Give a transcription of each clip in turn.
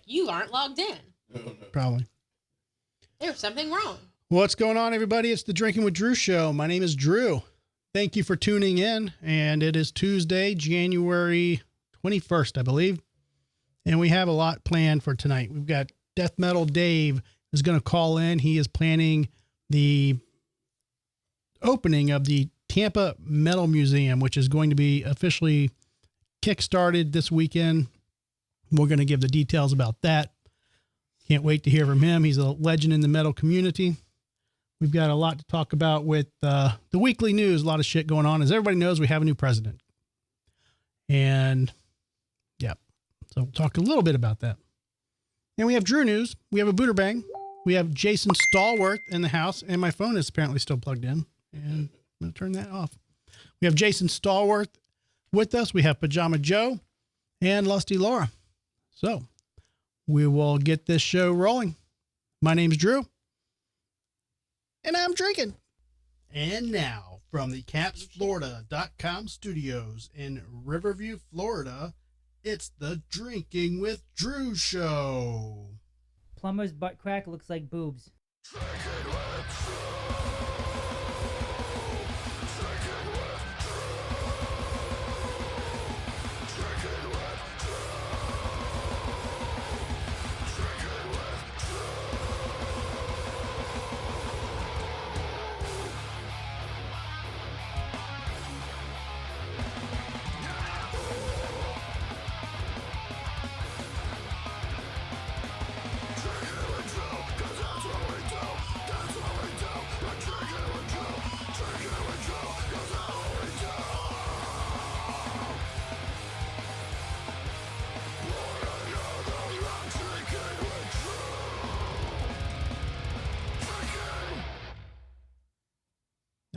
you aren't logged in. Probably. There's something wrong. What's going on, everybody? It's the Drinking with Drew show. My name is Drew. Thank you for tuning in. And it is Tuesday, January 21st, I believe. And we have a lot planned for tonight. We've got Death Metal Dave is going to call in. He is planning the opening of the Tampa Metal Museum, which is going to be officially kickstarted this weekend. We're going to give the details about that. Can't wait to hear from him. He's a legend in the metal community. We've got a lot to talk about with the weekly news. A lot of shit going on. As everybody knows, we have a new president. And yeah, so we'll talk a little bit about that. And we have Drew news. We have a Buderbang. We have Jason Stallworth in the house. And my phone is apparently still plugged in. And I'm going to turn that off. We have Jason Stallworth with us. We have Pajama Joe and Lusty Laura. So we will get this show rolling. My name's Drew. And I'm drinking. And now, from the CapsFlorida.com studios in Riverview, Florida, it's the Drinking with Drew show. Plumber's butt crack looks like boobs.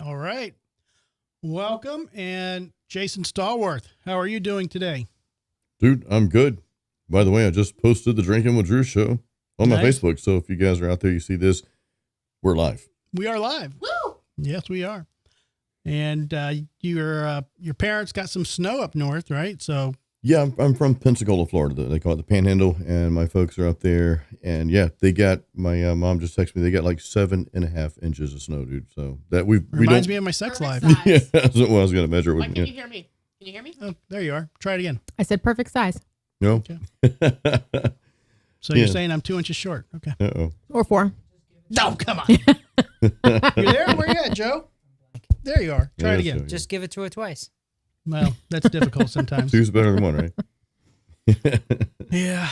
All right. Welcome. And Jason Stallworth, how are you doing today? Dude, I'm good. By the way, I just posted the Drinking with Drew show on my Facebook. So if you guys are out there, you see this, we're live. We are live. Woo! Yes, we are. And your parents got some snow up north, right? So Yeah, I'm from Pensacola, Florida. They call it the Panhandle, and my folks are up there. And yeah, they got, my mom just texted me, they got like 7.5 inches of snow, dude. So that reminds me of my sex Perfect life. size. Yeah, that's what I was going to measure Why with. can't you hear me? Can you hear me? Oh, there you are. Try it again. I said perfect size. No. Okay. So Yeah. you're saying I'm 2 inches short. Okay. Uh-oh. Or 4. No, come on. You there? Where you at, Joe? There you are. Try it again. So, Just give it to her twice. Well, that's difficult sometimes. Two's better than one, right? Yeah.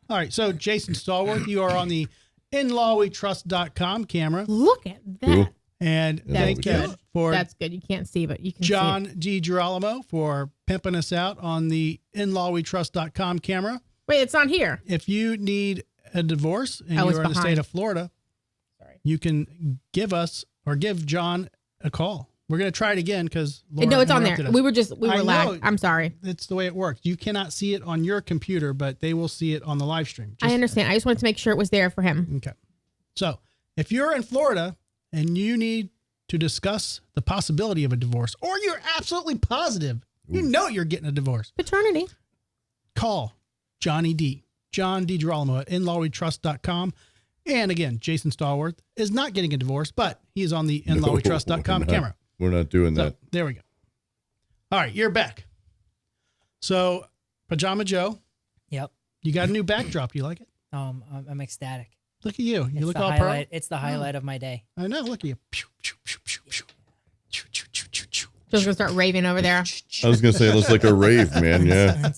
All right. So Jason Stallworth, you are on the inlawwetrust.com camera. Look at that. Cool. And Yeah, thank we you can. for That's good. You can't see, but you can John see it. D. Girolamo for pimping us out on the inlawwetrust.com camera. Wait, it's on here. If you need a divorce and Oh, you it's are in the state behind. of Florida, Sorry. you can give us or give John a call. We're going to try it again because No, it's on there. We were I lagged. know. I'm sorry. It's the way it works. You cannot see it on your computer, but they will see it on the live stream. I understand. I just wanted to make sure it was there for him. Okay. So if you're in Florida and you need to discuss the possibility of a divorce, or you're absolutely positive, you know you're getting a divorce, Paternity. call Johnny D. John D. Girolamo at inlawwetrust.com. And again, Jason Stallworth is not getting a divorce, but he is on the inlawwetrust.com camera. We're not doing So that. there we go. All right, you're back. So Pajama Joe, Yep. you got a new backdrop. You like it? I'm ecstatic. Look at you. You It's look the all highlight. pro. It's the highlight of my day. I know. Look at you. Pew, pew, pew, pew, pew. Pew, pew, pew, pew, pew. Joe's going to start raving over there. I was going to say it looks like a rave, man. Yeah.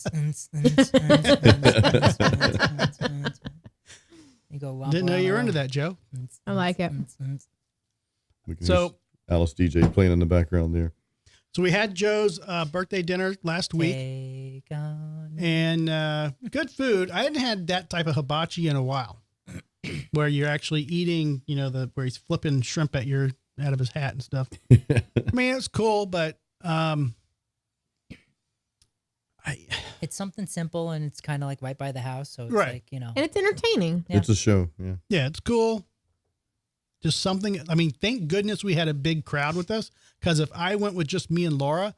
You go. Didn't know you were into that, Joe. I like it. We can So- hear Alice DJ playing in the background there. So we had Joe's birthday dinner last week, Take on and good food. I hadn't had that type of hibachi in a while, where you're actually eating, where he's flipping shrimp at out of his hat and stuff. I mean, it's cool, but It's something simple and it's kind of like right by the house, so it's Right. like, you know. And it's entertaining. Yeah. It's a show. Yeah. yeah, it's cool. Just something. I mean, thank goodness we had a big crowd with us, because if I went with just me and Laura,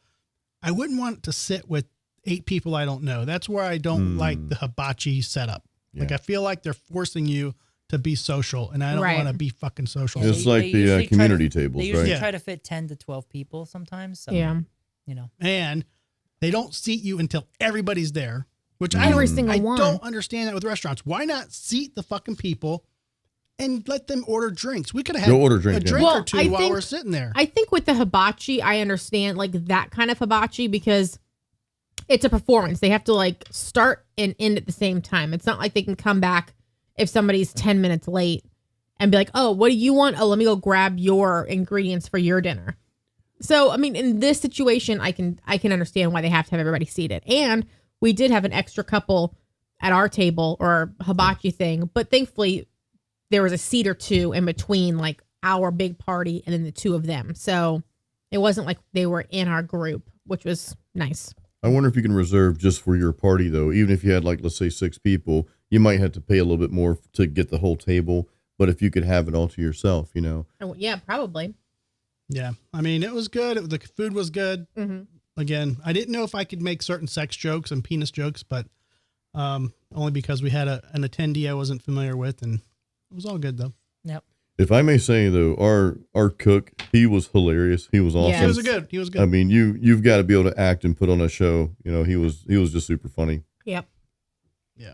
I wouldn't want to sit with 8 people I don't know. That's where I don't like the hibachi setup. Like Yeah. I feel like they're forcing you to be social, and I don't Right. want to be fucking social. It's They like the usually community They tables, usually right? Yeah. try to fit 10 to 12 people sometimes. So, Yeah. you know, And they don't seat you until everybody's there, which Every I single one. don't understand that with restaurants. Why not seat the fucking people and let them order drinks? We could have had Go order drink, a yeah. drink Well, or two I while think- we're sitting there. I think with the hibachi, I understand like that kind of hibachi because it's a performance. They have to like start and end at the same time. It's not like they can come back if somebody's 10 minutes late and be like, oh, what do you want? Oh, let me go grab your ingredients for your dinner. So, I mean, in this situation, I can understand why they have to have everybody seated. And we did have an extra couple at our table or hibachi thing, but thankfully there was a seat or two in between like our big party and then the two of them. So it wasn't like they were in our group, which was nice. I wonder if you can reserve just for your party though. Even if you had like, let's say 6 people, you might have to pay a little bit more to get the whole table. But if you could have it all to yourself, you know. Oh, yeah, probably. Yeah. I mean, it was good. The food was good. Mm-hmm. Again, I didn't know if I could make certain sex jokes and penis jokes, but only because we had an attendee I wasn't familiar with, and it was all good though. yep. If I may say though, our cook, he was hilarious. He was awesome. Yeah. He was good. I mean, you've got to be able to act and put on a show. You know, he was just super funny. Yep. Yeah.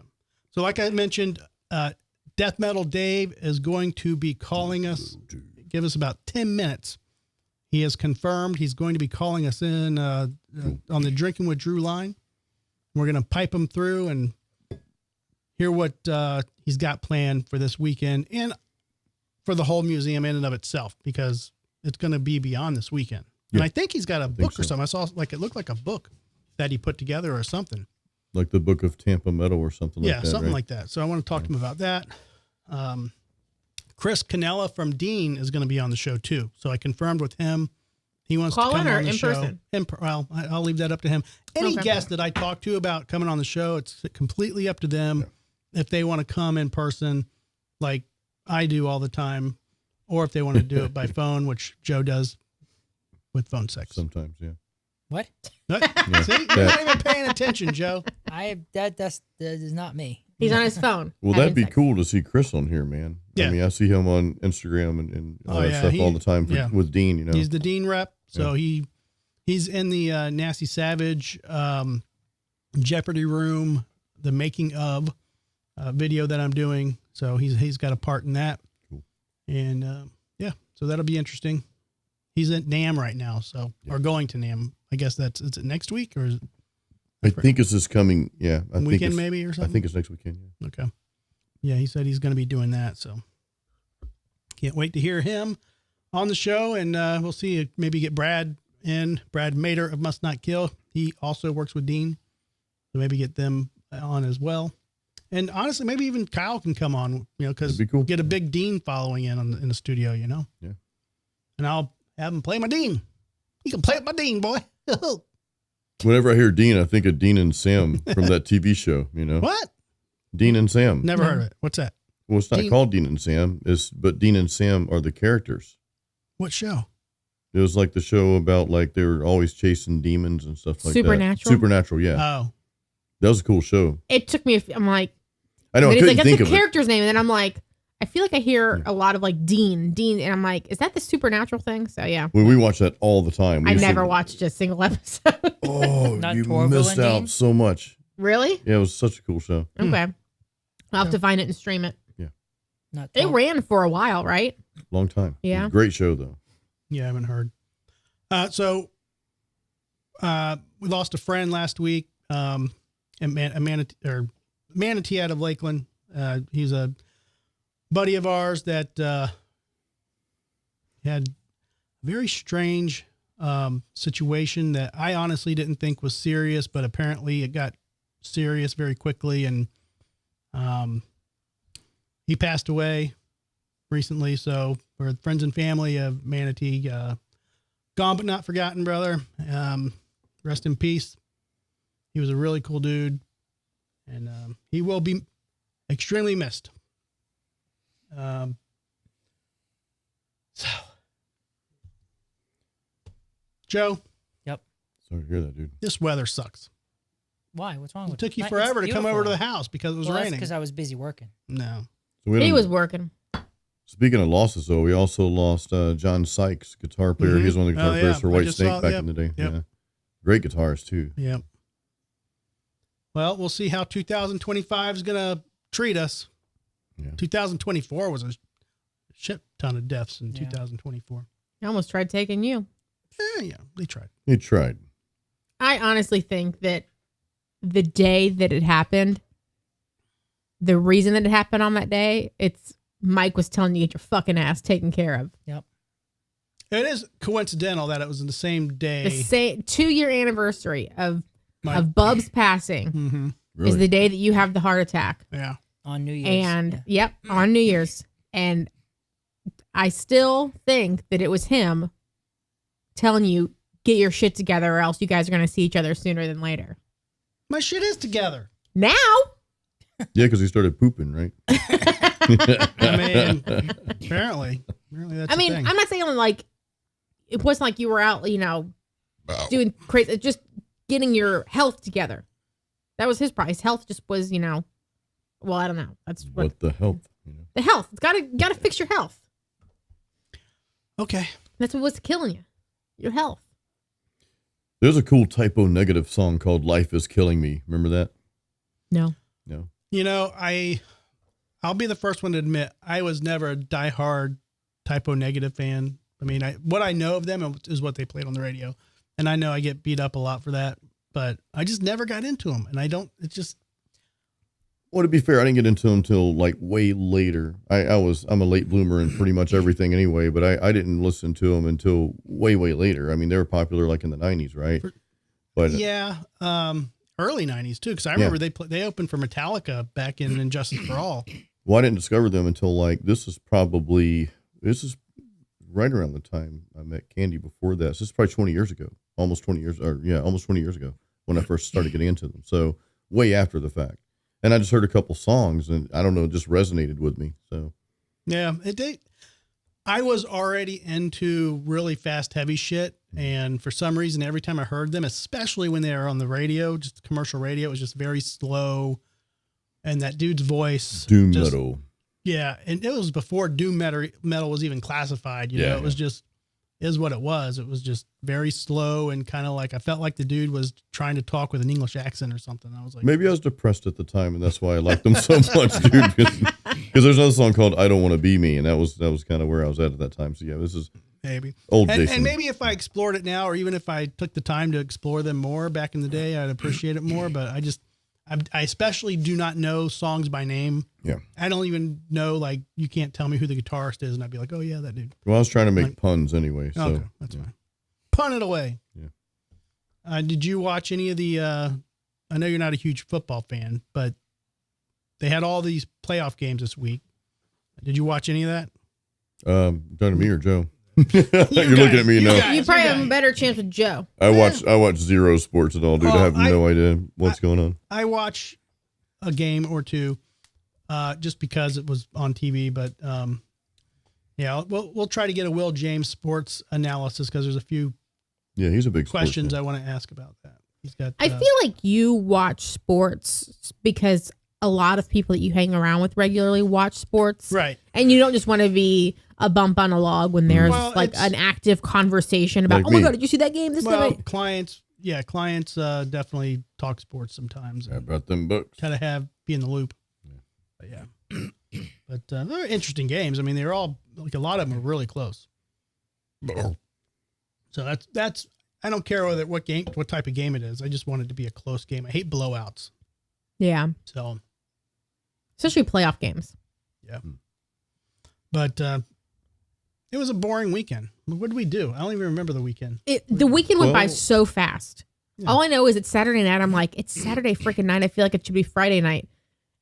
So like I mentioned, Death Metal Dave is going to be calling us, give us about 10 minutes. He has confirmed he's going to be calling us in on the Drinking with Drew line. We're going to pipe him through and hear what he's got planned for this weekend and for the whole museum in and of itself, because it's going to be beyond this weekend. And Yeah. I think he's got a book or so. something. I saw like it looked like a book that he put together or something. Like the book of Tampa Metal or something like Yeah, that. something right? like that. So I want to talk to him about that. Chris Canella from Dean is going to be on the show too. So I confirmed with him. He wants Call to come in or on the in show. person? Well, I'll leave that up to him. Any Okay. guest that I talk to about coming on the show, it's completely up to them if they want to come in person like I do all the time, or if they want to do it by phone, which Joe does with phone sex. Sometimes, yeah. What? See, you're not even paying attention, Joe. That is not me. He's on his phone. Well, having that'd be sex. cool to see Chris on here, man. Yeah. I mean, I see him on Instagram and all Oh, that yeah, stuff all the time with Dean, you know. He's the Dean rep. So he's in the Nasty Savage Jeopardy room, the making of video that I'm doing. So he's got a part in that. Cool. And yeah, so that'll be interesting. He's at NAM right now, so or going to NAM. I guess is it next week or is it I think it's this coming, I think weekend it's, maybe or I something? think it's next weekend, yeah. Okay. Yeah, he said he's going to be doing that. So can't wait to hear him on the show. And we'll see, maybe get Brad in, Brad Mater of Must Not Kill. He also works with Dean. So maybe get them on as well. And honestly, maybe even Kyle can come on, because That'd be cool. get a big Dean following in the studio, Yeah. And I'll have him play my Dean. You can play it my Dean, boy. Whenever I hear Dean, I think of Dean and Sam from that TV show, you know. What? Dean and Sam. Never heard of it. What's that? Well, it's not Dean- called Dean and Sam, but Dean and Sam are the characters. What show? It was like the show about like they were always chasing demons and stuff like Supernatural? that. Supernatural, yeah. Oh, That was a cool show. It took me, I'm like, I know, I he's couldn't like, think that's of the it. character's name. And then I'm like, I feel like I hear a lot of like Dean, and I'm like, is that the Supernatural thing? So yeah. When we watch that all the time. We I used to- never watched a single episode. Oh, Not you Torvald missed and out Dean? so much. Really? Yeah, it was such a cool show. Okay. I'll have to find it and stream it. Not It Tor- ran for a while, right? Long time. Yeah. Great show though. yeah, I haven't heard. So we lost a friend last week, a manatee out of Lakeland. He's a buddy of ours that had a very strange situation that I honestly didn't think was serious, but apparently it got serious very quickly, and he passed away recently. So for friends and family of Manatee, gone but not forgotten, brother. Rest in peace. He was a really cool dude, and he will be extremely missed. So, Joe, Yep. Sorry to hear that, dude. this weather sucks. Why? What's wrong It with took you It's forever to come over to beautiful. the house because it was Well, that's raining. because I was busy working. No. So we He had was working. Speaking of losses, though, we also lost John Sykes, guitar player. Mhm. He was one of the guitar Oh, players yeah. for I White just Snake saw- back yep, in the day. yep. Yeah, great guitarist too. Yep. Well, we'll see how 2025 is going to treat us. Yeah. 2024 was a shit ton of deaths in Yeah. 2024. I almost tried taking you. Yeah, they tried. He tried. I honestly think that the day that it happened, the reason that it happened on that day, it's Mike was telling you to get your fucking ass taken care of. It is coincidental that it was in the same day. The same 2-year anniversary of My- of Bub's passing Mhm. Really? is the day that you have the heart attack. Yeah. On New Year's. And yep, on New Year's. And I still think that it was him telling you, get your shit together or else you guys are going to see each other sooner than later. My shit is together. Now, Yeah, because he started pooping, right? I mean, apparently that's I mean, the thing. I'm not saying like, it wasn't like you were out, doing crazy, just getting your health together. That was his price. Health just was, well, I don't know. That's what What the hell? You know? the health. It's gotta fix your health. Okay. That's what was killing you. Your health. There's a cool typo negative song called "Life Is Killing Me." Remember that? No. No. I'll be the first one to admit I was never a diehard typo negative fan. I mean, what I know of them is what they played on the radio, and I know I get beat up a lot for that, but I just never got into them, and Well, to be fair, I didn't get into them until like way later. I'm a late bloomer in pretty much everything anyway, but I didn't listen to them until way later. I mean, they were popular like in the 90s, right? But yeah, early 90s too, because I remember they opened for Metallica back in Injustice for All. well, I didn't discover them until like this is right around the time I met Candy. Before that, so this is probably 20 years ago, almost 20 years ago when I first started getting into them. So way after the fact. And I just heard a couple songs, and I don't know, it just resonated with me. So Yeah, I was already into really fast, heavy shit, and for some reason, every time I heard them, especially when they were on the radio, just commercial radio, it was just very slow, and that dude's voice, doom just- metal. yeah, and it was before doom metal was even classified. You know, it was just is what it was. It was just very slow and kind of like I felt like the dude was trying to talk with an English accent or something. I was like, Maybe I was depressed at the time, and that's why I liked them so much, dude. Because there's another song called "I Don't Want to Be Me," and that was kind of where I was at that time. So yeah, this is maybe old and Jason. maybe if I explored it now, or even if I took the time to explore them more back in the day, I'd appreciate it more. But I especially do not know songs by name. Yeah. I don't even know, like, you can't tell me who the guitarist is, and I'd be like, oh yeah, that dude. Well, I was trying to make Like- puns anyway. So Okay, that's fine. Pun it away. Yeah. Did you watch any of the? I know you're not a huge football fan, but they had all these playoff games this week. Did you watch any of that? done to me or Joe? You're looking at me now. You probably have a better chance with Joe. I watch zero sports at all, dude. I have no idea what's going on. I watch a game or two, just because it was on TV. But yeah, we'll try to get a Will James sports analysis because there's a few Yeah, he's a big sports questions fan. I want to ask about that. He's got. I feel like you watch sports because a lot of people that you hang around with regularly watch sports. right. And you don't just want to be a bump on a log when there's Well, like it's- an active conversation about, Like oh my me. God, did you see that game? Well, clients definitely talk sports sometimes. How about them books? Kind of be in the loop. But yeah. But they're interesting games. I mean, they're all like a lot of them are really close. So that's I don't care what type of game it is. I just want it to be a close game. I hate blowouts. Yeah. So, Especially playoff games. yeah. But it was a boring weekend. What did we do? I don't even remember the weekend. The weekend went by Well- so fast. Yeah. All I know is it's Saturday night. I'm like, it's Saturday freaking night. I feel like it should be Friday night.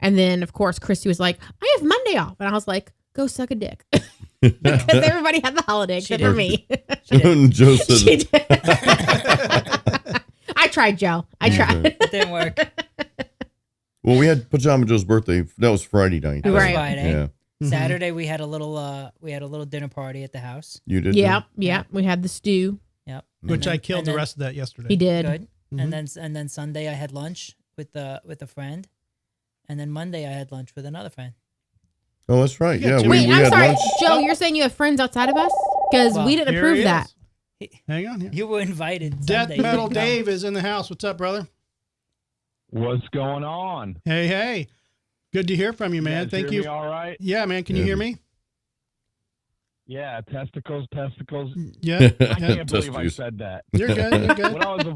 And then, of course, Christy was like, I have Monday off. And I was like, go suck a dick. Because everybody had the holiday except for me. Joe said She did. I tried, Joe. I tried. It didn't work. Well, we had Pajama Joe's birthday. That was Friday night. That was Right. Friday. Yeah. Mhm. Saturday we had a little dinner party at the house. You did? Yep. Yep. We had the stew. Yep. Which And I then- killed and the then- rest of that yesterday. He did. Good. Mhm. And then Sunday I had lunch with a friend, and then Monday I had lunch with another friend. Oh, that's right. Yeah, Wait, Wait, we I'm had sorry, lunch. Joe. You're saying you have friends outside of us? Because Well, we didn't Here approve he that. is. Hang on here. You were invited. Death Sunday. You Metal didn't come. Dave is in the house. What's up, brother? What's going on? Hey. Good to hear from you, man. guys Thank hear you. Me all right? Yeah, man. Can you hear me? Yeah, testicles. Yeah. I can't believe I Testes. said that. You're good. You're good. When I was a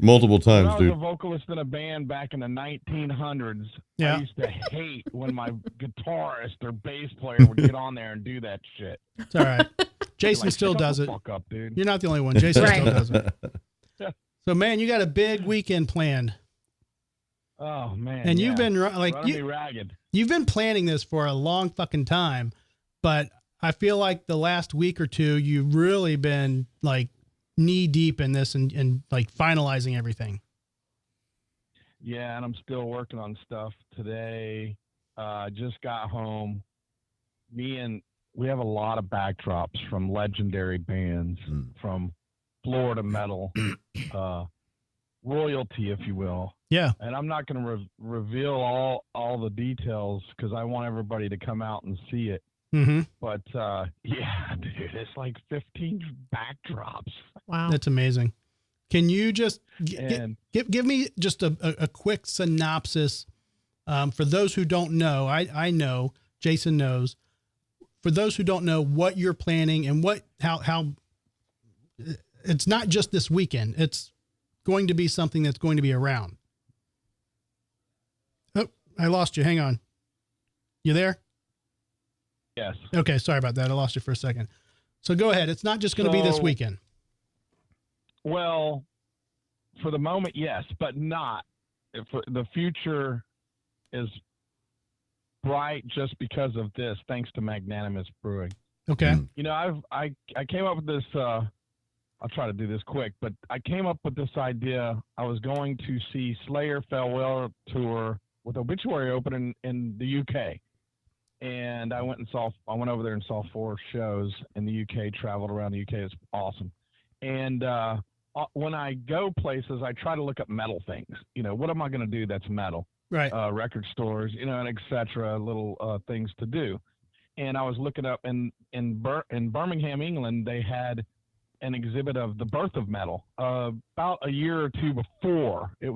Multiple when times, I was dude. a vocalist in a band back in the 1900s, Yeah. I used to hate when my guitarist or bass player would get on there and do that shit. It's all right. Jason Like, still shut does the it. Fuck up, dude. You're not the only one. Jason Right. still does it. So, man, you got a big weekend planned, Oh man. and yeah. you've been running me you, ragged. you've been planning this for a long fucking time, but I feel like the last week or two you've really been like knee deep in this and like finalizing everything. Yeah, and I'm still working on stuff today. Just got home. We have a lot of backdrops from legendary bands, from Florida metal, royalty, if you will. Yeah. And I'm not going to reveal all the details because I want everybody to come out and see it. Mm-hmm. But yeah, dude, it's like 15 backdrops. Wow. That's amazing. Can you just And give me just a quick synopsis for those who don't know? I know, Jason knows. For those who don't know what you're planning and how it's not just this weekend. It's going to be something that's going to be around. Oh, I lost you. Hang on. You there? yes. Okay. Sorry about that. I lost you for a second. So go ahead. It's not just going to be this So- weekend. Well, for the moment, yes, but not. The future is bright just because of this, thanks to Magnanimous Brewing. Okay. You know, I came up with this. I'll try to do this quick, but I came up with this idea. I was going to see Slayer Farewell Tour with Obituary opening in the UK, and I went over there and saw 4 shows in the UK. Traveled around the UK. It's awesome. And when I go places, I try to look up metal things. You know, what am I going to do that's metal? Right. Record stores, you know, and et cetera, little things to do. And I was looking up in Birmingham, England, they had an exhibit of the birth of metal about a year or two before it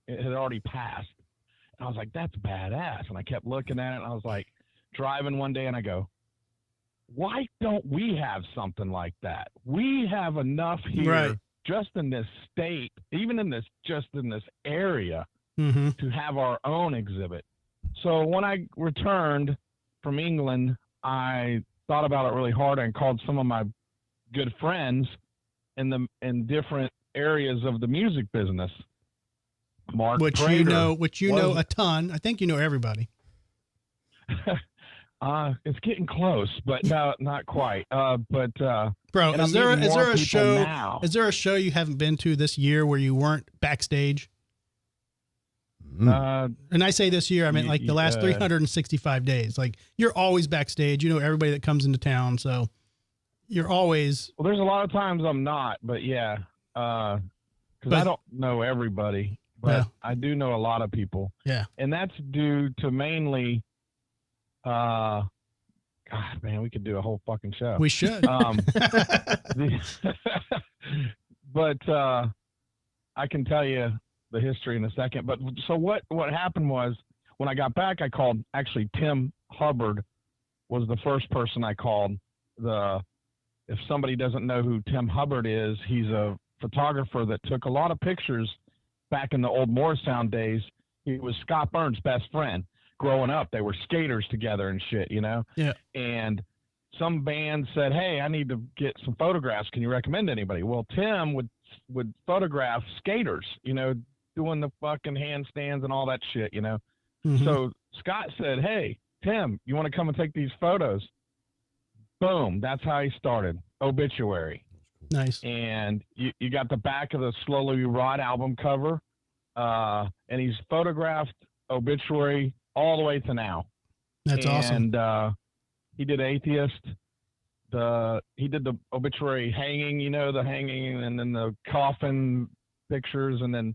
had already passed. And I was like, that's badass. And I kept looking at it, and I was like, driving one day, and I go, why don't we have something like that? We have enough here, Right. just in this state, even in this area, Mm-hmm. to have our own exhibit. So when I returned from England, I thought about it really hard and called some of my good friends in different areas of the music business. Mark Which Prater you know was- a ton. I think you know everybody. It's getting close, but no, not quite. Bro, and is I'm there meeting more a people show? now. Is there a show you haven't been to this year where you weren't backstage? And I say this year, I mean like the last 365 days. Like you're always backstage. You know everybody that comes into town, so you're always. Well, there's a lot of times I'm not, but yeah, because I don't know everybody, but Yeah. I do know a lot of people. Yeah. And that's due to mainly, God, man, we could do a whole fucking show. We should. But I can tell you the history in a second. But so what happened was when I got back, I called, actually Tim Hubbard was the first person I called. If somebody doesn't know who Tim Hubbard is, he's a photographer that took a lot of pictures back in the old Morristown days. He was Scott Burns' best friend growing up. They were skaters together and shit, you know? Yeah. And some band said, hey, I need to get some photographs. Can you recommend anybody? Well, Tim would photograph skaters, you know, doing the fucking handstands and all that shit, you know? Mhm. So Scott said, hey, Tim, you want to come and take these photos? Boom. That's how he started Obituary. Nice. And you got the back of the Slowly Rot album cover. And he's photographed Obituary all the way to now. That's awesome. And he did Atheist. He did the Obituary hanging, you know, the hanging and then the coffin pictures. And then,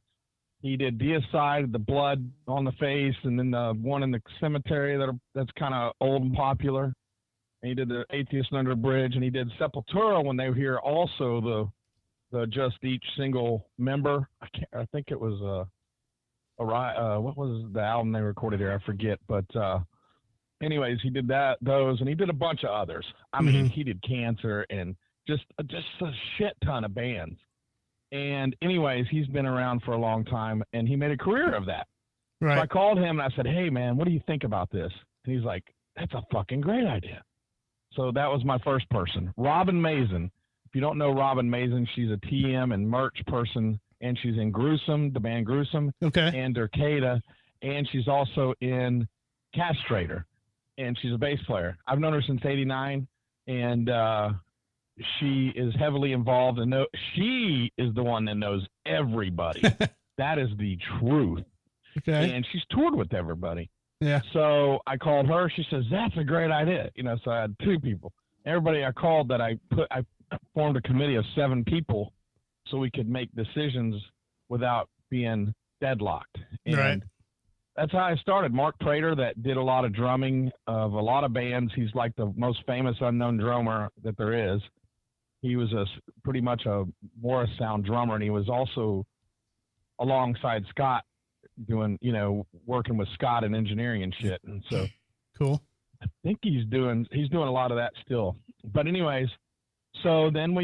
He did Deicide, the blood on the face, and then the one in the cemetery that's kind of old and popular. And he did the Atheist Under a Bridge, and he did Sepultura when they were here. Also, the Just Each single member. I think it was what was the album they recorded here? I forget. But anyways, he did those, and he did a bunch of others. I mean, he did Cancer and just a shit ton of bands. And anyways, he's been around for a long time, and he made a career of that. Right. So I called him, and I said, hey, man, what do you think about this? And he's like, that's a fucking great idea. So that was my first person. Robin Mason. If you don't know Robin Mason, she's a TM and merch person, and she's in Gruesome, the band Gruesome, and Dercada, and she's also in Castrator, and she's a bass player. I've known her since '89, and she is heavily involved, and she is the one that knows everybody. That is the truth. Okay. And she's toured with everybody. Yeah. So I called her. She says, that's a great idea. So I had two people. Everybody I called that I formed a committee of 7 people so we could make decisions without being deadlocked. And that's how I started. Mark Prater, that did a lot of drumming of a lot of bands. He's like the most famous unknown drummer that there is. He was pretty much a Morris sound drummer, and he was also alongside Scott doing, working with Scott in engineering and shit. And so cool. I think he's doing a lot of that still. But anyways, so then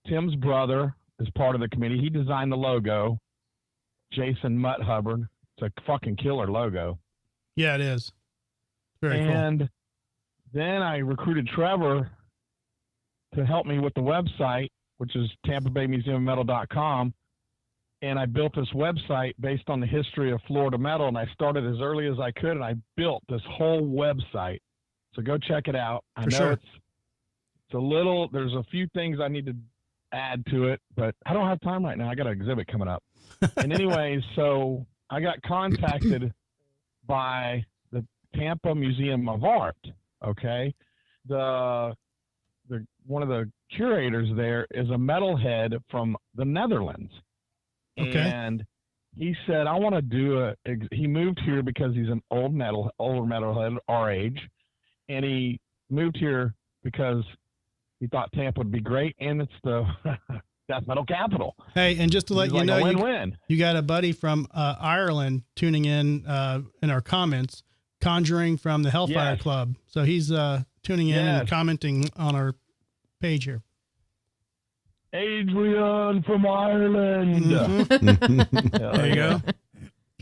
Tim's brother is part of the committee. He designed the logo, Jason Mutt Hubbard. It's a fucking killer logo. Yeah, it is. Very cool. And then I recruited Trevor to help me with the website, which is TampaBayMuseumMetal.com. And I built this website based on the history of Florida metal. And I started as early as I could, and I built this whole website. So go check it out. I know it's a little, there's a few things I need to add to it, but I don't have time right now. I got an exhibit coming up. And anyways, so I got contacted by the Tampa Museum of Art. Okay. One of the curators there is a metalhead from the Netherlands. Okay. And he said, I want to do he moved here because he's an older metalhead, our age. And he moved here because he thought Tampa would be great. And it's the death metal capital. Hey, and just to let you know, win-win. You got a buddy from Ireland tuning in our comments, Conjuring from the Hellfire Club. So he's tuning in and commenting on our page here. Adrian from Ireland. There you go.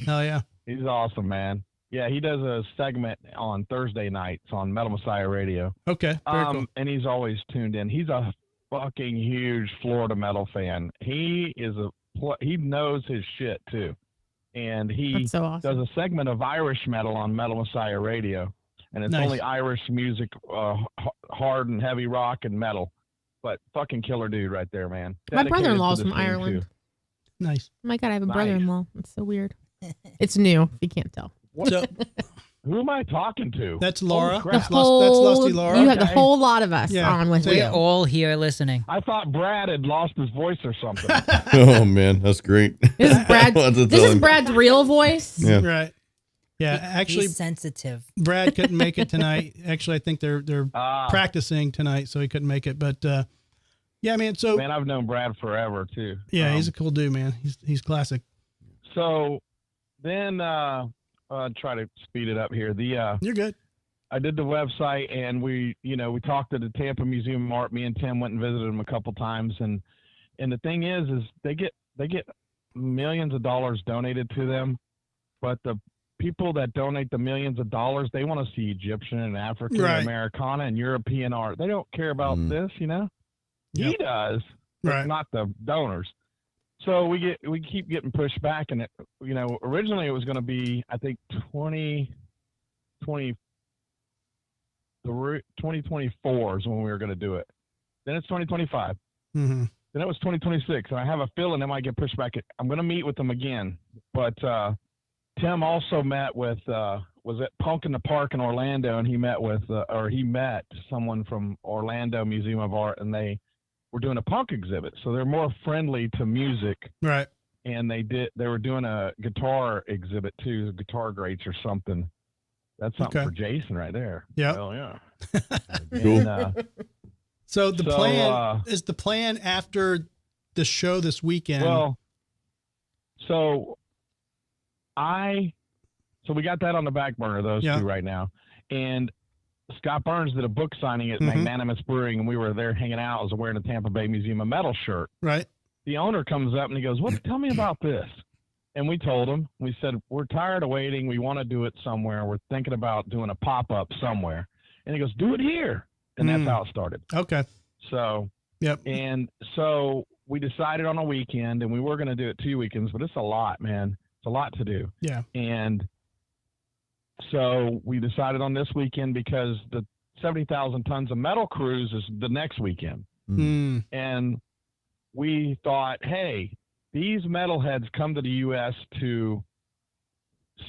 Hell yeah. He's awesome, man. Yeah, he does a segment on Thursday nights on Metal Messiah Radio. Okay, very cool. And he's always tuned in. He's a fucking huge Florida metal fan. He knows his shit too. And he so awesome. does a segment of Irish metal on Metal Messiah Radio. And it's only Irish music, hard and heavy rock and metal. But fucking killer dude right there, man. My brother-in-law's from Ireland. Too. Nice. Oh my God, I have a brother-in-law. It's so weird. It's new, if you can't tell. So, who am I talking to? That's Laura. That's Lusty Laura. You have the whole lot of us on with We're you. all here listening. I thought Brad had lost his voice or something. Oh man, that's great. This is Brad's real voice. Yeah. Right. Yeah, actually, He's sensitive. Brad couldn't make it tonight. Actually, I think they're practicing tonight, so he couldn't make it. But yeah, man. So man, I've known Brad forever too. Yeah, he's a cool dude, man. He's classic. So then try to speed it up here. You're good. I did the website, and we talked to the Tampa Museum of Art. Me and Tim went and visited them a couple times, and the thing is they get millions of dollars donated to them, but the people that donate the millions of dollars, they want to see Egyptian and African Americana and European art. They don't care about this, He does, but not the donors. So we keep getting pushed back, and originally it was going to be, I think 2024 is when we were going to do it. Then it's 2025. Mm-hmm. Then it was 2026, and I have a feeling it might get pushed back. I'm going to meet with them again, but Tim also met with was at Punk in the Park in Orlando, and he met someone from Orlando Museum of Art, and they were doing a punk exhibit. So they're more friendly to music, right? and they were doing a guitar exhibit too, guitar greats or something. That's something Okay. for Jason right there. Yep. Hell yeah. Cool. And, So the So, plan is the plan after the show this weekend. well, so we got that on the back burner, those Yeah. two right now. And Scott Burns did a book signing at Mhm. Magnanimous Brewing, and we were there hanging out. I was wearing a Tampa Bay Museum of Metal shirt. right. The owner comes up and he goes, tell me about this. And we told him, we said, we're tired of waiting. We want to do it somewhere. We're thinking about doing a pop-up somewhere. And he goes, do it here. And that's how it started. Okay. So, Yep. and so we decided on a weekend, and we were going to do it 2 weekends, but it's a lot, man. It's a lot to do. Yeah. And so we decided on this weekend because the 70,000 tons of metal cruise is the next weekend. Mm. And we thought, hey, these metalheads come to the U.S. to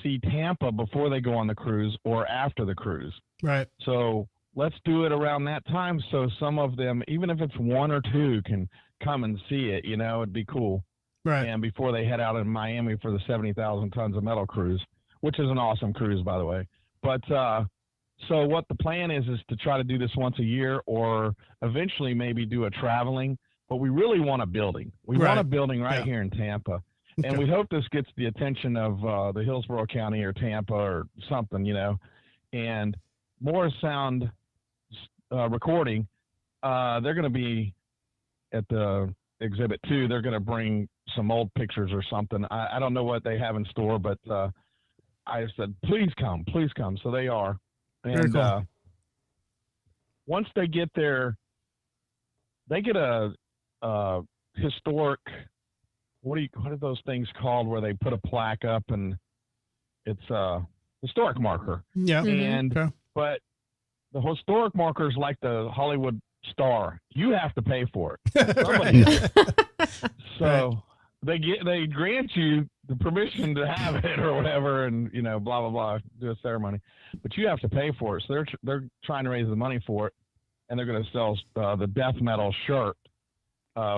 see Tampa before they go on the cruise or after the cruise. Right. So let's do it around that time so some of them, even if it's one or two, can come and see it. You know, it'd be cool. Right. And before they head out in Miami for the 70,000 tons of metal cruise, which is an awesome cruise, by the way. But so what the plan is to try to do this once a year or eventually maybe do a traveling. But we really want a building. We want a building right here in Tampa. Okay. And we hope this gets the attention of the Hillsborough County or Tampa or something, you know. And Morris Sound recording, they're going to be at the exhibit too. They're going to bring some old pictures or something. I don't know what they have in store, but I said, please come. So they are. And Very cool. Once they get there, they get a historic, what are those things called where they put a plaque up and it's a historic marker. Yeah. And Okay. but the historic marker is like the Hollywood star. You have to pay for it. Somebody does. So they grant you the permission to have it or whatever, and you know, blah blah blah, do a ceremony, but you have to pay for it. So they're trying to raise the money for it, and they're going to sell the death metal shirt,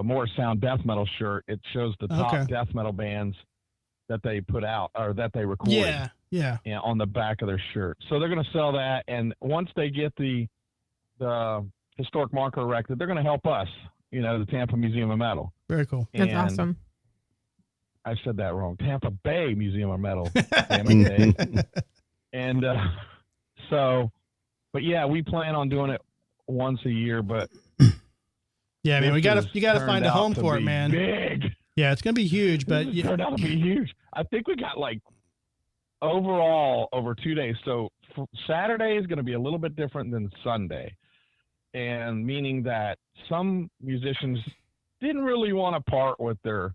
Morris Sound death metal shirt. It shows the top death metal bands that they put out or that they recorded. Yeah. On the back of their shirt. So they're going to sell that, and once they get the historic marker erected, they're going to help us, you know, the Tampa Museum of Metal. Very cool. That's And awesome. I said that wrong. Tampa Bay Museum of Metal. Damn it. And so, but yeah, we plan on doing it once a year, but Yeah, I mean, you got to find a home for it, man. Big. Yeah, it's going to be huge, but It turned out to be huge. I think we got like overall over 2 days. So Saturday is going to be a little bit different than Sunday, and meaning that some musicians didn't really want to part with their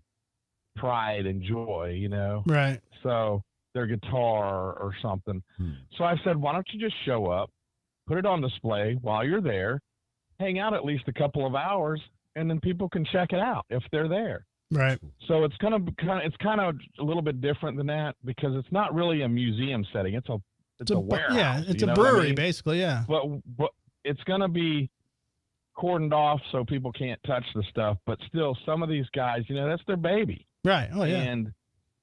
pride and joy, you know? right. So their guitar or something. So I said, why don't you just show up, put it on display while you're there, hang out at least a couple of hours, and then people can check it out if they're there. Right. So it's kind of a little bit different than that because it's not really a museum setting. It's a warehouse. Yeah, it's you a know what I brewery, mean? basically. Yeah. But it's going to be cordoned off so people can't touch the stuff. But still, some of these guys, you know, that's their baby. Right. Oh, yeah.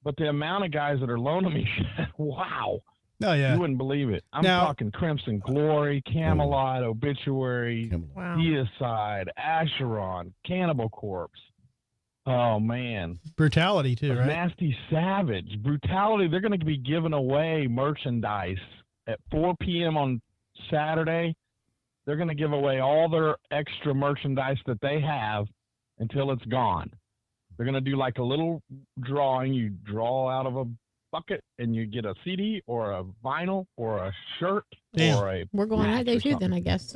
But the amount of guys that are loaning me, wow. Oh, yeah. You wouldn't believe it. I'm Now- talking Crimson Glory, Camelot, Obituary, Wow. Deicide, Acheron, Cannibal Corpse. Oh, man. Brutality, too, right? Nasty Savage, Brutality. They're going to be giving away merchandise at 4 p.m. on Saturday. They're going to give away all their extra merchandise that they have until it's gone. They're going to do like a little drawing. You draw out of a bucket and you get a CD or a vinyl or a shirt Damn. or a We're going that patch day or too, something. then I guess.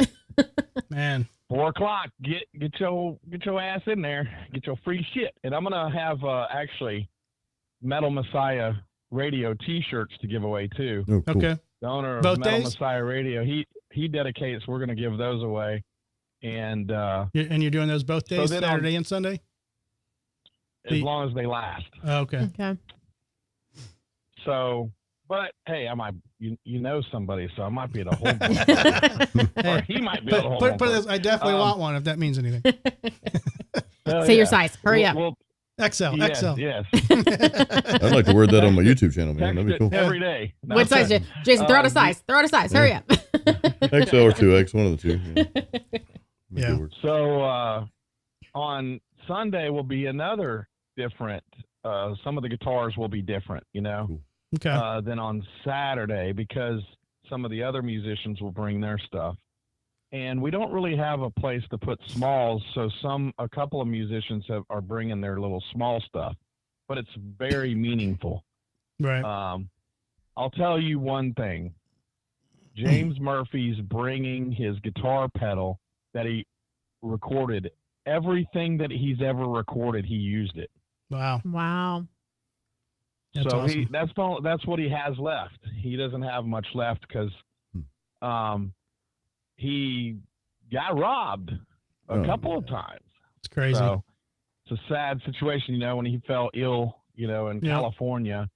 Man. 4 o'clock. Get your ass in there. Get your free shit. And I'm gonna have actually Metal Messiah Radio T-shirts to give away too. Oh, cool. Okay. The owner of Both Metal days? Messiah Radio, he dedicates. We're gonna give those away, and And you're doing those both days, then Saturday and Sunday? as long as they last. Oh, okay. Okay. So, but hey, I might you know somebody, so I might be able to hold one. Or he might be able to hold But one. for this, I definitely want one if that means anything. us. Oh, Say your yeah. size. Hurry up. We'll XL. Yes, XL. yes. I'd like to wear that on my YouTube channel, man. That'd be cool. Every day. No, What size? Jason, throw out a size. Throw out a size. Hurry up. XL or 2X, one of the two. Yeah. Make it work. So on Sunday will be another different. Some of the guitars will be different, Cool. Okay. than on Saturday because some of the other musicians will bring their stuff. And we don't really have a place to put smalls, so a couple of musicians are bringing their little small stuff, but it's very meaningful. Right. I'll tell you one thing. James Murphy's bringing his guitar pedal that he recorded. Everything that he's ever recorded, he used it. Wow. Wow. That's so awesome. that's what he has left. He doesn't have much left because he got robbed a couple of times. It's crazy. So it's a sad situation, when he fell ill, in California,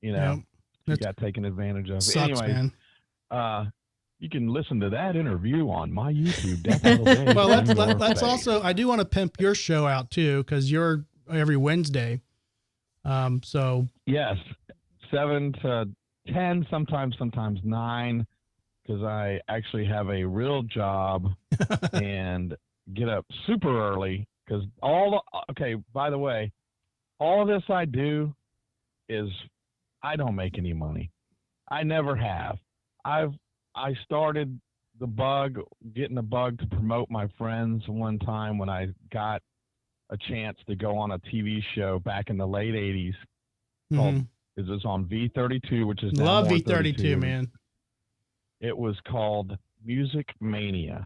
he got taken advantage of. Sucks, Anyway, man. you can listen to that interview on my YouTube. Death Metal Days Well, on your let's page. also, I do want to pimp your show out too, because you're every Wednesday. So Yes, 7 to 10, sometimes 9, because I actually have a real job and get up super early. Because by the way, all of this I do is I don't make any money. I never have. I started getting the bug to promote my friends one time when I got a chance to go on a TV show back in the late 80s. It was on V32, which is now love more V32, 32. man. It was called Music Mania.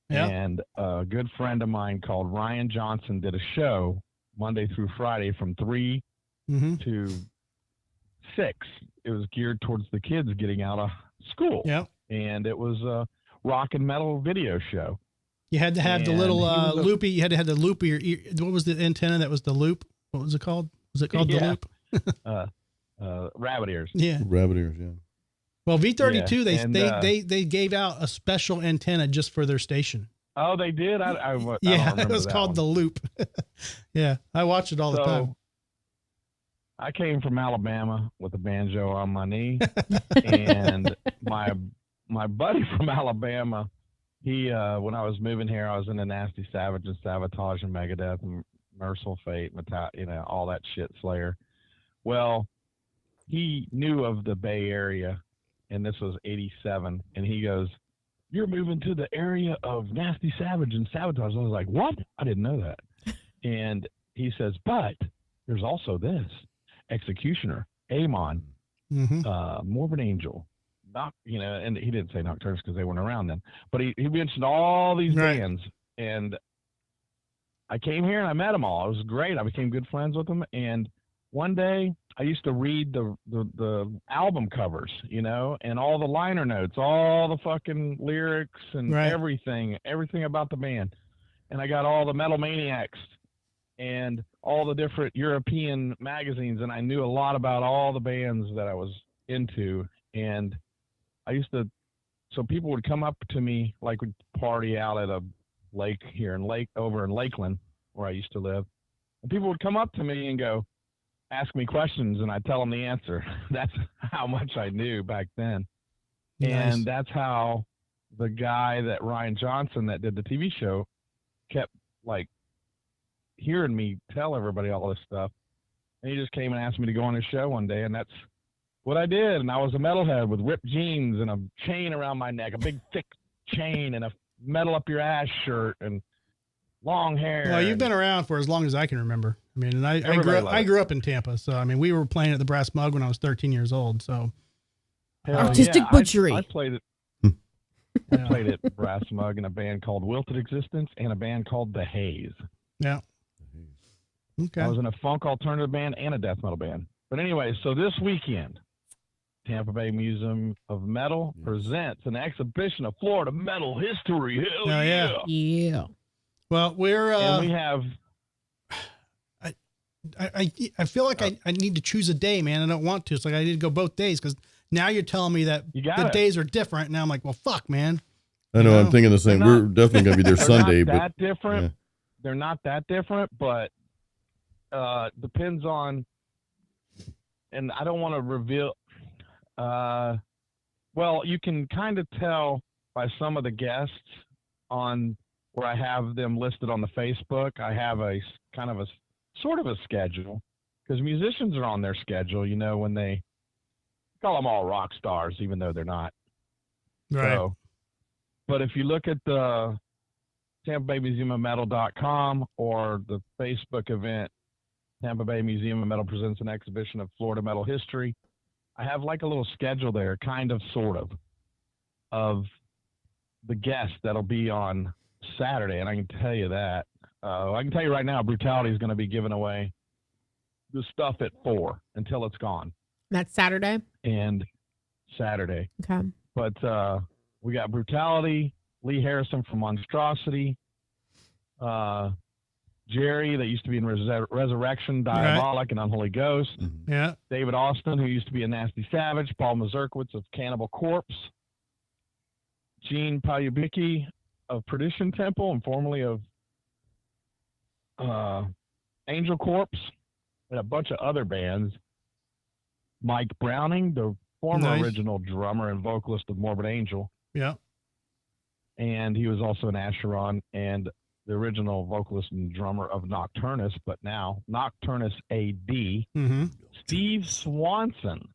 Yeah. And a good friend of mine called Ryan Johnson did a show Monday through Friday from 3 to 6. It was geared towards the kids getting out of school. Yeah. And it was a rock and metal video show. You had to have the And little he was loopy. You had to have the loopy. What was the antenna that was the loop? What was it called? Was it called the Yeah. loop? Rabbit ears. Yeah. Rabbit ears, yeah. Well, V32, Yeah, and, they gave out a special antenna just for their station. Oh, they did? I don't Yeah, remember it was that called one. the loop. Yeah, I watch it all the time. I came from Alabama with a banjo on my knee, and my buddy from Alabama, he when I was moving here, I was in the Nasty Savage and Sabotage and Megadeth and Merciful Fate, all that shit, Slayer. Well, he knew of the Bay Area, and this was 87, and he goes, "You're moving to the area of Nasty Savage and Sabotage." I was like, "What? I didn't know that." And he says, "But there's also this. Executioner, Amon, Morbid Angel, and he didn't say Nocturnus because they weren't around then, but he mentioned all these bands, and I came here and I met them all. It was great. I became good friends with them, and one day I used to read the album covers, and all the liner notes, all the fucking lyrics and everything about the band, and I got all the Metal Maniacs and all the different European magazines, and I knew a lot about all the bands that I was into. And so people would come up to me, like we'd party out at a lake here over in Lakeland, where I used to live. And people would come up to me and go, ask me questions, and I'd tell them the answer. That's how much I knew back then. Nice. And that's how the guy that Ryan Johnson that did the TV show kept hearing me tell everybody all this stuff. And he just came and asked me to go on his show one day, and that's what I did. And I was a metalhead with ripped jeans and a chain around my neck, a big thick chain, and a metal up your ass shirt and long hair. Well, you've been around for as long as I can remember. I mean, and I grew up in Tampa, so I mean, we were playing at the Brass Mug when I was 13 years old. So Artistic butchery. I played it. I played at Brass Mug in a band called Wilted Existence and a band called The Haze. Yeah. Okay. I was in a funk alternative band and a death metal band. But anyway, so this weekend, Tampa Bay Museum of Metal presents an exhibition of Florida metal history. Hell Oh, yeah. Yeah. Well, we're and we have. I feel like I need to choose a day, man. I don't want to. It's like I need to go both days because now you're telling me that the days are different. Now I'm like, well, fuck, man. I know. I'm thinking the same. We're definitely going to be there Sunday. Not that but different. Yeah. They're not that different, but depends on, and I don't want to reveal. Well, you can kind of tell by some of the guests on where I have them listed on the Facebook. I have a kind of a sort of a schedule because musicians are on their schedule, you know, when they call them all rock stars, even though they're not. Right. So, but if you look at the Tampa Bay Museum of Metal.com or the Facebook event, Tampa Bay Museum of Metal presents an exhibition of Florida metal history, I have like a little schedule there, kind of, sort of the guests that'll be on Saturday. And I can tell you that. I can tell you right now, Brutality is going to be giving away the stuff at 4 until it's gone. That's Saturday? And Saturday. Okay. But we got Brutality, Lee Harrison from Monstrosity, Jerry, that used to be in Resurrection, Diabolic, and Unholy Ghost. Mm-hmm. Yeah. David Austin, who used to be a Nasty Savage. Paul Mazurkowitz of Cannibal Corpse. Gene Payubicki of Perdition Temple and formerly of Angel Corpse, and a bunch of other bands. Mike Browning, the former original drummer and vocalist of Morbid Angel. Yeah. And he was also an Acheron and the original vocalist and drummer of Nocturnus, but now Nocturnus AD. Mm-hmm. Steve Swanson,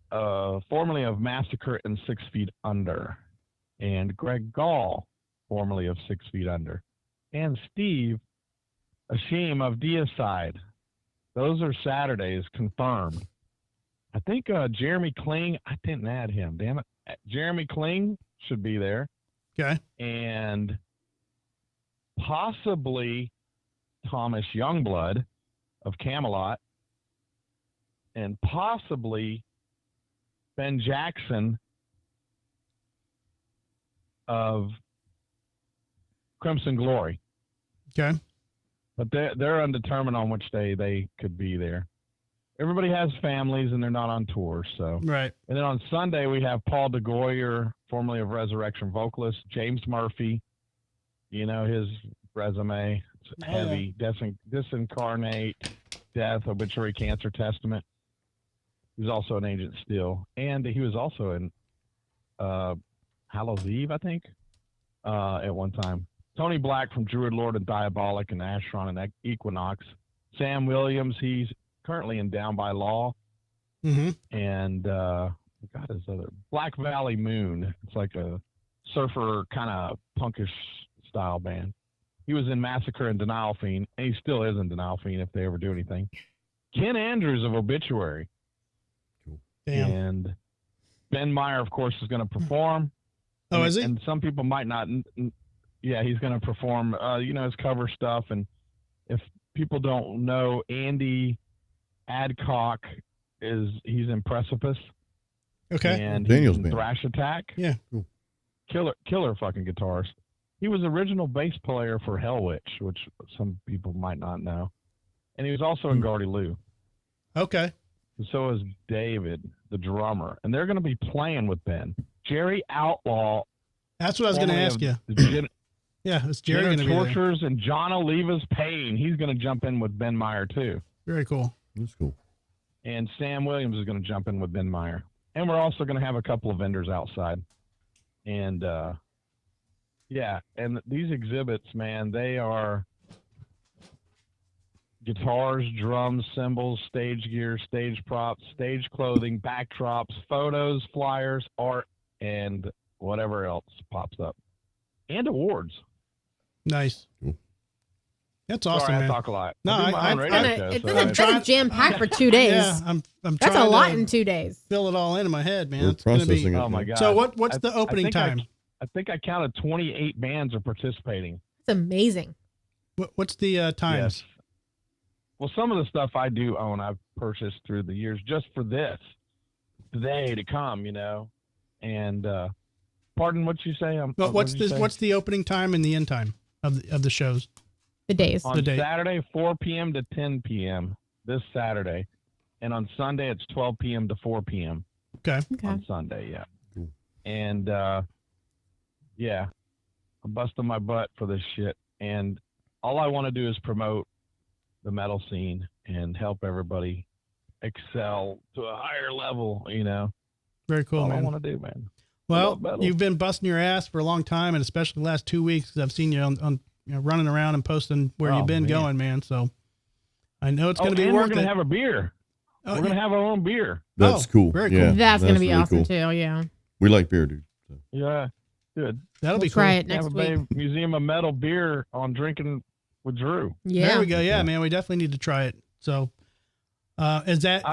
formerly of Massacre and 6 Feet Under. And Greg Gall, formerly of 6 Feet Under. And Steve Ashim of Deicide. Those are Saturdays confirmed. I think Jeremy Kling, I didn't add him, damn it. Jeremy Kling should be there. Okay. And possibly Thomas Youngblood of Camelot. And possibly Ben Jackson of Crimson Glory. Okay. But they're undetermined on which day they could be there. Everybody has families and they're not on tour, so. Right. And then on Sunday we have Paul DeGoyer, formerly of Resurrection vocalist, James Murphy. You know his resume. It's heavy. Disincarnate, Death, Obituary, Cancer, Testament. He was also an Agent Steel. And he was also in Hallows Eve, I think, at one time. Tony Black from Druid Lord and Diabolic and Acheron and Equinox. Sam Williams, he's currently in Down by Law. Mm-hmm. And got his other Black Valley Moon. It's like a surfer kind of punkish style band. He was in Massacre and Denial Fiend, and he still is in Denial Fiend if they ever do anything. Ken Andrews of Obituary. Cool. Damn. And Ben Meyer, of course, is going to perform. Oh, is he? And some people might not. Yeah, he's going to perform, his cover stuff. And if people don't know, Andy Adcock he's in Precipice. Okay. And Daniel's he's in band. Thrash Attack. Yeah. Cool. Killer fucking guitarist. He was original bass player for Hellwitch, which some people might not know. And he was also in Gardy Lou. Okay. And so is David, the drummer. And they're going to be playing with Ben. Jerry Outlaw. That's what I was going to ask you. Yeah, it's Jerry going to be there. Tortures and John Oliva's Pain. He's going to jump in with Ben Meyer, too. Very cool. That's cool. And Sam Williams is going to jump in with Ben Meyer. And we're also going to have a couple of vendors outside. And, and these exhibits, man, they are guitars, drums, cymbals, stage gear, stage props, stage clothing, backdrops, photos, flyers, art, and whatever else pops up. And awards. Nice. Cool. That's awesome, Sorry, man. I talk a lot. No, I do my own radio show, It's so been jam-packed for 2 days. Yeah, I'm That's trying a lot to in 2 days. fill it all into my head, man. We're It's gonna be, processing it. Oh my god! so what's the opening time? I think I counted 28 bands are participating. It's amazing. What's the times? Yes. Well, some of the stuff I do own, I've purchased through the years just for this today to come, And pardon what you say. But what's the opening time and the end time of the shows? The days. on the date? Saturday 4 p.m. to 10 p.m. this Saturday, and on Sunday it's 12 p.m. to 4 p.m. Okay. Okay. on Sunday. Yeah. Cool. And I'm busting my butt for this shit, and all I want to do is promote the metal scene and help everybody excel to a higher level. You know, Very cool, all I man. want to do, man. Well, metal. you've been busting your ass for a long time, and especially the last 2 weeks, because I've seen you on running around and posting where Oh, you've been man. going, man. So I know it's going to be and worth we're gonna it. have a beer. Oh, We're gonna have our own beer. That's Oh, cool. very Yeah, cool. That's gonna be really awesome cool. too. Yeah. We like beer, dude. So. Yeah, good. That'll be We'll cool. try it next Tampa week. Bay Museum of Metal beer on Drinking with Drew. Yeah. There we go. Yeah, Yeah. man, we definitely need to try it. So, is that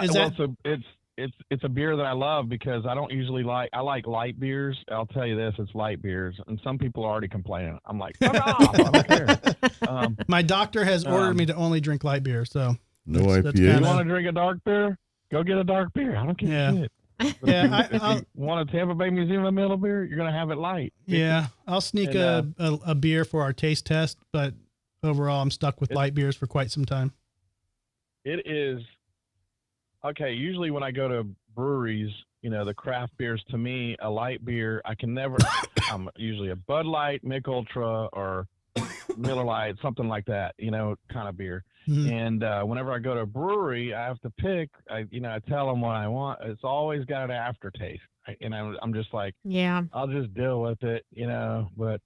It's a beer that I love because I don't usually I like light beers. I'll tell you this, it's light beers, and some people are already complaining. I'm like, fuck off, I don't care. my doctor has ordered me to only drink light beer. So No That's IPA. You kinda- want to drink a dark beer? Go get a dark beer. I don't give Yeah. a shit. But Yeah, if you want a Tampa Bay Museum of Metal beer, you're gonna have it light. yeah, I'll sneak And, a beer for our taste test, but overall, I'm stuck with light beers for quite some time. It is okay. Usually when I go to breweries, you know, the craft beers, to me, a light beer, I can never. I'm usually a Bud Light, Mick Ultra, or Miller Lite, something like that, you know, kind of beer. Mhm. And whenever I go to a brewery, I have to pick. I tell them what I want. It's always got an aftertaste, I'm just like, Yeah. I'll just deal with it, you know. But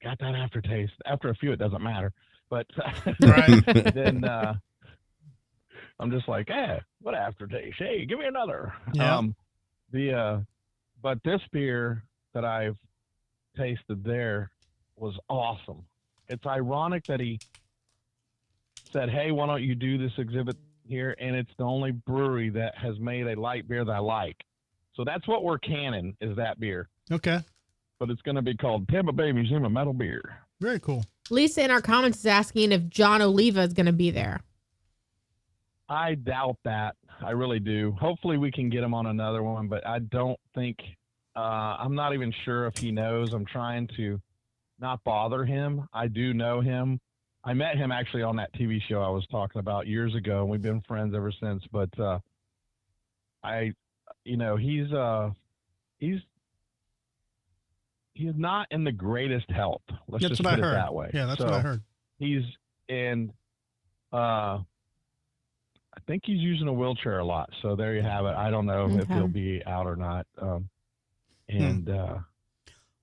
got that aftertaste. After a few, it doesn't matter. But Right. then I'm just like, what aftertaste? Hey, give me another. Yeah. But this beer that I've tasted there was awesome. It's ironic that he said, hey, why don't you do this exhibit here? And it's the only brewery that has made a light beer that I like. So that's what we're canning, is that beer. Okay. But it's going to be called Tampa Bay Museum of Metal Beer. Very cool. Lisa in our comments is asking if John Oliva is going to be there. I doubt that. I really do. Hopefully we can get him on another one, but I don't think, I'm not even sure if he knows. I'm trying to not bother him. I do know him. I met him actually on that TV show I was talking about years ago, and we've been friends ever since. But he's not in the greatest health. Let's That's just what I put it heard. that way. Yeah, that's what I heard. He's in. I think he's using a wheelchair a lot. So there you have it. I don't know if Okay. he'll be out or not.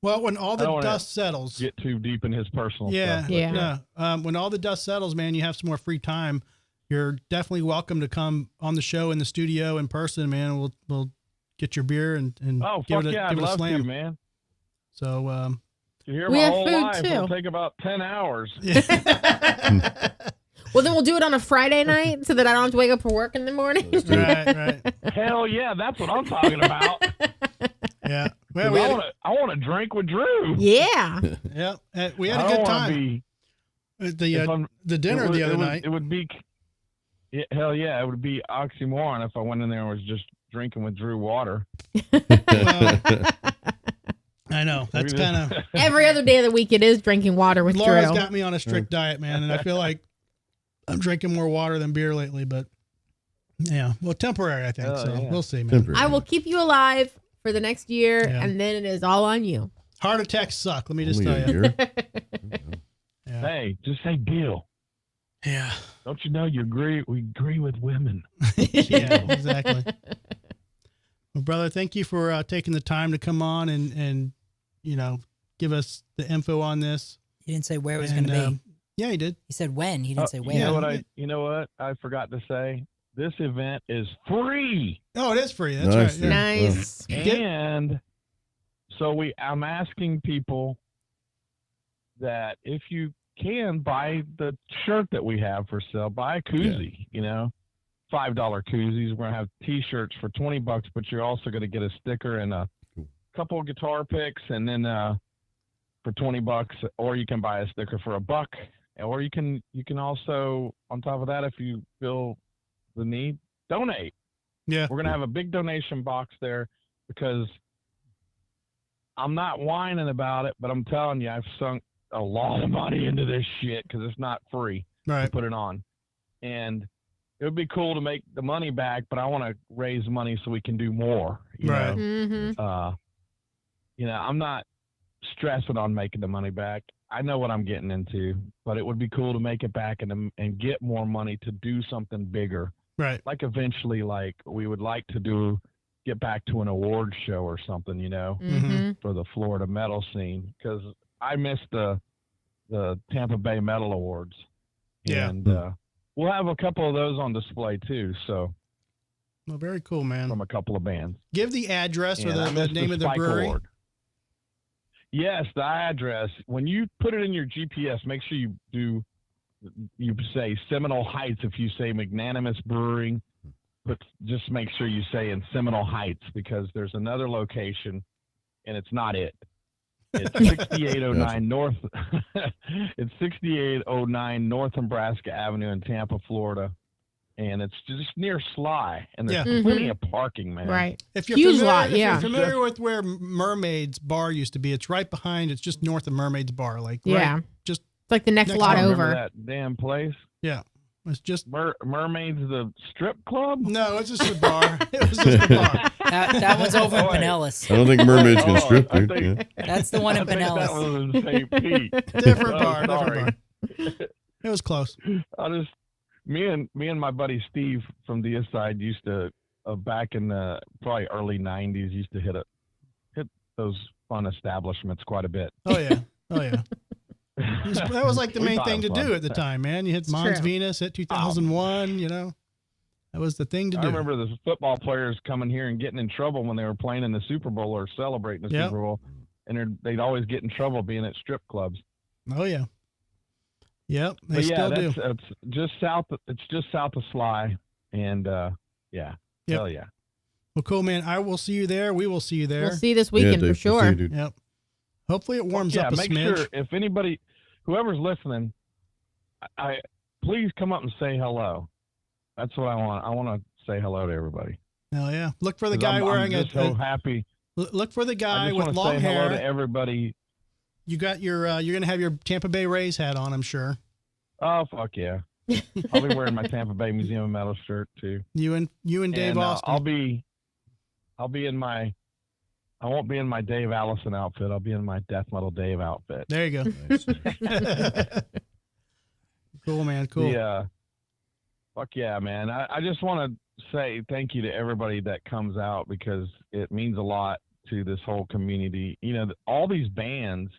Well, when all I the don't wanna dust settles, get too deep in his personal yeah, stuff. Yeah. when all the dust settles, man, you have some more free time. You're definitely welcome to come on the show in the studio in person, man. We'll get your beer and Oh, give fuck it a, yeah. I'd give it a love slam. to, man. So, To hear We my have whole food, life, too. it'll take about 10 hours. Well, then we'll do it on a Friday night so that I don't have to wake up for work in the morning. right. Hell yeah, that's what I'm talking about. Yeah. 'Cause Well, we had I want to drink with Drew. Yeah. we had I a don't good wanna time. be- At if the I'm- the dinner it would- the other it would- night. It would be, hell yeah, it would be oxymoron if I went in there and was just drinking with Drew water. Well, I know that's Maybe kind of Every other day of the week, it is drinking water with Laura's Drew. got me on a strict diet, man, and I feel like I'm drinking more water than beer lately. But yeah, well, temporary, I think. Oh, So yeah. we'll see, man. Temporary. I will keep you alive for the next year, Yeah. and then it is all on you. Heart attacks suck. Let me just Only tell a you. year? Yeah. Hey, just say deal. Yeah. Don't you know we agree with women? Yeah. Exactly. Well, brother, thank you for taking the time to come on and give us the info on this. He didn't say where it was going to be. Yeah, he did. He said when. He didn't say where. You know what I forgot to say? This event is free. Oh, it is free. That's Nice, right. Yeah. yeah. Nice. And so I'm asking people that if you can buy the shirt that we have for sale, buy a koozie, $5 koozies. We're going to have t-shirts for $20, but you're also going to get a sticker and a couple of guitar picks, and then for $20, or you can buy a sticker for $1, or you can also, on top of that, if you feel the need, donate. Yeah. We're going to have a big donation box there because I'm not whining about it, but I'm telling you, I've sunk a lot of money into this shit because it's not free Right. to put it on. And it would be cool to make the money back, but I want to raise money so we can do more. Right. Mm-hmm. I'm not stressing on making the money back. I know what I'm getting into, but it would be cool to make it back and get more money to do something bigger. Right. Like eventually, like we would like to get back to an award show or something, you know, Mm-hmm. for the Florida metal scene, because I missed the Tampa Bay Metal Awards. Yeah. And we'll have a couple of those on display too. So Well, very cool, man. from a couple of bands. Give the address or And I the missed name of the Spike brewery. Award. Yes, the address. When you put it in your GPS, make sure you say Seminole Heights. If you say Magnanimous Brewing, but just make sure you say in Seminole Heights, because there's another location, and it's not it. It's 6809 North. It's 6809 North Nebraska Avenue in Tampa, Florida, and it's just near Sly. And there's Yeah. plenty of parking, man. Right. If you're Huge familiar, lot, if yeah. you're familiar with where Mermaid's Bar used to be, it's right behind. It's just north of Mermaid's Bar, like Yeah. right, just It's like the next Next lot one. Remember over. that damn place? yeah. It's just Mermaids, the strip club? no, it's just a bar. It was just a bar. That one's over in Oh, wait. Pinellas. I don't think mermaids can Oh, strip, I dude. think- Yeah. That's the one I in think that Pinellas. was in St. Pete. Different Oh, bar. sorry. Different bar. It was close. Me and my buddy Steve from the East Side used to back in the probably early '90s used to hit those fun establishments quite a bit. Oh yeah. Oh yeah. That was like the We main thought thing it to was do fun. at the time, man. You hit It's Mons true. Venus, hit 2001. You know, that was the thing to I do. remember the football players coming here and getting in trouble when they were playing in the Super Bowl or celebrating the Yep. Super Bowl, and they'd always get in trouble being at strip clubs. Oh yeah. Yep. They But yeah, still do. it's just south. It's just south of Sly, and yeah, Yep. hell yeah. Well, cool, man. I will see you there. We will see you there. We'll see this weekend Dave, for we'll see sure. you, dude. Yep. Hopefully it warms Yeah, up a make smidge. sure if anybody, whoever's listening, I please come up and say hello. That's what I want. I want to say hello to everybody. Hell yeah. Look for the 'Cause guy I'm wearing just so happy. look for the I guy just with want to long say hello to hair. everybody. You got your you're going to have your Tampa Bay Rays hat on, I'm sure. Oh fuck yeah! I'll be wearing my Tampa Bay Museum Metal shirt too. You and Dave And, Austin. I'll be in my. I won't be in my Dave Allison outfit. I'll be in my Death Metal Dave outfit. There you go. Nice. Cool, man. Cool. Yeah. Fuck yeah, man. I just want to say thank you to everybody that comes out, because it means a lot to this whole community. You know, all these bands,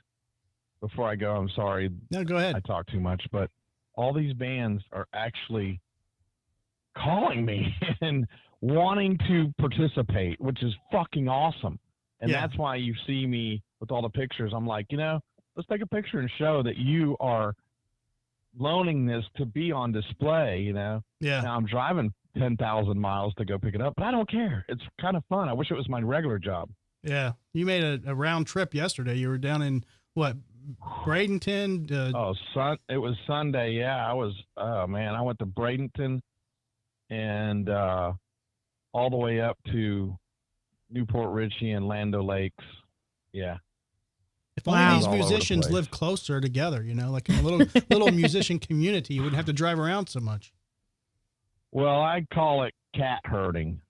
before I go, I'm sorry, No, go ahead. I talk too much, but all these bands are actually calling me and wanting to participate, which is fucking awesome. And Yeah. that's why you see me with all the pictures. I'm like, let's take a picture and show that you are loaning this to be on display, Yeah. Now I'm driving 10,000 miles to go pick it up, but I don't care. It's kind of fun. I wish it was my regular job. Yeah. You made a round trip yesterday. You were down in what? Bradenton? It was Sunday. Yeah, I was, oh man, I went to Bradenton and all the way up to Newport Richey and Land O'Lakes. Yeah. If only Wow. these All over the musicians place. lived closer together, like in a little musician community, you wouldn't have to drive around so much. Well, I call it cat herding.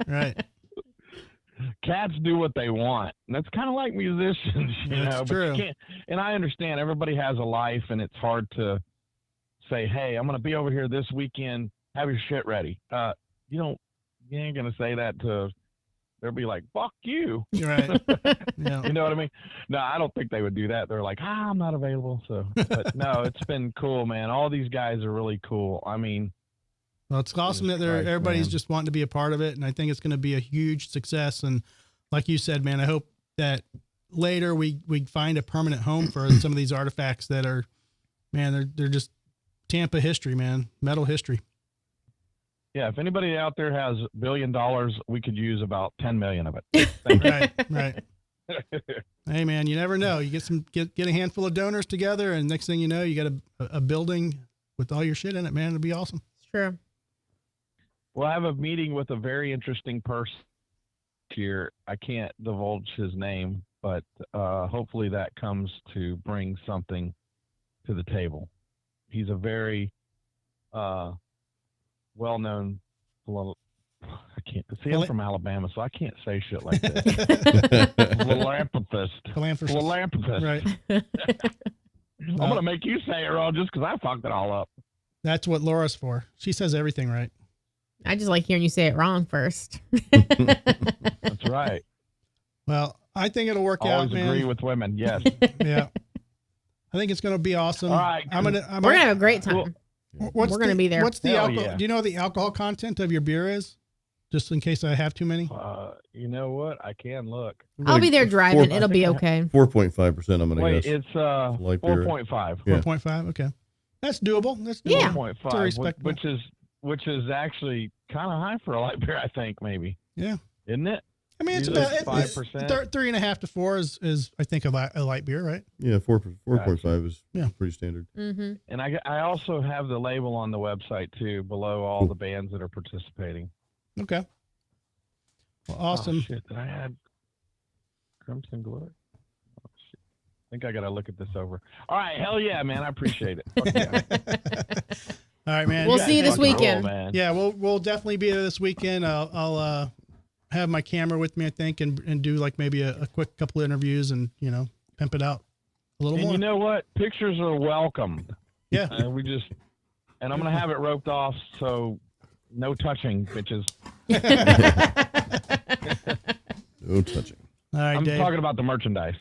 Right. Cats do what they want. And that's kind of like musicians, That's but true. you can't, and I understand everybody has a life and it's hard to say, hey, I'm going to be over here this weekend. Have your shit ready. You ain't going to say that to, they'll be like, fuck you. You're right. Yeah. You know what I mean? No, I don't think they would do that. They're like, I'm not available. So, but no, it's been cool, man. All these guys are really cool. I mean, Well, it's awesome that Jesus Christ, everybody's man. just wanting to be a part of it, and I think it's going to be a huge success. And like you said, man, I hope that later we find a permanent home for some of these artifacts that are, man, they're just Tampa history, man, metal history. yeah, if anybody out there has $1 billion, we could use about 10 million of it. Thank you. Right, right. Hey, man, you never know. You get a handful of donors together, and next thing you know, you got a building with all your shit in it, man. It'll be awesome. It's true. We'll have a meeting with a very interesting person here. I can't divulge his name, but hopefully that comes to bring something to the table. He's a very well-known, I can't see. I'm from Alabama, so I can't say shit like that. Philanthropist. Philanthropist. Right. I'm gonna make you say it wrong just because I fucked it all up. That's what Laura's for. She says everything right. I just like hearing you say it wrong first. That's right. Well, I think it'll work Always out, man. agree with women. Yes. Yeah. I think it's going to be awesome. All right. We're gonna have a great time. What's We're gonna be there. What's the Hell alcohol? yeah. Do you know what the alcohol content of your beer is? Just in case I have too many. You know what? I can look. I'll be there driving. It'll be I think okay. 4.5%. I'm gonna Wait, guess. it's Light beer. 4.5. Yeah. 4.5. Okay, that's doable. That's doable. Yeah. 4.5, respectable. which is actually kind of high for a light beer, I think, maybe. Yeah. Isn't it? I mean, it's Usually about it's 5%. 3.5 to 4 is I think a light beer, right? Yeah, 4.5 is Yeah. pretty standard. Mm-hmm. And I also have the label on the website too, below all the bands that are participating. Okay. Well, awesome. Oh, shit, did I add Crimson Glory? Oh, shit. I think I got to look at this over. All right, hell yeah, man. I appreciate it. Fuck yeah. All right, man. We'll Yeah, see you this Fucking weekend. roll, man. Yeah, we'll definitely be there this weekend. I'll have my camera with me, I think, and do like maybe a quick couple of interviews and pimp it out a little And more. you know what? Pictures are welcomed. Yeah. And I'm gonna have it roped off, so no touching, bitches. No touching. All right, I'm Dave. talking about the merchandise.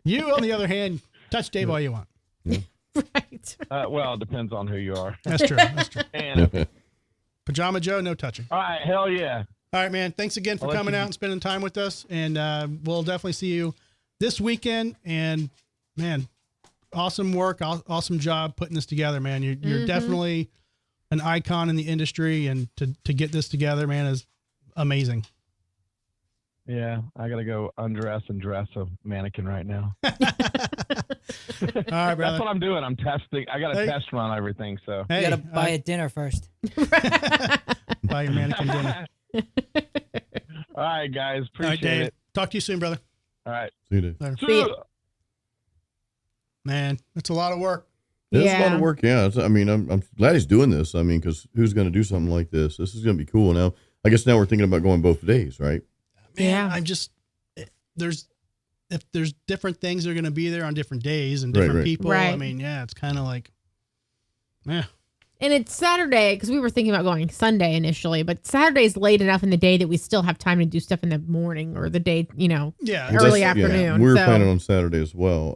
You, on the other hand, touch Dave all you want. Right. Well, it depends on who you are. That's true. That's true. And Pajama Joe, no touching. all right, hell yeah. All right, man. Thanks again for I'll let coming you- out and spending time with us. And we'll definitely see you this weekend. And, man, awesome work. Awesome job putting this together, man. You're definitely an icon in the industry. And to get this together, man, is amazing. Yeah, I gotta go undress and dress a mannequin right now. All right, brother. That's what I'm doing. I'm testing. I gotta Hey. test run everything. So Hey, You gotta buy a dinner first. buy your mannequin dinner. all right, guys. All right, Appreciate Dave. it. Talk to you soon, brother. All right. See you, Dave. Later. See ya. Man, that's a lot of work. It's a lot Yeah. of work. Yeah. I mean, I'm glad he's doing this. I mean, because who's going to do something like this? This is going to be cool. Now, I guess now we're thinking about going both days, right? Man, Yeah. I'm just if there's different things that are going to be there on different days and different Right. people. I Right. mean, yeah, it's kind of like, yeah. And it's Saturday because we were thinking about going Sunday initially, but Saturday's late enough in the day that we still have time to do stuff in the morning or the day, Yeah. Early That's- afternoon, We were so- planning on Saturday as well.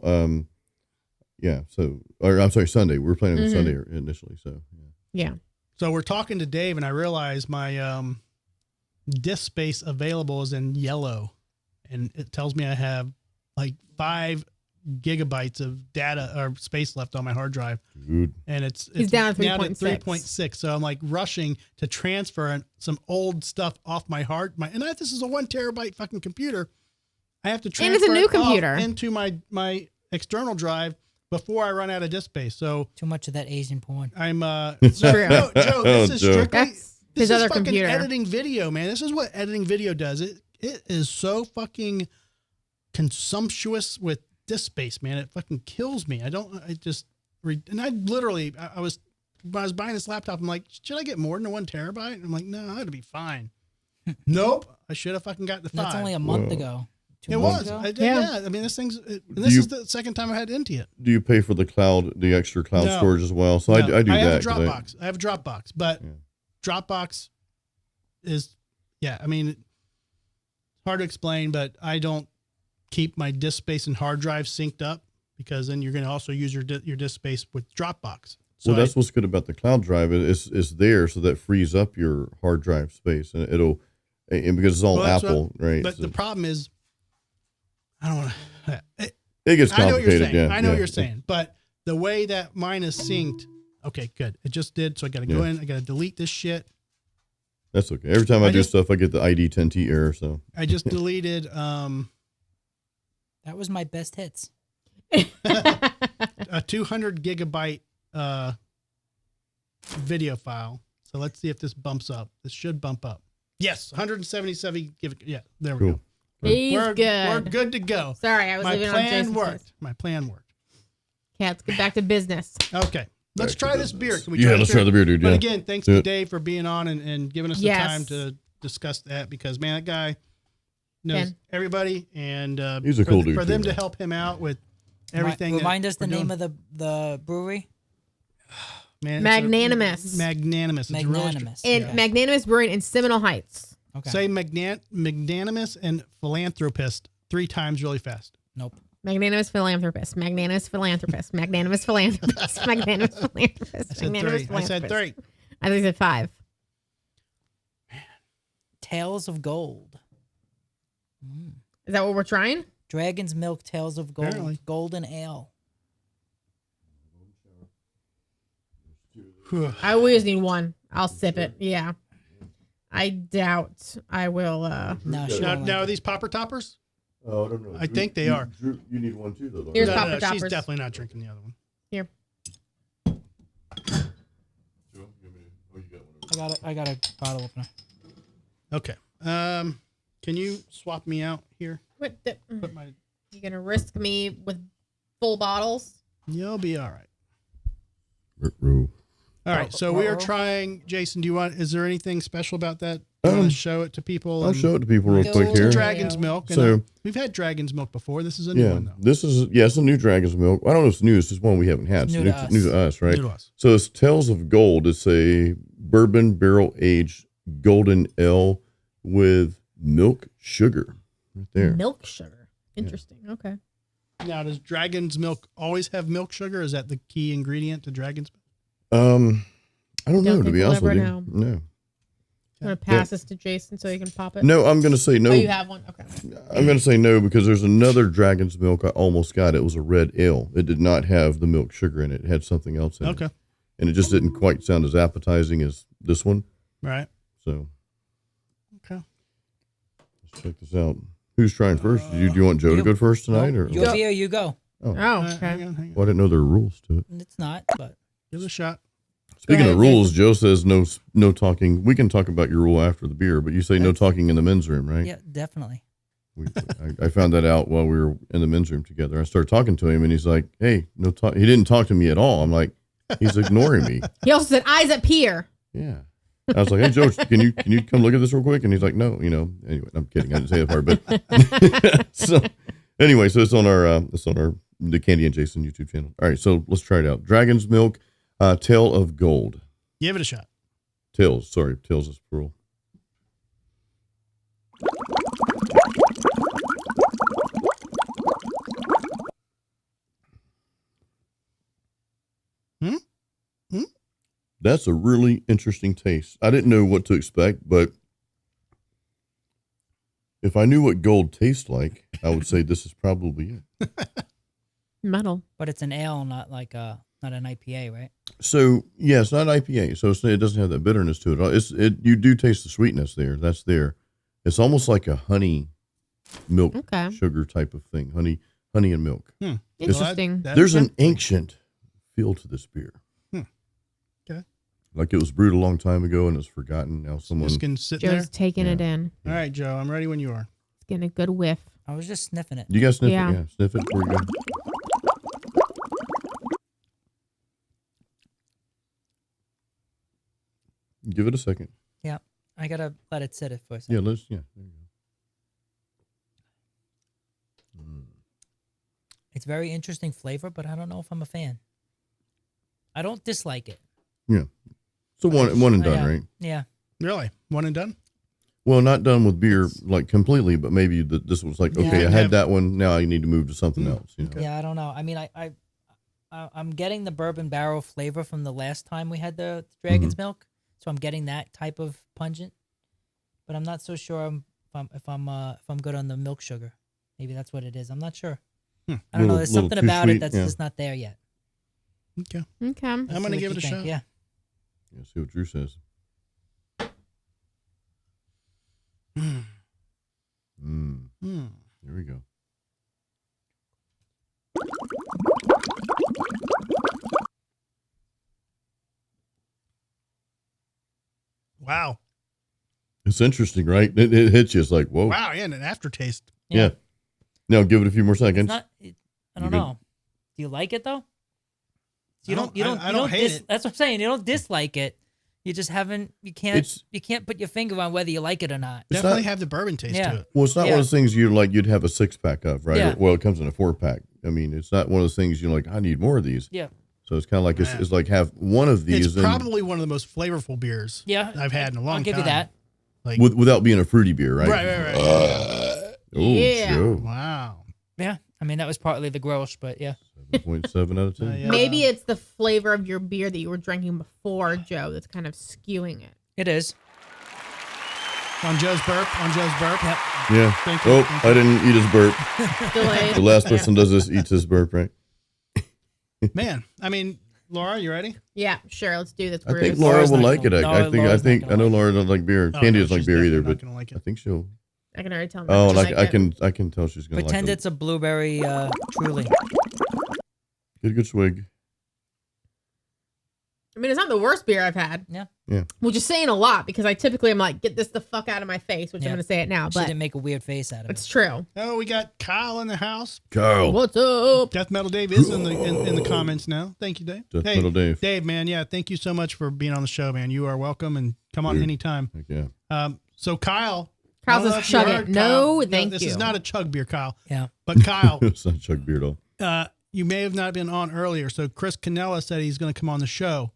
Yeah. So, or I'm sorry, Sunday. We were planning on Mhm. Sunday initially. So, yeah. yeah. So we're talking to Dave, and I realize my disk space available is in yellow, and it tells me I have like 5 gigabytes of data or space left on my hard drive, Dude. and it's down at now 3.6. 3.6. So I'm like rushing to transfer some old stuff off my this is a 1 terabyte fucking computer. I have to transfer And it's a new it off computer. into my external drive before I run out of disk space. So Too much of that Asian porn. I'm True. No, Joe, this is Joe. strictly That's this his is other fucking computer. editing video, man. This is what editing video does. It is so fucking consumptuous with disk space, man. It fucking kills me. And I literally, I was, when I was buying this laptop, I'm like, should I get more than a 1 terabyte? And I'm like, no, that'd be fine. Nope. I should have fucking got the 5. That's only a month Whoa. ago. 2 It months was. ago? Yeah. I mean, this is the second time I had into it. Do you pay for the extra cloud No. storage as well? So No, I do I have that. a 'cause Dropbox. I have a Dropbox, but Yeah. Dropbox is, I mean, it's hard to explain, but I don't keep my disk space and hard drive synced up because then you're going to also use your disk space with Dropbox. So Well, that's what's good about the cloud drive. It's there, so that frees up your hard drive space, and and because it's all Well, that's Apple, right? But so the problem is, I don't want to. it gets I know what you're complicated. saying. Yeah, I know what yeah. you're saying, but the way that mine is synced, okay, good. It just did. So I got to go Yeah. in. I got to delete this shit. That's okay. Every time I do just- stuff, I get the ID10T error. So I just deleted That was my best hits. a 200 gigabyte video file. So let's see if this bumps up. This should bump up. Yes, 177. Yeah, there we Cool. go. He's We're good. good to go. Sorry, I was My leaving on plan Jason's worked. My plan worked. Okay, let's get back to business. Okay. Let's back to try this business. beer. Can we Yeah, try let's this try the beer, dude. But Yeah. again, thanks Do to it. Dave for being on and giving us the Yes. time to discuss that because, man, that guy knows Ken. everybody. And He's a cool dude, For them too, to man. help him out with everything. Remind that us the we're name doing. of the brewery. Man, it's Magnanimous. Magnanimous. It's really Magnanimous. And yeah. Magnanimous Brewing in Seminole Heights. Okay. Say magnanimous and philanthropist 3 times really fast. Nope. Magnanimous philanthropist. Magnanimous philanthropist. Magnanimous philanthropist. Magnanimous philanthropist. I said Magnanimous 3. I said 3. I think I said 5. Tales of Gold. Is that what we're trying? Dragon's Milk Tales of Gold. Apparently. Golden Ale. I always need one. I'll sip it. Yeah. I doubt I will. No, she Now, won't now like are it. these popper toppers? Oh, I don't know. I think they are. Drew, you need one too, though. Don't Here's you? Papa She's Toppers. definitely not drinking the other one. Here. Drew, give me- oh, you got one. I got a bottle opener. Okay. Can you swap me out here? What the, Put my. you gonna risk me with full bottles? You'll be all right. Drew. All right. So we are trying. Jason, do you want? Is there anything special about that? Do you want to show it to people? I'll and- show it to people real Go quick here. to Dragon's milk. And, So- we've had dragon's milk before. This is a new Yeah, one though. this is it's a new Dragon's Milk. I don't know if it's new. It's just one we haven't had. It's It's new to us. new to us, right? New to us. So it's Tales of Gold. It's a bourbon barrel aged golden ale with milk sugar right there. Milk sugar. Interesting. Okay. Now, does dragon's milk always have milk sugar? Is that the key ingredient to dragon's milk? I don't know, to think be we'll honest with ever you. know. No. I'm gonna pass this to Jason so he can pop it. No, I'm going to say no. Oh, you have one. Okay. I'm going to say no because there's another Dragon's Milk I almost got. It was a red ale. It did not have the milk sugar in it. It had something else in it. Okay. And it just didn't quite sound as appetizing as this one. Right. So Okay. let's check this out. Who's trying first? Do you want Joe to go first tonight? Or Your beer, you go. Oh, Hang okay. on, hang on. Well, I didn't know there were rules to it. It's not, but Give it a shot. Speaking ahead, of rules, Joe says no talking. We can talk about your rule after the beer, but you say no talking in the men's room, right? yeah, definitely. I found that out while we were in the men's room together. I started talking to him, and he's like, "Hey, no talk." He didn't talk to me at all. I'm like, he's ignoring me. He also said eyes at pier. Yeah. I was like, "Hey, Joe, can you come look at this real quick?" And he's like, "No, Anyway, I'm kidding. I didn't say that part, but so anyway, so it's on the Candy and Jason YouTube channel. All right, so let's try it out. Dragon's Milk, Tale of Gold. Give it a shot. Tales is plural. That's a really interesting taste. I didn't know what to expect, but if I knew what gold tastes like, I would say this is probably it. Metal. But it's an ale, not like not an IPA, right? So yeah, it's not IPA, so it doesn't have that bitterness to it. You do taste the sweetness there. That's there. It's almost like a honey milk Okay. sugar type of thing. Honey and milk. Interesting. There's an ancient feel to this beer. Okay. Like it was brewed a long time ago and it's forgotten. Now someone. Just can sit Joe's there. taking it in. All right, Joe. I'm ready when you are. It's getting a good whiff. I was just sniffing it. You guys sniff Yeah. it? Yeah, sniff it before you go. Give it a second. Yeah, I gotta let it sit for a second. Yeah, there you go. It's very interesting flavor, but I don't know if I'm a fan. I don't dislike it. Yeah. So one and done, Yeah. right? Yeah. Really? One and done? Well, not done with beer like completely, but maybe this was like, okay, Yeah. I had that one. Now I need to move to something else. You know? Yeah, I don't know. I mean, I'm getting the bourbon barrel flavor from the last time we had the Dragon's Milk, so I'm getting that type of pungent. But I'm not so sure if I'm good on the milk sugar. Maybe that's what it is. I'm not sure. I don't know. There's Little something too about sweet, it that's yeah. just not there yet. Okay. Okay. I'm Let's going see to what give it you a think. shot. Yeah. Yeah, see what Drew says. Here we go. Wow. It's interesting, right? It hits you. It's like, whoa. Wow. And an aftertaste. Yeah. Now give it a few more It's seconds. not. I don't good? know. Do you like it though? You don't hate it. That's what I'm saying. You don't dislike it. You just haven't. You can't put your finger on whether you like it or not. Definitely have the bourbon taste to it. Well, it's not one of those things you'd have a 6-pack of, right? Yeah. Well, it comes in a 4-pack. I mean, it's not one of those things you're like, I need more of these. Yeah. So it's kind of like it's like have one of these. It's probably one of the most flavorful beers. I've had in a long time. I'll give you that. Like without being a fruity beer, right? Right. Oh, Yeah. Joe. Wow. Yeah. I mean, that was partly the gross, but yeah. 7.7 out of 10. Yeah. Maybe it's the flavor of your beer that you were drinking before, Joe, that's kind of skewing it. It is. On Joe's burp. Yep. Yeah. Thank you. Oh, Thank you. I didn't eat his burp. Delayed. The last person does this eats his burp, right? Man, I mean, Laura, you ready? Yeah, sure. Let's do this. I think Bruce. Laura Laura's will not like it. gonna- I No, think Laura's not I know gonna Laura doesn't like beer. Oh, Candy no, doesn't like she's beer either, definitely not but gonna like I it. think she'll. I can already tell. Oh, Not like gonna like I can tell she's gonna Pretend like it's a blueberry truly. Get a good swig. I mean, it's not the worst beer I've had. Yeah. Yeah. Which is saying a lot because I typically am like, get this the fuck out of my face, which Yeah. I'm going to say it now, She but didn't make a weird face out of it's it. true. Oh, we got Kyle in the house. Carl. What's up? Death Metal Dave is in the comments now. Thank you, Dave. Death Metal Dave. Dave, man, yeah, thank you so much for being on the show, man. You are welcome and come on Dude. anytime. Heck yeah. So Kyle. Kyle I don't know says if you chug heard, it. Kyle. No, thank this you. is not a chug beer, Kyle. Yeah. But Kyle, It's not Chuck Beard at all. you may have not been on earlier. So Chris Canella said he's going to come on the show.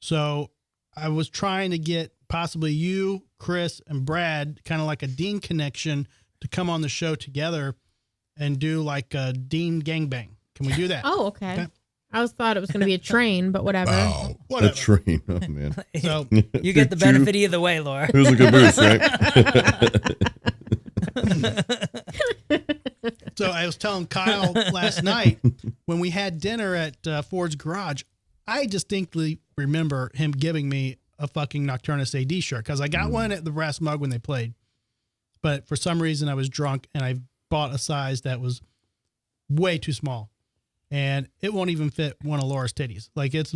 So I was trying to get possibly you, Chris, and Brad, kind of like a Dean connection, to come on the show together and do like a Dean gangbang. Can we do that? Oh, okay. Okay. I thought it was going to be a train, but whatever. Wow. Whatever. A train. Oh, man. So You get the benefit either way, Laura. Who's a good Bruce, right? So I was telling Kyle last night when we had dinner at Ford's Garage, I distinctly remember him giving me a fucking Nocturnus AD shirt because I got one at the Brass Mug when they played. But for some reason I was drunk and I bought a size that was way too small. And it won't even fit one of Laura's titties. Like it's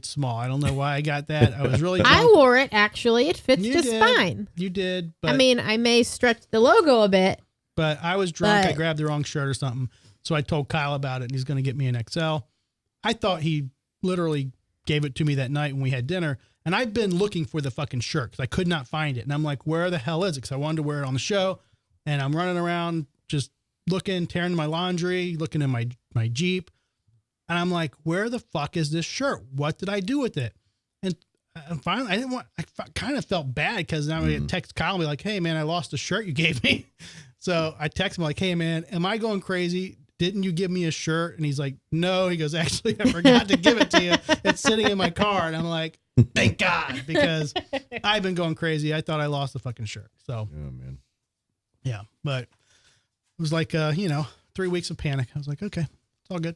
small. I don't know why I got that. I was really drunk. I wore it, actually. It fits You just did. fine. You did. But I mean, I may stretch the logo a bit. But I was drunk. I But- grabbed the wrong shirt or something. So I told Kyle about it and he's going to get me an XL. I thought he literally gave it to me that night when we had dinner. And I've been looking for the fucking shirt because I could not find it. And I'm like, where the hell is it? Because I wanted to wear it on the show. And I'm running around just looking, tearing my laundry, looking in my Jeep. And I'm like, where the fuck is this shirt? What did I do with it? And finally, I kind of felt bad because now I text Kyle and be like, hey, man, I lost the shirt you gave me. So I text him like, hey, man, am I going crazy? Didn't you give me a shirt? And he's like, no. He goes, actually, I forgot to give it to you. It's sitting in my car. And I'm like, thank God, because I've been going crazy. I thought I lost the fucking shirt. So, Oh, man. yeah, but it was like, 3 weeks of panic. I was like, okay, it's all good.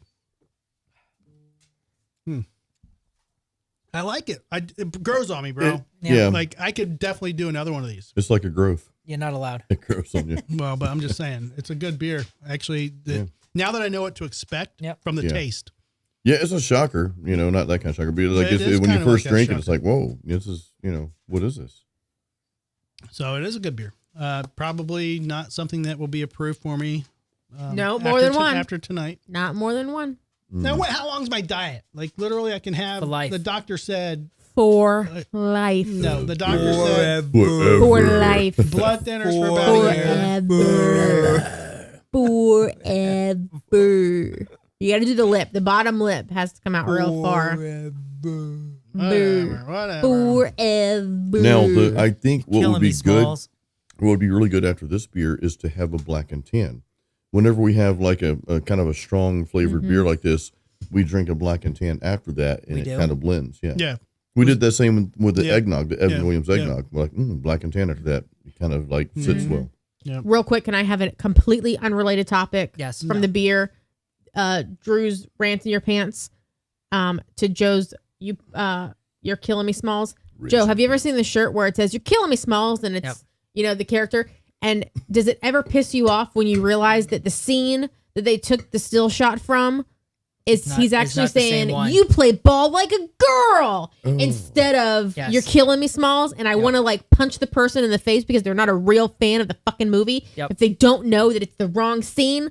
I like it. It grows on me, bro. Yeah. Like I could definitely do another one of these. It's like a growth. You're not allowed. It grows on you. Well, but I'm just saying it's a good beer. Actually, now that I know what to expect from the Yeah. taste. Yeah, it's a shocker. Not that kind of shocker. But like It is when you kind of first like that drink it, it's shocker. like, whoa, this is, what is this? So it is a good beer. Probably not something that will be approved for me. No, more than one. After tonight. Not more than one. Now, how long's my diet? Like literally, I can have. For life. The doctor said. For life. No, the doctor said For life. blood thinners for about a year. Forever. You got to do the lip. The bottom lip has to come out real far. Whatever. Forever. Now, I think what Killing would be me, good, Smalls. what would be really good after this beer is to have a black and tan. Whenever we have like a kind of a strong flavored beer like this, we drink a black and tan after that, and We it do? kind of blends. Yeah. Yeah. We did that same with the Yeah. eggnog, the Evan Yeah. Williams Yeah. eggnog. We're like, black and tan after that. It kind of like sits well. Real quick, can I have a completely unrelated topic? Yes. From the beer, Drew's rants in your pants, to Joe's you're killing me, Smalls. Joe, have you ever seen the shirt where it says "You're killing me, Smalls" and it's the character? And does it ever piss you off when you realize that the scene that they took the still shot from he's actually not the same saying one. you play ball like a girl instead of Yes. "You're killing me, Smalls"? And I want to like punch the person in the face because they're not a real fan of the fucking movie. Yep. If they don't know that it's the wrong scene,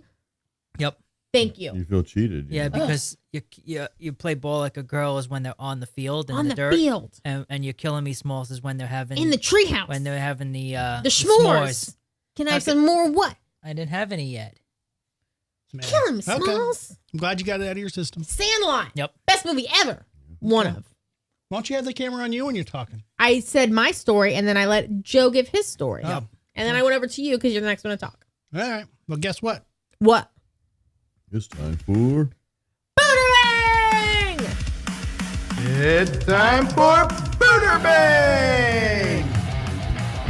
Yep. Thank you. You feel cheated. Yeah, because you play ball like a girl is when they're on the field in On the the dirt, field. and you're killing me smalls is when they're having In the treehouse. when they're having the s'mores. Can I have some more what? I didn't have any yet. Man. Kill him, Okay. Smalls. I'm glad you got it out of your system. Sandlot. Yep. Best movie ever. One of. Why don't you have the camera on you when you're talking? I said my story, and then I let Joe give his story. Oh. And then I went over to you because you're the next one to talk. All right. Well, guess what? What? It's time for. Buderbang! It's time for Buderbang!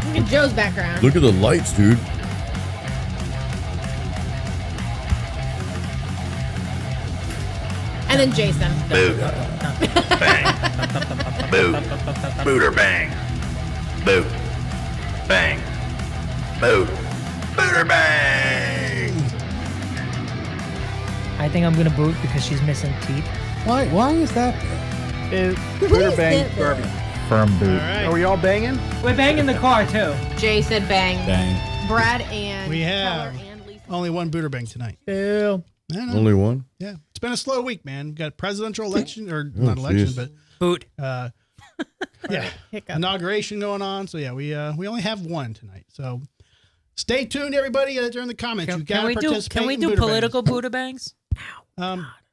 Look at Joe's background. Look at the lights, dude. And then Jason. Boot. Bang. Boot. Booter bang. Boot. Bang. Boot. Booter bang. I think I'm gonna boot because she's missing teeth. Why is that? Booter bang. Firm boot. All right. Are we all banging? We're banging the car too. Jay said bang. Bang. Brad and We have Keller and Lisa. only one Buderbang tonight. Boo. I know. Only one. Yeah. It's been a slow week, man. We've got presidential election, or Oh, not election, geez. but Boot. yeah, Hiccup. inauguration going on. So yeah, we only have one tonight. So stay tuned, everybody. During the comments, you got to participate. Can we in do Buderbang. political Buddha bangs?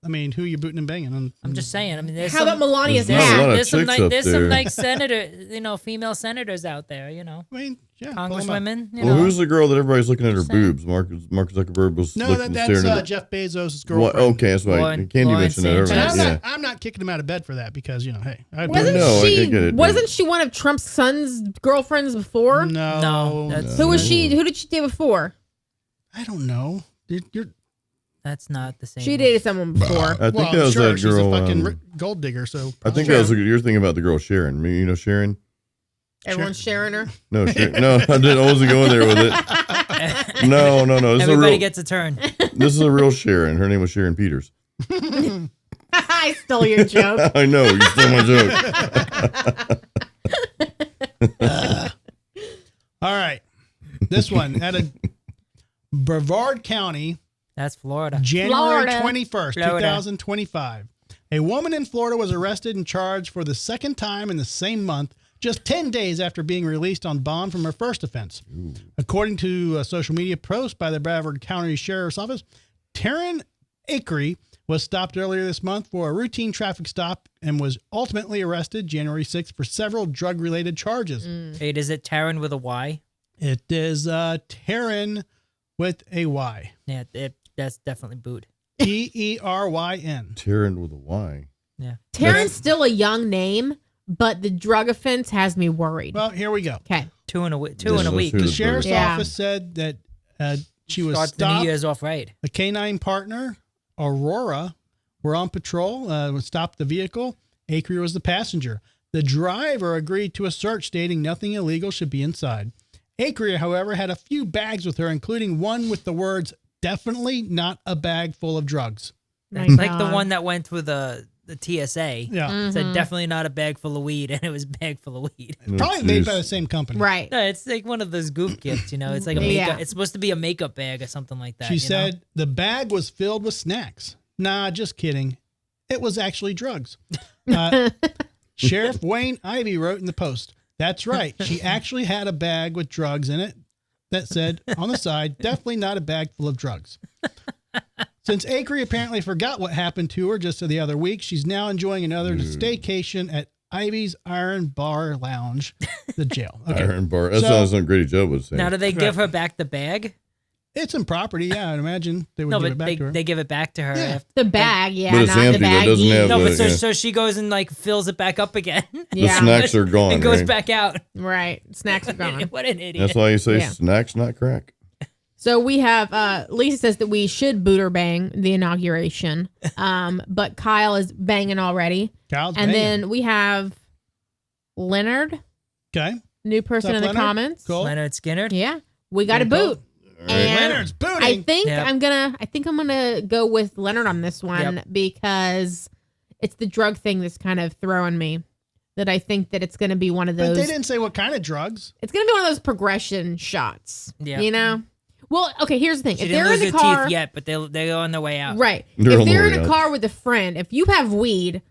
I mean, who you booting and banging? I'm just saying. I mean, there's How some, about Melania's There's not a lot hat? of there's some chicks like up there's there. some like senator, female senators out there, I mean, yeah, congresswomen. Well, who's the girl that everybody's looking at her boobs? Mark Zuckerberg was No, looking that's staring at. Jeff Bezos' What? girlfriend. Okay, that's right. Lauren- Candy Lauren mentioned that Sanchez. And earlier. I'm, Yeah. not, I'm not kicking him out of bed for that because hey, I'd Wasn't No, I she? get it, Wasn't she one of Trump's son's girlfriends before? No, that's- Who was she? Who did she date before? I don't know. You're That's not the same. She dated someone before. I think well, that was sure, that she's girl. a fucking um, gold digger. So I think that was you're thinking about the girl Sharon. I mean, you know Sharon? Everyone's sharing her. No, Sharon. No, I didn't. I wasn't going there with it. No. This is a Everybody real. gets a turn. This is a real Sharon. Her name was Sharon Peters. I stole your joke. I know you stole my joke. all right, this one out of Brevard County, That's Florida. January Florida. 21st, Florida. 2025. A woman in Florida was arrested and charged for the second time in the same month, just 10 days after being released on bond from her first offense. According to a social media post by the Brevard County Sheriff's Office, Taryn Akery was stopped earlier this month for a routine traffic stop and was ultimately arrested January 6th for several drug-related charges. Wait, is it Taryn with a Y? It is Taryn with a Y. Yeah, that's definitely boot. Teryn. Taryn with a Y. Yeah. Taryn's still a young name, but the drug offense has me worried. Well, here we go. Okay. Two in a week. Yeah, week. those The two- sheriff's Yeah. office said that she was Start the New stopped. Year's off right. A canine partner, Aurora, were on patrol, stopped the vehicle. Akery was the passenger. The driver agreed to a search stating nothing illegal should be inside. Akery, however, had a few bags with her, including one with the words, "Definitely not a bag full of drugs." My It's like the God. one that went through the TSA. Yeah. It said definitely not a bag full of weed, and it was a bag full of weed. Oh, Probably made by jeez. the same company. Right. No, it's like one of those goof gifts, It's like a Yeah. makeup. It's supposed to be a makeup bag or something like that. She you know? said the bag was filled with snacks. Nah, just kidding. It was actually drugs. Sheriff Wayne Ivey wrote in the post, "That's right. She actually had a bag with drugs in it that said on the side, definitely not a bag full of drugs." Since Akery apparently forgot what happened to her just the other week, she's now enjoying another staycation at Ivy's Iron Bar Lounge, the jail. Okay. Iron Bar. That So- sounds like Grady Joe would say. Now, do they give her back the bag? It's in property. Yeah, I'd imagine they would No, give but it back to her. they give it back to her. Yeah. After. The bag, yeah, But it's not the empty, that bag. doesn't have No, the- but so, yeah. so she goes and like fills it back up again. The Yeah. snacks are gone. and goes right? back out. Right. Snacks are gone. What an idiot. That's why you say Yeah. snacks, not crack. So we have Lisa says that we should booter bang the inauguration. But Kyle is banging already. Kyle's And banging. then we have Leonard, Okay. new person What's in up, the Leonard? comments. Cool. Leonard Skinner. Yeah. We got a Very cool. boot. And Leonard's booting. I think Yep. I'm gonna go with Leonard on this one because it's the drug thing that's kind of throwing me. That I think that it's gonna be one of But those. they didn't say what kind of drugs. It's gonna be one of those progression shots. Yeah. You know, Well, okay, here's the thing. She If didn't they're lose in her the car, teeth yet, but they're on their way out. right. They're If on their they're way in a out. car with a friend, if you have weed,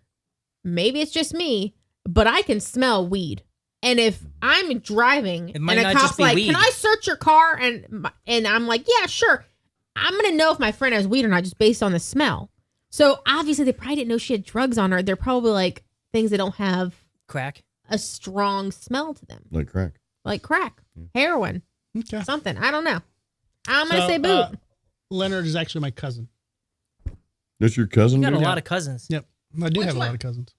maybe it's just me, but I can smell weed. And if I'm driving and might a not cop's just be like, weed. "Can I search your car?" and I'm like, "Yeah, sure." I'm gonna know if my friend has weed or not just based on the smell. So obviously they probably didn't know she had drugs on her. They're probably like things that don't have Crack. a strong smell to them, Like crack. like crack, heroin, Okay. something. I don't know. I'm gonna So, say boot. Leonard is actually my cousin. That's your cousin, You got a dude? lot of cousins. Yep. I do Which have a one? lot of cousins.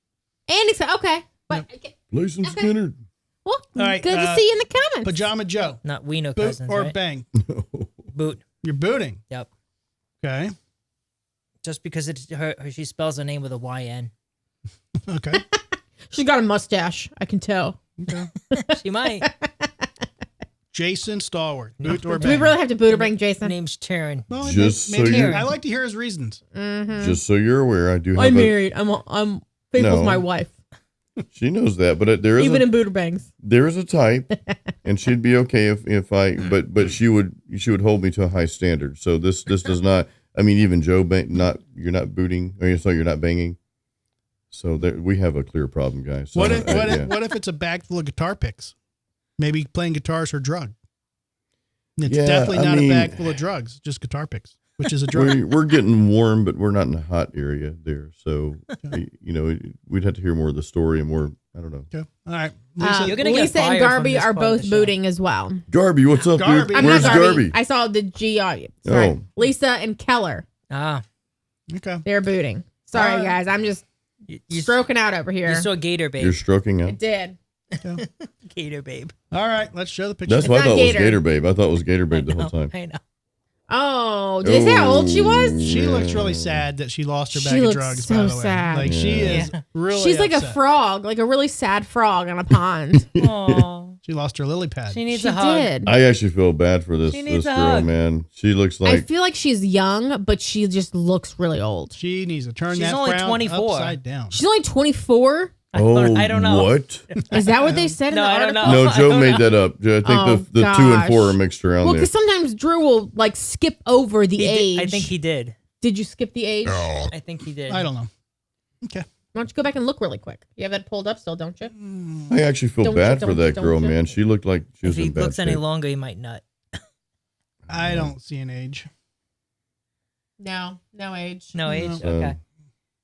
Andy said, "Okay, but License Okay. Skinner. well, All right, good to see you in the comments." Pajama Joe. Not we know Boot cousins, or right? bang? Boot. You're booting. Yep. Okay. Just because she spells her name with a YN. Okay. She's got a mustache. I can tell. Okay. She might. Jason Stallworth. Boot or Do we bang? really have to Buderbang Her Jason? name's Sharon. Well, Just so maybe you- I like to hear his reasons. Mm-hmm. Just so you're aware, I do have I'm a, married. I'm faithful No. to my wife, she knows that, but there is even a, in Buderbangs. there is a type, and she'd be okay if I, but she would hold me to a high standard. So this does not. I mean, even Joe, you're not booting, or you're not banging. So we have a clear problem, guys. So, What if yeah. what if it's a bag full of guitar picks? Maybe playing guitar is her drug. It's Yeah, definitely I not mean- a bag full of drugs, just guitar picks, which is a drug. We're getting warm, but we're not in a hot area there. So, we'd have to hear more of the story and more. I don't know. Okay. All right. Lisa, You're gonna get Lisa and fired from Garby this are part of both the show. booting as well. Garby, what's up, Garby. dude? I'm Where's not Garby? I saw the G audience. Sorry. Oh. Lisa and Keller. Ah. okay. They're booting. Sorry, Alright. guys. I'm just You stroking out over here. You saw Gator Babe. You're stroking I out. did. Gator Babe. All right. Let's show the picture. That's what I not thought Gator. was Gator Babe. I thought it was Gator Babe the whole time. I know. Oh, did they say how old she was? She Yeah. looks really sad that she lost her She bag of looks drugs. so by the way, sad. like she Yeah. is really. She's like a upset. frog, like a really sad frog on a pond. Aw. She lost her lily pad. She needs she a hug. did. I actually feel bad for this She needs girl, a hug. man. She looks I like feel like she's young, but she just looks really old. She needs to turn She's that only frown 24. upside down. She's only 24. I don't know. What? Is that what they said No, in the I don't article? know. No, I Joe don't made know. that up. I think Oh, the 2 and 4 are gosh. mixed around Well, there. because sometimes Drew will like skip over the He age. did, I think he did. Did you skip the age? Why I think he did. I don't know. Okay. don't you go back and look really quick? You have that pulled up still, don't you? I actually feel Don't bad you- for that don't girl, you? man. She looked like she If was he in bad looks any shape. longer, he might nut. I don't see an age. No age. No age. So, Okay.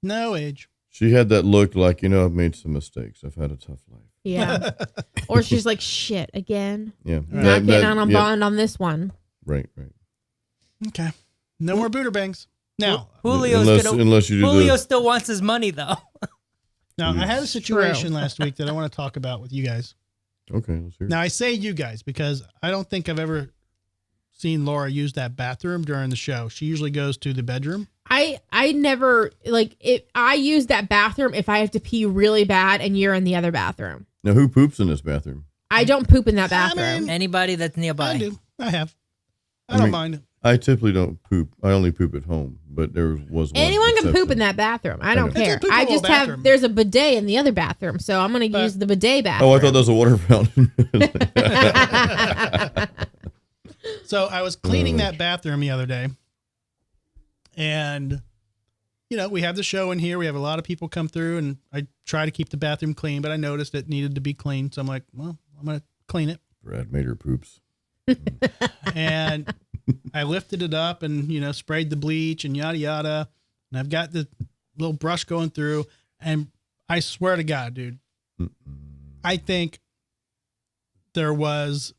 No age. She had that look like, I've made some mistakes. I've had a tough life. Yeah. Or she's like, shit, again. Yeah. Not getting out on bond on this one. Right. Okay. No more booter bangs. Now, Unless you do Julio the still wants his money though. now I had a True. situation last week that I want to talk about with you guys. Okay, let's hear it. Now I say you guys because I don't think I've ever seen Laura use that bathroom during the show. She usually goes to the bedroom. I never like it. I use that bathroom if I have to pee really bad and you're in the other bathroom. Now who poops in this bathroom? I don't poop in that bathroom. mean- Anybody that's nearby. I do. I have. I, I don't mean- mind. I typically don't poop. I only poop at home, but there was one Anyone can poop exception. in that bathroom. I don't Okay. care. It's a I poopable just bathroom. have. There's a bidet in the other bathroom, so I'm going to use the bidet bathroom. Oh, I thought that was a water fountain. So I was cleaning that bathroom the other day, and we have the show in here. We have a lot of people come through, and I try to keep the bathroom clean, but I noticed it needed to be cleaned, so I'm like, well, I'm gonna clean it. Brad made her poops. And I lifted it up and sprayed the bleach and yada yada, and I've got the little brush going through, and I swear to God, dude, I think there was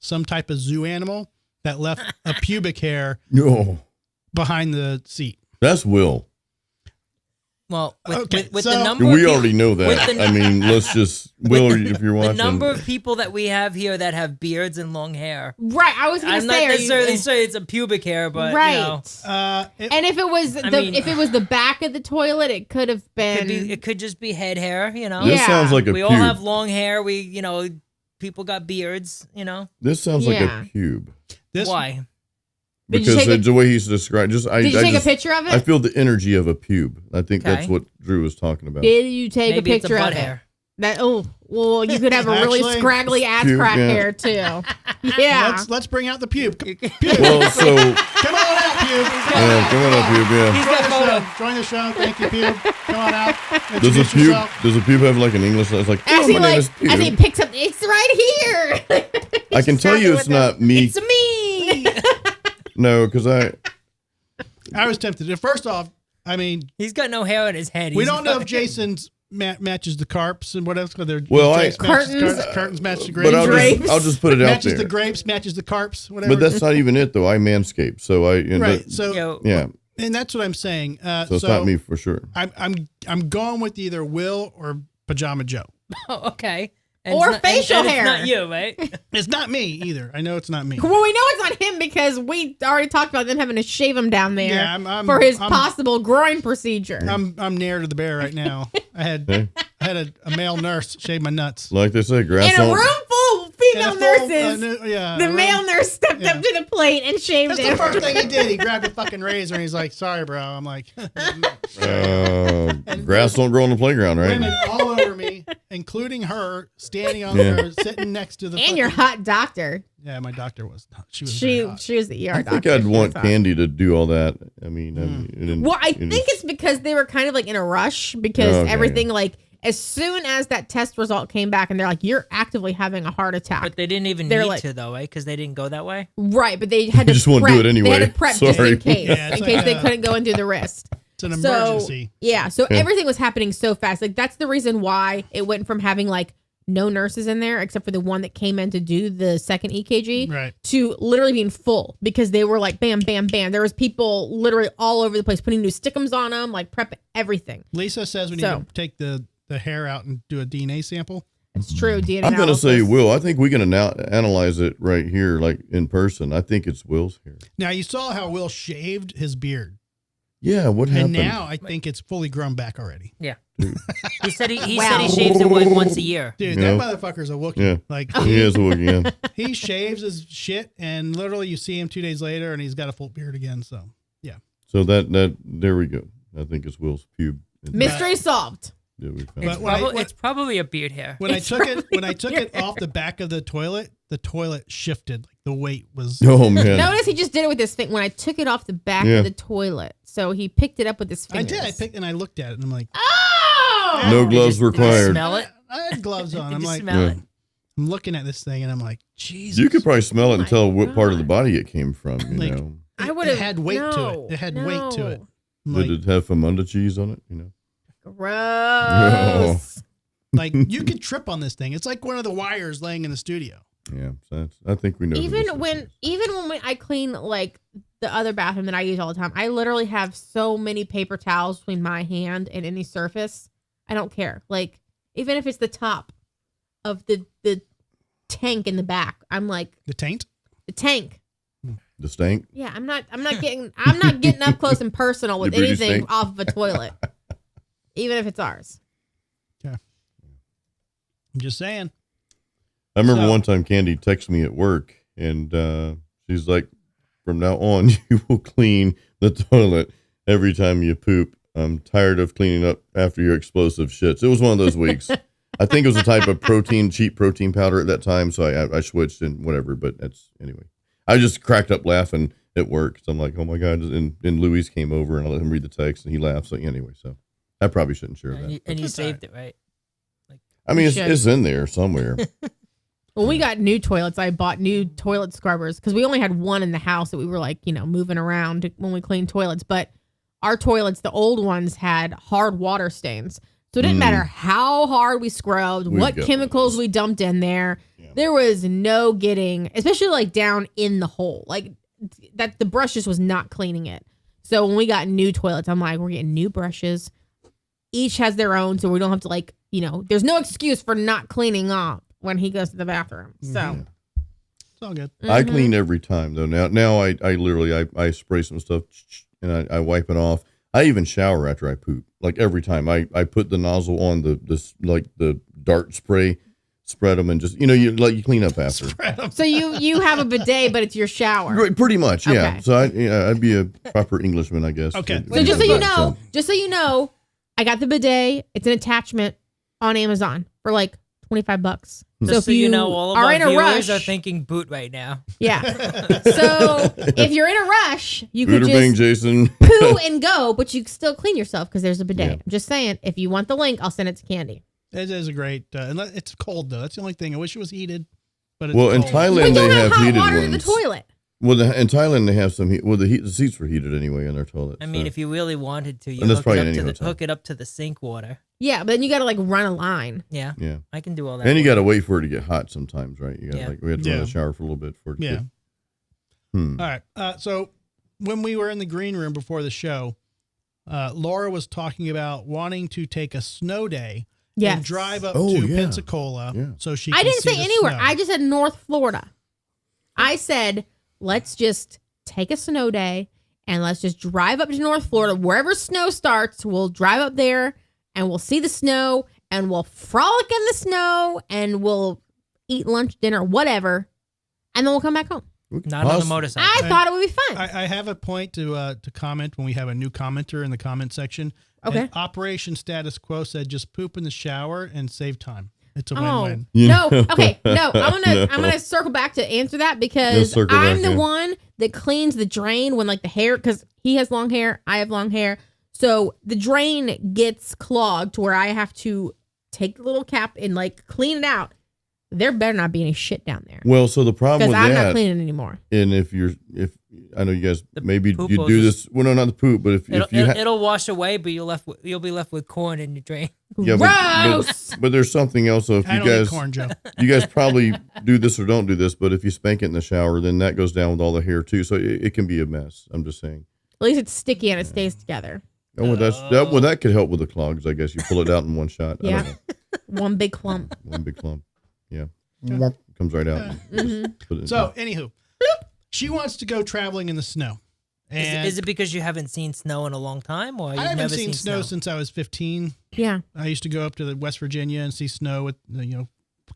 some type of zoo animal that left a pubic hair No, behind the seat. that's Will. Well, with, Okay, with so- the number We of already know that. with the- I mean, let's just Will, if you're the watching. number of people that we have here that have beards and long hair. Right. I was going I'm to not say, necessarily saying it's a pubic hair, but right. you And if it was if it was the back of the toilet, it could have been. it could just be head hair. This Yeah. sounds like a We pube. all have long hair. People got beards. This sounds like Yeah. a pube. This Why? Did you Because take it's the way he's described. Did you take a picture of I it? feel the energy of a pube. I think that's Okay. what Drew was talking about. Did you take Maybe a it's a picture butt of it? hair. Well, you could have a really Actually, scraggly ass puke, crack yeah. there too. Yeah. Let's bring out the pube. Well, so Come on out, pube. yeah, come on up, Pube. Yeah. He's got photo. Join the show. Thank you, pube. Come on out. Does a Introduce yourself. pube have like an English? It's like, As oh, he my name like, is Pube. as he picks up, it's right here. I can tell you it's not me. It's me. No, because I was tempted. First off, I mean, He's got no hair on his head. we He's don't know if fucking- Jason's matches the carps and what else. Curtains match the grapes. but Drapes. I'll just put it out matches there. the grapes, matches the carps, whatever. But that's not even it though. I manscape, so right. So Yo, yeah. and that's what I'm saying. So it's not me for sure. I'm going with either Will or Pajama Joe. Oh, okay. Or facial and hair. It's not you, right? It's not me either. I know it's not me. Well, we know it's not him because we already talked about them having to shave him down there Yeah, I'm for his possible groin procedure. I'm near to the bear right now. I had a male nurse shave my nuts. Like they say, grass In a on. room full of female And a full- nurses, the a room- male nurse stepped yeah. up to the plate and shaved That's the him. first thing he did. He grabbed a fucking razor and he's like, "Sorry, bro." I'm like, Grass don't grow on the playground, right? women all over me, including her, standing on Yeah. there, sitting next to the. And your fucking- hot doctor. Yeah, my doctor was. She was. very hot. She was the ER I doctor. think I'd She want was hot. Candy to do all that. I mean, it didn't- Well, I it think just- it's because they were kind of like in a rush because Okay. everything like as soon as that test result came back and they're like, you're actively having a heart attack. But they didn't even They're need like- to though, right? Because they didn't go that way. Right, but they had to just won't prep. do it They anyway. had to prep just Sorry. in case, Yeah, it's in like, case they couldn't go and do the wrist. It's an So emergency. yeah, so Yeah. everything was happening so fast. Like that's the reason why it went from having like no nurses in there except for the one that came in to do the second EKG Right. to literally being full because they were like bam, bam, bam. There was people literally all over the place putting new stickums on them, like prep everything. Lisa says we need So- to take the hair out and do a DNA sample. It's true. DNA I'm gonna say analysis. Will. I think we can analyze it right here, like in person. I think it's Will's hair. Now you saw how Will shaved his beard, Yeah, what and happened? now I think it's fully grown back already. Yeah. He said he Wow. said he shaves it like once a year. Dude, Yeah. that motherfucker's a Wookiee. Yeah. Like He is looking. Yeah. he shaves his shit, and literally you see him 2 days later, and he's got a full beard again. So yeah, So that there we go. I think it's Will's pube. Mystery solved. Yeah, we found But it. when It's probably a beard hair. when I took it off the back of the toilet shifted. Like the weight was. Oh man. Notice he just did it with his finger when I took it off the back Yeah. of the toilet. So he picked it up with his I fingers. did. I picked and I looked at it, and I'm like, Oh! No gloves Did you required. Smell it? I had gloves on. Did I'm you like, smell Yeah. it? I'm looking at this thing, and I'm like, Jesus. You could probably smell it and my tell what part of the God. body it came from. You Like- know, I It would have had weight to it. It had weight to it. I'm did like, it have Famunda cheese on it? You know. Gross. like you could trip on this thing. It's like one of the wires laying in the studio. Yeah. So I think we know. who this Even is. when I clean like the other bathroom that I use all the time, I literally have so many paper towels between my hand and any surface. I don't care. Like even if it's the top of the tank in the back, I'm like The taint. the tank. the stank. Yeah, I'm not getting up close and personal with Your booty anything stink? off of a toilet, even if it's ours. I'm just saying. I remember So- one time Candy texted me at work, and she's like, "From now on, you will clean the toilet every time you poop. I'm tired of cleaning up after your explosive shits." It was one of those weeks. I think it was a type of cheap protein powder at that time, so I switched and whatever. But that's anyway. I just cracked up laughing at work. So I'm like, "Oh my god!" And Louis came over and I let him read the text, and he laughed. So anyway, so I probably shouldn't share that. And you That's all saved it, right? I mean, You it's, should. it's in there somewhere. When we got new toilets, I bought new toilet scrubbers because we only had one in the house that we were like, moving around when we cleaned toilets. But our toilets, the old ones, had hard water stains. So it didn't matter how hard we scrubbed, We've what got chemicals those. we dumped in there. Yeah. There was no getting, especially like down in the hole, like that the brush just was not cleaning it. So when we got new toilets, I'm like, we're getting new brushes. Each has their own, so we don't have to there's no excuse for not cleaning up when he goes to the bathroom. So It's all good. I Mhm. clean every time though. Now I literally I spray some stuff and I wipe it off. I even shower after I poop. Like every time I put the nozzle on the dart spray, spread them and just you clean up after. So you have a bidet, but it's your shower. Right, pretty much, yeah. Okay. So I'd be a proper Englishman, I guess. Okay. to So So do just so that. you know, I got the bidet. It's an attachment on Amazon for like $25. Just so you know, all of our in a viewers rush, are thinking boot right now. yeah. So if you're in a rush, you could Buderbang, just Jason. poo and go, but you can still clean yourself because there's a bidet. Yeah. I'm just saying, if you want the link, I'll send it to Candy. It is a great. And it's cold though. That's the only thing. I wish it was heated. But it's Well, in cold. Thailand, We they don't have have hot heated water in the ones. toilet. Well, in Thailand, they have some heat. Well, the seats were heated anyway in their toilets. I mean, so. if you really wanted to, you And that's hook probably it, in up to any the, hotel. hook it up to the sink water. Yeah, but then you got to like run a line. Yeah, Yeah. I can do all that. And you for got to wait for it to get hot sometimes, right? You got Yeah. like we had to run Yeah. a shower for a little bit for it. To Yeah. get- All right. So when we were in the green room before the show, Laura was talking about wanting to take a snow day Yes. and drive up Oh, to yeah. Pensacola Yeah. so she I can didn't see say the anywhere. snow. I just said North Florida. I said, let's just take a snow day and let's just drive up to North Florida. Wherever snow starts, we'll drive up there and we'll see the snow and we'll frolic in the snow and we'll eat lunch, dinner, whatever. And then we'll come back home. Not on the motorcycle. I thought it would be fun. I have a point to comment when we have a new commenter in the comment section. Okay. And Operation Status Quo said just poop in the shower and save time. It's a Oh win-win. no! Okay, no. I'm gonna circle back to answer that because circle I'm back, the yeah. one that cleans the drain when like the hair, because he has long hair, I have long hair, so the drain gets clogged to where I have to take the little cap and like clean it out. There better not be any shit down there Well, so the problem because with I'm that, not cleaning anymore. and if I know you guys The maybe poop you will do just- this. Well, no, not the poop, but if you It'll wash away, but you'll be left with corn in your drain. yeah, Gross. but there's something else. So if I you don't eat guys corn, Joe. you guys probably do this or don't do this, but if you spank it in the shower, then that goes down with all the hair too. So it can be a mess. I'm just saying. At least it's sticky and it stays together. Oh, well, that could help with the clogs. I guess you pull it out in one shot. I Yeah. don't know. One big clump. One big clump. Yeah, comes right out. Put it in So, anywho, she wants to go traveling in the snow. And Is it because you haven't seen snow in a long time, or you've I haven't never seen snow since I was 15. Yeah. I used to go up to the West Virginia and see snow with,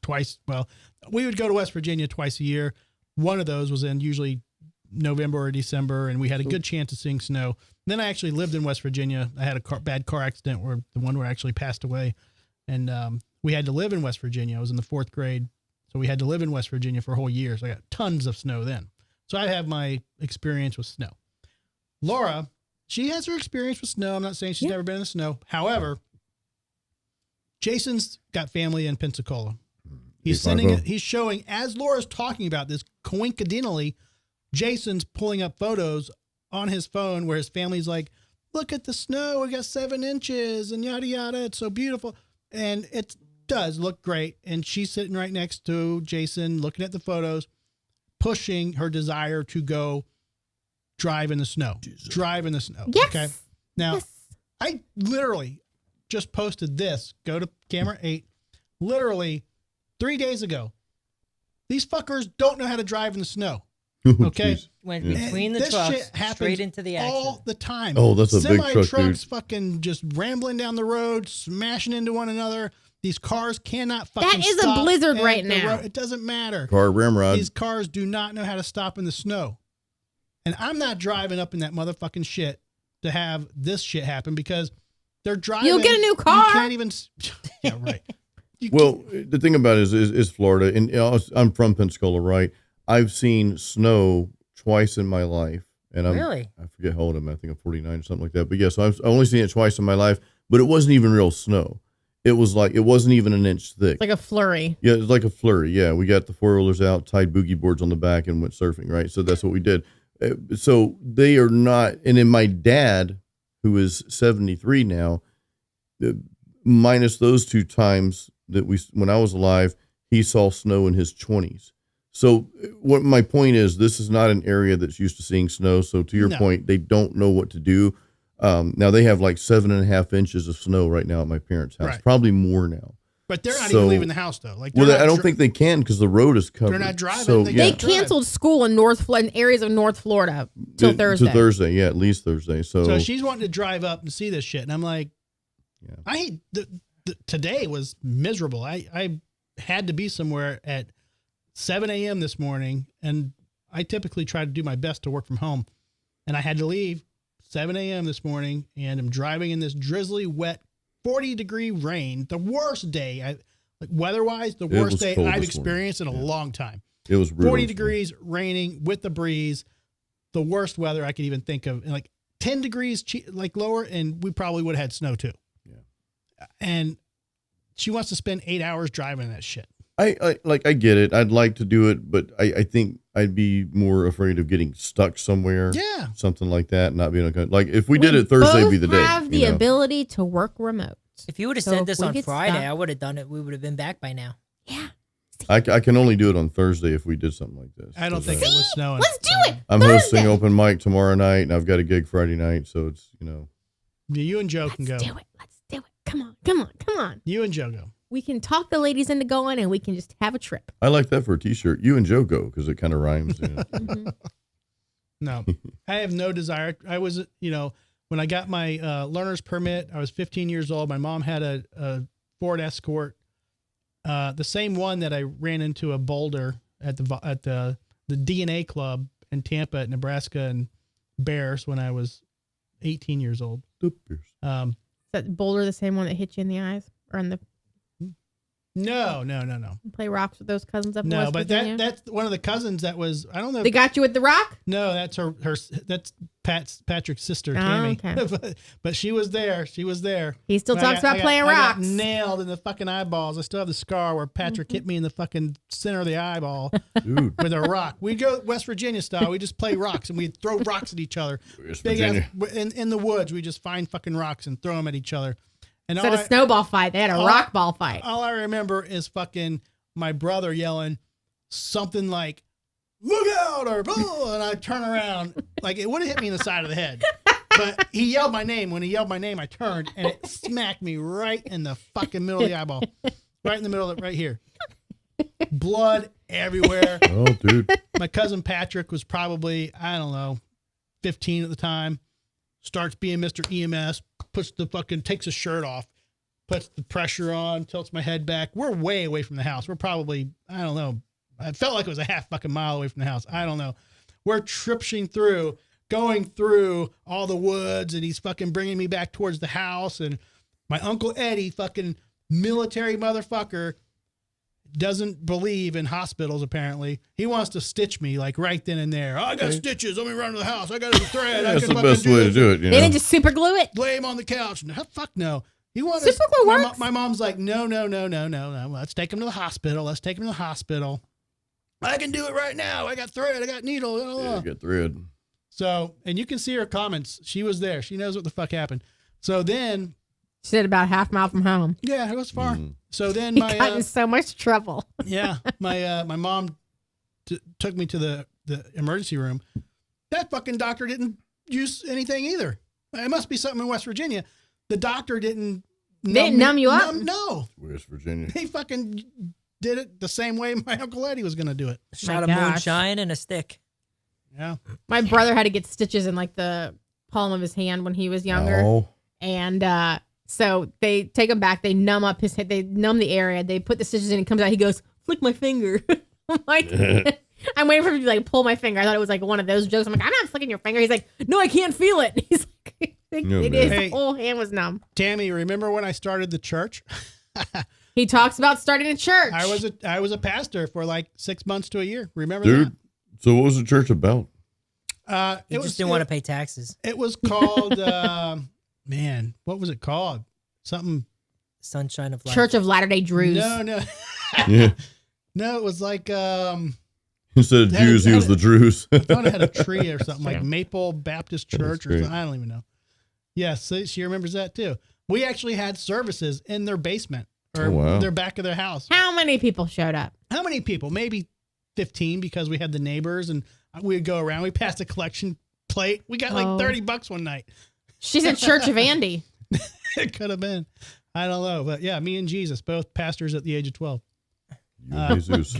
twice. Well, we would go to West Virginia twice a year. One of those was in usually November or December, and we had a good chance of seeing snow. And then I actually lived in West Virginia. I had a bad car accident where the one where I actually passed away. And we had to live in West Virginia. I was in the 4th grade. So we had to live in West Virginia for a whole year. So I got tons of snow then. So I have my experience with snow. Laura, she has her experience with snow. I'm not saying she's never been in the snow. However, Jason's got family in Pensacola. He's he's showing, as Laura's talking about this, coincidentally, Jason's pulling up photos on his phone where his family's like, look at the snow. We got 7 inches and yada, yada. It's so beautiful. And it does look great. And she's sitting right next to Jason, looking at the photos, pushing her desire to go drive in the snow. Drive in the snow. Yes. Okay. Now, Yes. I literally just posted this. Go to camera 8. Literally 3 days ago. These fuckers don't know how to drive in the snow. Okay. Jeez. Went Yeah. between the This trucks, shit happens straight into the all accident. the time. Oh, that's a big truck, dude. Semi-trucks fucking just rambling down the road, smashing into one another. These cars cannot fucking That is a stop blizzard at right the now. road. It doesn't matter. Car ramrod. These cars do not know how to stop in the snow. And I'm not driving up in that motherfucking shit to have this shit happen because they're driving. You'll get a new car. You can't even. Yeah, right. Well, the thing about it is Florida, and I'm from Pensacola, right? I've seen snow twice in my life, and Really? I forget how old I'm. I think I'm 49 or something like that. But yeah, so I've only seen it twice in my life, but it wasn't even real snow. It was like it wasn't even an inch thick. Like a flurry. Yeah, it was like a flurry. Yeah, we got the 4-wheelers out, tied boogie boards on the back, and went surfing. Right, so that's what we did. So they are not. And then my dad, who is 73 now, minus those 2 times that when I was alive, he saw snow in his 20s. So what my point is, this is not an area that's used to seeing snow. So to your point, they don't know what to do. Now they have like 7.5 inches of snow right now at my parents' house, Right. probably more now. But they're not So- even leaving the house though. Like, Well, they're not I don't think they can because the road is covered. They're not driving. So, They yeah. They can't drive. canceled school in in areas of North Florida till Thursday. To Thursday, yeah, at least Thursday. So she's wanting to drive up and see this shit, and I'm like, Yeah. I hate. Today was miserable. I had to be somewhere at 7 a.m. this morning, and I typically try to do my best to work from home, and I had to leave 7 a.m. this morning, and I'm driving in this drizzly, wet, 40-degree rain. The worst day. Like weather-wise, the It worst was day cold I've this morning. experienced in a long time. It was brutal 40 this morning. degrees, raining with the breeze, the worst weather I could even think of. And like 10 degrees like lower, and we probably would have had snow too. Yeah. And she wants to spend 8 hours driving that shit. I get it. I'd like to do it, but I think I'd be more afraid of getting stuck somewhere. Yeah. Something like that, not being okay. Like if we did it Thursday, would be the day. We have the you know? ability to work remote. If you would have So said if this we on get Friday, stuck- I would have done it. We would have been back by now. Yeah. I can only do it on Thursday if we did something like this. I don't 'cause think it was snowing. Let's do it. I'm Thursday. hosting open mic tomorrow night, and I've got a gig Friday night, so it's Yeah, you and Joe can go. Let's do it. Let's do it. Come on. Come on. Come on. You and Joe go. We can talk the ladies into going, and we can just have a trip. I like that for a T-shirt. You and Joe go because it kind of rhymes. You know? Mhm. No, I have no desire. I was, when I got my learner's permit, I was 15 years old. My mom had a Ford Escort, the same one that I ran into a boulder at the DNA club in Tampa at Nebraska and Bears when I was 18 years old. Is that boulder the same one that hit you in the eyes or in the No. play rocks with those cousins up in No, West but Virginia? that's one of the cousins that was, I don't know. They got you with the rock? No, that's her. That's Patrick's sister, Oh, Tammy. okay. but she was there. He still But talks about playing I got rocks. nailed in the fucking eyeballs. I still have the scar where Patrick hit me in the fucking center of the eyeball Dude, with a rock. We go West Virginia style. We just play rocks and we throw rocks at each other. West Big Virginia. ass, in the woods. We just find fucking rocks and throw them at each other. And Instead of a snowball fight, they had a rock ball fight. all I remember is fucking my brother yelling something like, "Look out!" or "Oh," and I turn around. Like it would have hit me in the side of the head. But he yelled my name. When he yelled my name, I turned and it smacked me right in the fucking middle of the eyeball. Right in the middle of it, right here. Blood everywhere. oh, dude. My cousin Patrick was probably, I don't know, 15 at the time. Starts being Mr. EMS, takes his shirt off, puts the pressure on, tilts my head back. We're way away from the house. We're probably, I don't know. I felt like it was a half fucking mile away from the house. I don't know. We're tripshing through, going through all the woods, and he's fucking bringing me back towards the house. And my Uncle Eddie, fucking military motherfucker, doesn't believe in hospitals, apparently. He wants to stitch me, like, right then and there. "Oh, I got stitches. Let me run to the house. I got a thread. I That's can the fucking best way to this." do it. You They know? didn't just super glue it. Lay him on the couch. No, fuck no. He wants Super glue works. my mom's like, no. Let's take him to the hospital. I can do it right now. I got thread. I got needle. Blah, blah, Yeah, blah. get thread. So, and you can see her comments. She was there. She knows what the fuck happened. So then, She said about a half mile from home. yeah, it was far. Mhm. So then He got in so much trouble. my mom took me to the emergency room. That fucking doctor didn't use anything either. It must be something in West Virginia. The doctor didn't Numb you up? No. West Virginia. He fucking did it the same way my Uncle Eddie was going to do it. Shot of gosh. moonshine and a stick. Yeah. My brother had to get stitches in like the palm of his hand when he was younger. Oh, And so they take him back. They numb up his head. They numb the area. They put the stitches in. He comes out. He goes, "Flick my finger." I'm like, I'm waiting for him to like pull my finger. I thought it was like one of those jokes. I'm like, "I'm not flicking your finger." He's like, "No, I can't feel it." He's like, No, his man. Hey. whole hand was numb. Tammy, remember when I started the church? He talks about starting a church. I was a pastor for like 6 months to a year. Remember dude. So what was the church about? that? He just didn't want to pay taxes. It was called, man, what was it called? Something. Sunshine of life. Church of Latter-day Drews. No. Yeah. No, it was like, Instead of That is- Jews, he was the Drews. I thought it had a tree or something like Maple Baptist That's Church or great. something. I don't even know. Yes, so she remembers that too. We actually had services in their basement or Oh, wow. their back of their house. How many people showed up? How many people? Maybe 15 because we had the neighbors and we would go around. We passed a collection plate. We got like Oh. $30 one night. She said Church of Andy. It could have been. I don't know. But yeah, me and Jesus, both pastors at the age of 12. Jesus.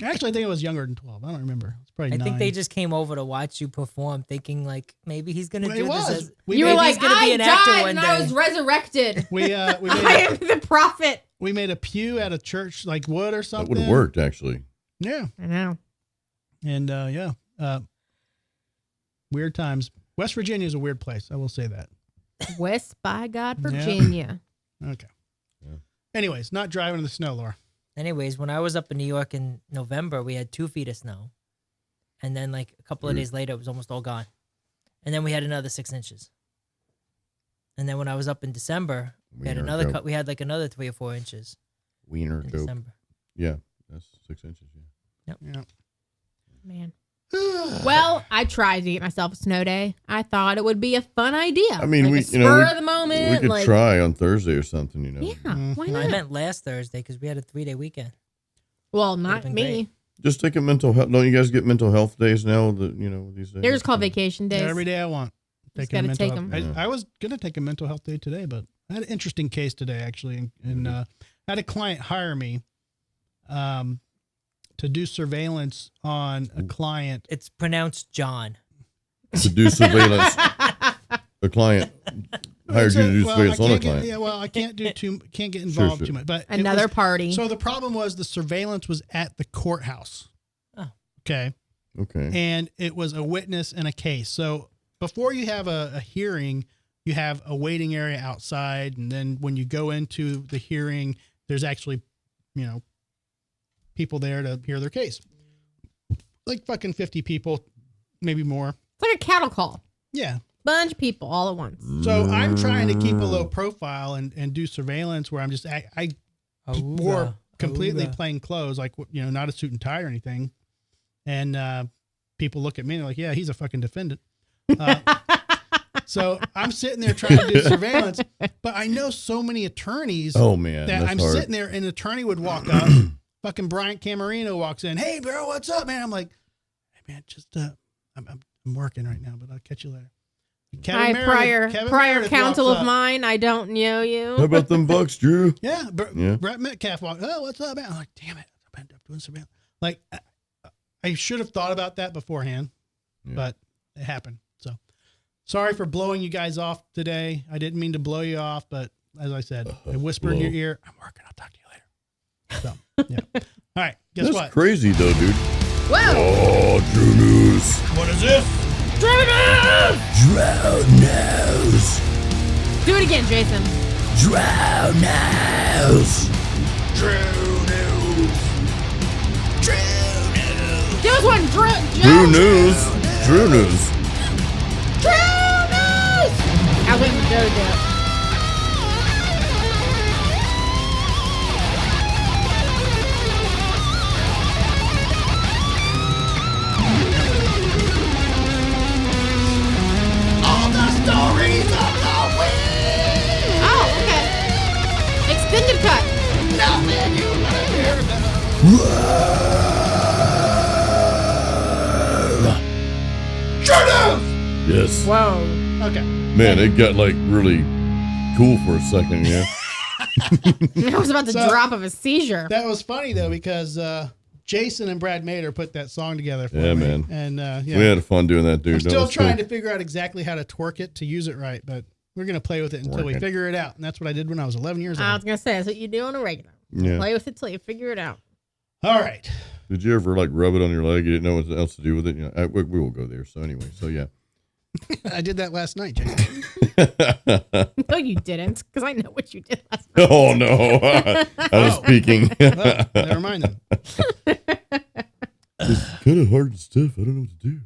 Actually, I think it was younger than 12. I don't remember. It's probably I 9. think they just came over to watch you perform, thinking like maybe he's gonna Well, do it this. was. As, We You were made- maybe like, he's gonna be I an actor died one and I day. was resurrected. we I made am the prophet. we made a pew at a church like wood or That something. would have worked, actually. Yeah. I know. And weird times. West Virginia is a weird place. I will say that. West by God, Yeah. Virginia. Okay. Anyways, not driving in the snow, Laura. Anyways, when I was up in New York in November, we had 2 feet of snow. And then like a couple of days later, it was almost all gone. And then we had another 6 inches. And then when I was up in December, we had Wiener another goat. cut. We had like another 3 or 4 inches Wiener in goat. December. Yeah, that's 6 inches. Yeah. Yeah. Man. Well, I tried to get myself a snow day. I thought it would be a fun idea. I mean, like we a spur of the moment. we could like, try on Thursday or something. Yeah, why No, not? I meant last Thursday because we had a 3-day weekend. Well, not been me. great. Just take a mental health. Don't you guys get mental health days now? These days. They're just called vacation days. Every day I want. Just Taking a gotta mental take health- 'em. I was going to take a mental health day today, but I had an interesting case today, actually. And I had a client hire me to do surveillance on a client. It's pronounced John. To do surveillance. A client hired you to do Well, surveillance I on a can't get- client. Yeah, well, I can't get involved sure. too much. But it Another was- party. So the problem was the surveillance was at the courthouse. Oh. Okay. Okay. And it was a witness and a case. So before you have a hearing, you have a waiting area outside. And then when you go into the hearing, there's actually, people there to hear their case. Like fucking 50 people, maybe more. It's like a cattle call. Yeah. Bunch of people all at once. So I'm trying to keep a low profile and do surveillance where I'm just, I wore completely plain clothes, like, not a suit and tie or anything. And people look at me and they're like, yeah, he's a fucking defendant. So I'm sitting there trying to do surveillance, but I know so many attorneys Oh man, that that's I'm hard. sitting there and an attorney would walk up. Fucking Bryant Camarino walks in. Hey, bro, what's up, man? I'm like, hey, man, just I'm working right now, but I'll catch you later. Hi, Kevin prior Meredith counsel walks of up. mine. I don't know you. How about them Bucks, Drew? Yeah, Yeah. Brett Metcalf walked. Oh, what's up, man? I'm like, damn it, I'm doing surveillance. Like, I should have thought about that beforehand, but it happened. So, sorry for blowing you guys off today. I didn't mean to blow you off, but as I said, I whispered in your ear, "I'm working. I'll talk to you later." So, yeah. All right. Guess That's what? crazy though, dude. Whoa. Oh, Drew News. What is this? Drew News. Do it again, Jason. Drew News. Give us one. Drew News. Drew News. Drew News. I was waiting for Joe to do it. Oh, okay. Extended cut. Yes. Whoa. Okay. Man, it got like really cool for a second, yeah. I was about to So- drop of a seizure. That was funny though because Jason and Brad Mader put that song together for Yeah, me. man. And We had fun doing that, dude. I'm That still was trying cool. to figure out exactly how to twerk it to use it right, but we're gonna play with it until we Work it. figure it out. And that's what I did when I was 11 years I old. was gonna say that's what you do on a regular. Yeah. Play with it till you figure it out. All right. Did you ever like rub it on your leg? You didn't know what else to do with it? We will go there. So anyway, so yeah. I did that last night, Jason. No, you didn't, because I know what you did last night. Oh no, I was speaking. Well, never mind then. It's kind of hard and stiff. I don't know what to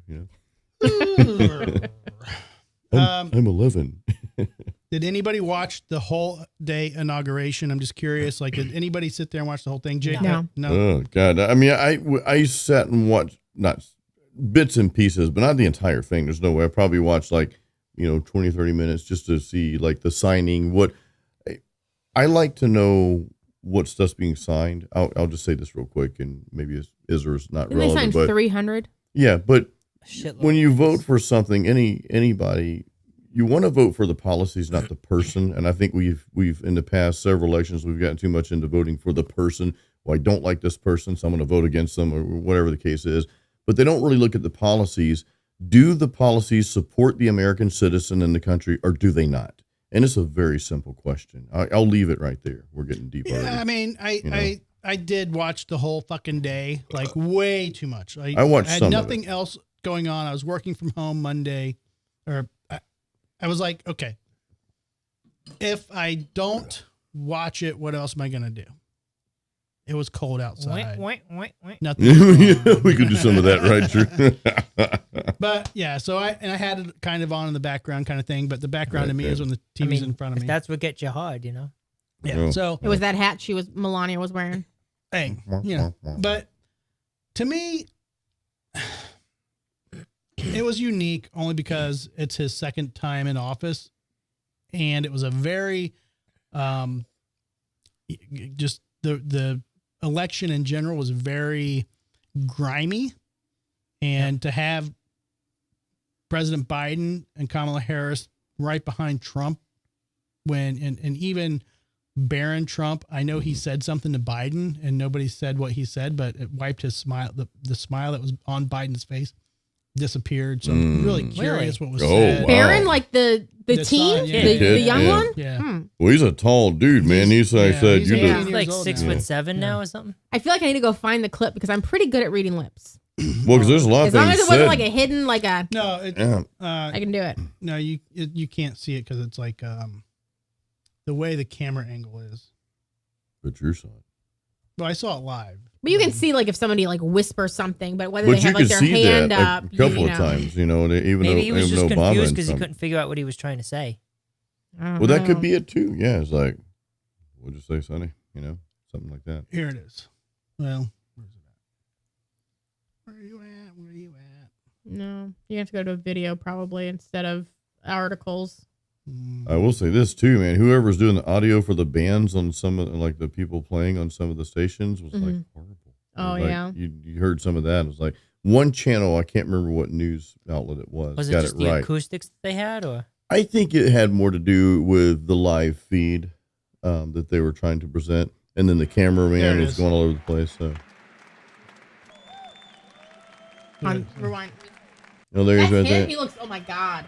do. I'm 11. Did anybody watch the whole day inauguration? I'm just curious. Like, did anybody sit there and watch the whole thing? Jake? No. Oh God. I mean, I sat and watched not bits and pieces, but not the entire thing. There's no way. I probably watched like 20, 30 minutes just to see like the signing. What I like to know what stuff's being signed. I'll just say this real quick, and maybe Israel's not Didn't they sign relevant, but 300? yeah, but Shitload. when you vote for something, anybody, you want to vote for the policies, not the person. And I think we've in the past several elections, we've gotten too much into voting for the person. Well, I don't like this person, so I'm going to vote against them, or whatever the case is. But they don't really look at the policies. Do the policies support the American citizen in the country, or do they not? And it's a very simple question. I'll leave it right there. We're getting deep already. Yeah, I mean, I did watch the whole fucking day, like way too much. I watched had some of nothing else going on. I was working from home Monday, or I was like, okay, if I don't watch it. What else am I gonna do? It was cold outside. Nothing. We could do some of that, right, Drew? But yeah, so I had it kind of on in the background kind of thing, but the background to me is when the TV's in front of me. That's what gets you hard, you know? Yeah. Oh. So It was that hat Melania was wearing. hey, you know, but to me, it was unique only because it's his second time in office, and it was a very, just the election in general was very grimy, and to have President Biden and Kamala Harris right behind Trump and even Barron Trump, I know he said something to Biden and nobody said what he said, but it wiped his smile. The smile that was on Biden's face disappeared. So I'm really curious what was said. Wow. Barron, like the teen, son, yeah. the young one. Yeah. Well, he's a tall dude, man. He's like, he's you're 18 the, years Like old 6'7" now. now or something. I feel like I need to go find the clip because I'm pretty good at reading lips. well, because there's a lot of As long things as it wasn't said. like a hidden, like a, No, it, Yeah. I can do it. no, you can't see it because it's like the way the camera angle is. But Drew saw it. Well, I saw it live. But you can see like if somebody like whispers something, but whether But they you have like could their see hand that up, a couple you of know. times, you know, even Maybe though, he was even just though Obama confused and because he Trump- couldn't figure out what he was trying to say. I don't Well, that could know. be it too. Yeah, it's like, what'd you say, Sonny? You know, something like that. Here it is. Well, where's it at? Where are you at? Where are you at? No, you have to go to a video probably instead of articles. I will say this too, man. Whoever's doing the audio for the bands on some of like the people playing on some of the stations was like horrible. Oh, Like, yeah. You heard some of that. It was like one channel. I can't remember what news outlet it was. Was it Got just it the right. acoustics that they had, or I think it had more to do with the live feed that they were trying to present, and then the There cameraman it was is. going all over the place. So, Rewind. oh, there he is That's right him. there. He looks. Oh my god.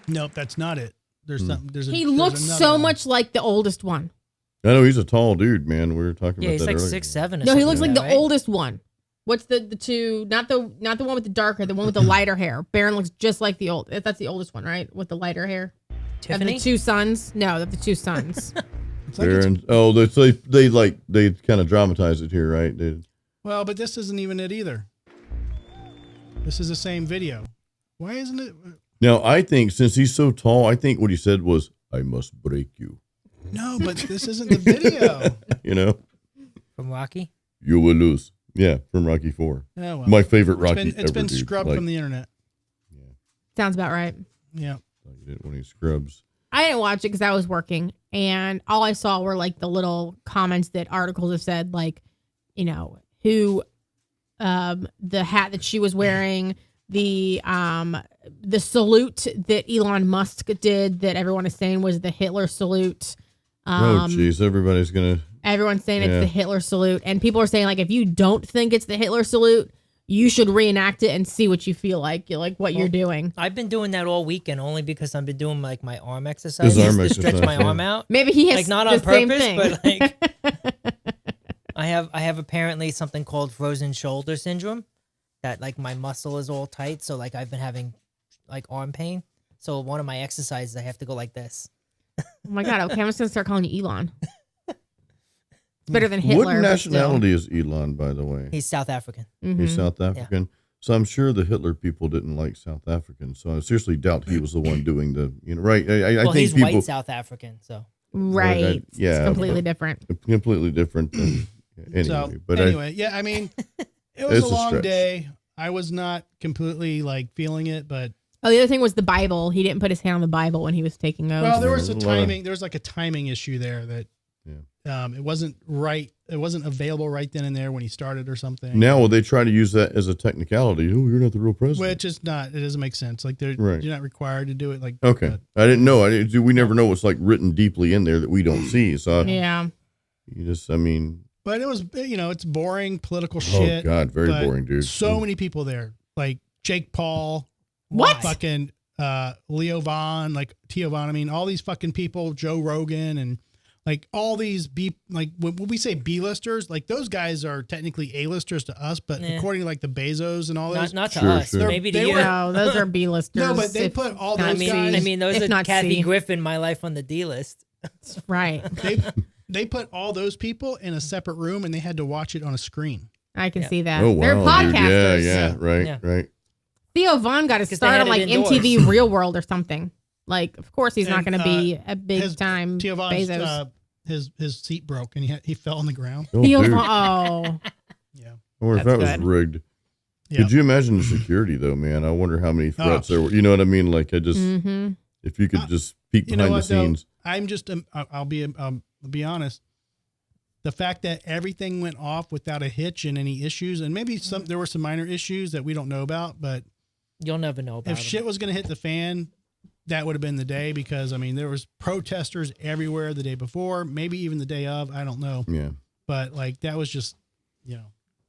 Nope, that's not it. There's something. There's He there's looks another so one. much like the oldest one. I know he's a tall dude, man. We were talking yeah, about he's that like earlier. 6'7". Or No, he looks something like the that, right? oldest one. What's the two? Not the one with the darker. The one with the lighter hair. Barron looks just like the old. That's the oldest one, right? With the lighter hair. Tiffany. Of the two sons. No, of the two sons. It's like it's- Baron. Oh, they kind of dramatize it here, right? well, but this isn't even it either. This is the same video. Why isn't it? Now, I think since he's so tall, I think what he said was, "I must break you." No, but this isn't the video. You know, From Rocky. you will lose. Yeah, from Rocky 4. Oh, well. My favorite Rocky It's been dude. scrubbed Like, from the internet. Sounds about right. Yeah. like he did when he scrubs. I didn't watch it because I was working, and all I saw were like the little comments that articles have said, like, you know, who, the hat that she was wearing, the salute that Elon Musk did that everyone is saying was the Hitler salute. Oh, jeez, everybody's gonna. Everyone's saying Yeah. it's the Hitler salute, and people are saying like if you don't think it's the Hitler salute, you should reenact it and see what you feel like. You like what you're doing. I've been doing that all weekend only because I've been doing like my arm exercises His arm to stretch exercise, my yeah. arm out. Maybe he has Like not the on same purpose, thing. but like I have apparently something called frozen shoulder syndrome, that like my muscle is all tight, so like I've been having like arm pain. So one of my exercises I have to go like this. Oh my god! Okay, I'm just gonna start calling you Elon. It's better than Hitler. What nationality is Elon, by the way? He's South African. He's South African. So I'm sure the Hitler people didn't like South Africans. So I seriously doubt he was the one doing the, you know, right? I Well, think he's people white South African, so Right. yeah, It's completely different. completely different. Than, anyway, So but anyway, yeah, I mean, it was It's a a long stretch. day. I was not completely like feeling it, but Oh, the other thing was the Bible. He didn't put his hand on the Bible when he was taking oath. well, there was a a lot of- timing. There was like a timing issue there that it wasn't right. It wasn't available right then and there when he started or something. now will they try to use that as a technicality? Oh, you're not the real president. Which is not. It doesn't make sense. Like they're Right. you're not required to do it. Like Okay, but- I didn't know. We never know what's like written deeply in there that we don't see. So yeah. you just, I mean, But it was, it's boring political oh shit. god, very but boring, dude. So many people there, like Jake Paul, What? fucking Leo Vaughn, like Tio Vaughn. I mean, all these fucking people, Joe Rogan, and like all these like when we say B-listers, like those guys are technically A-listers to us, but according to like the Bezos and all those, not to Sure, us. sure. Maybe to They you. were- No, those are B-listers. No, but they put all those guys. I mean, those if are not Kathy C. Griffin, My Life on the D list. Right. they put all those people in a separate room and they had to watch it on a screen. I can see that. Oh wow, They're podcasters. dude. Yeah, right, Yeah. right. Theo Vaughn got his Because they start had on it like indoors. MTV Real World or something. Like, of course, he's not And, going to be a big his- time Theo Vaughn's, Bezos. his seat broke and he fell on the ground. Oh, Theo dude. Vaughn. Oh, Yeah. I wonder if That's that was good. rigged. Yeah. Could you imagine the security though, man? I wonder how many threats there were. You know what I mean? Like if you could just peek You know behind the what, though? scenes. I'm just, I'll be honest. The fact that everything went off without a hitch and any issues, and maybe there were some minor issues that we don't know about, but You'll never know about if it. shit was going to hit the fan, that would have been the day, because I mean, there was protesters everywhere the day before, maybe even the day of, I don't know. Yeah. But like, that was just,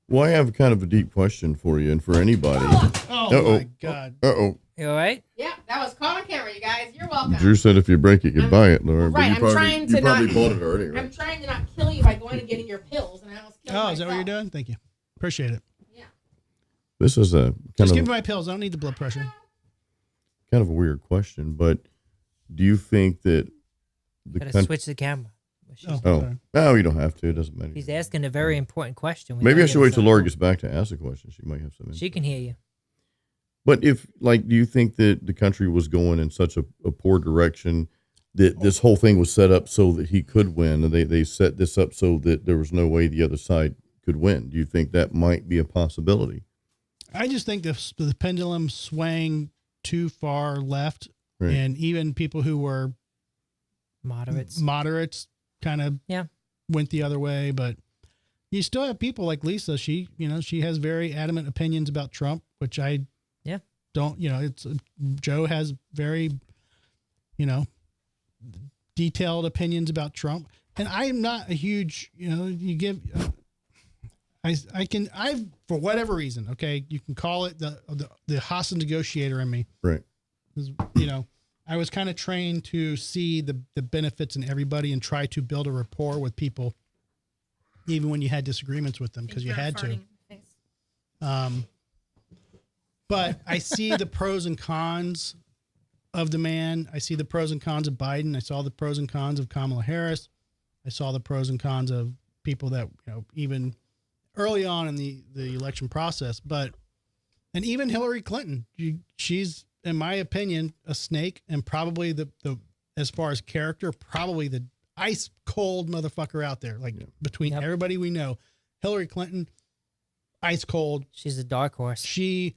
Well, I have kind of a deep question for you and for anybody. oh Uh-oh. my God. Uh-oh. You all right? yeah, that was caught on camera, you guys. You're welcome. Drew said if you break it, you buy it, Laura. right, But I'm you trying to you probably not- bought it already, I'm right? trying to not kill you by going and getting your pills, and I almost killed Oh, is that what you're myself. doing? Thank you. Appreciate it. This is a Just kind give of me my pills. I don't need the blood pressure. a weird question, but do you think that the Gotta country? switch the camera. Oh, Oh, sorry. no, you don't have to. It doesn't matter. He's asking a very important question. We Maybe gotta I get should wait us till on. Laura gets back to ask the question. She might have some. She can hear you. But if, like, do you think that the country was going in such a poor direction that this whole thing was set up so that he could win, and they set this up so that there was no way the other side could win? Do you think that might be a possibility? I just think the pendulum swang too far left, Right. and even people who were Moderates. kind of Yeah. went the other way. But you still have people like Lisa. She has very adamant opinions about Trump, which I don't. It's Joe has very detailed opinions about Trump, and I'm not a huge you give. I for whatever reason, okay, you can call it the hostage negotiator in me. Right. I was kind of trained to see the benefits in everybody and try to build a rapport with people, even when you had disagreements with them, because you had to. But I see the pros and cons of the man. I see the pros and cons of Biden. I saw the pros and cons of Kamala Harris. I saw the pros and cons of people that, even early on in the election process, and even Hillary Clinton, she's, in my opinion, a snake, and probably the as far as character, probably the ice cold motherfucker out there. Like between everybody we know, Hillary Clinton, ice cold. She's a dark horse. She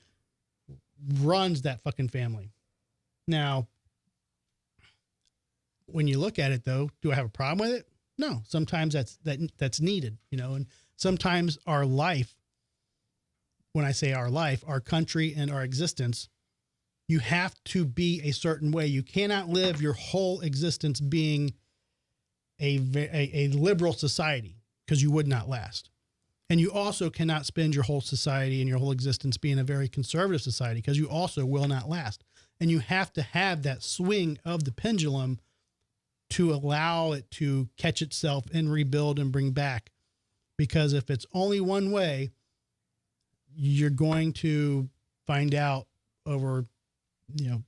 runs that fucking family. Now, when you look at it, though, do I have a problem with it? No. Sometimes that's needed, and sometimes our life. When I say our life, our country and our existence, you have to be a certain way. You cannot live your whole existence being a liberal society, because you would not last. And you also cannot spend your whole society and your whole existence being a very conservative society, because you also will not last. And you have to have that swing of the pendulum to allow it to catch itself and rebuild and bring back. Because if it's only one way, you're going to find out over, the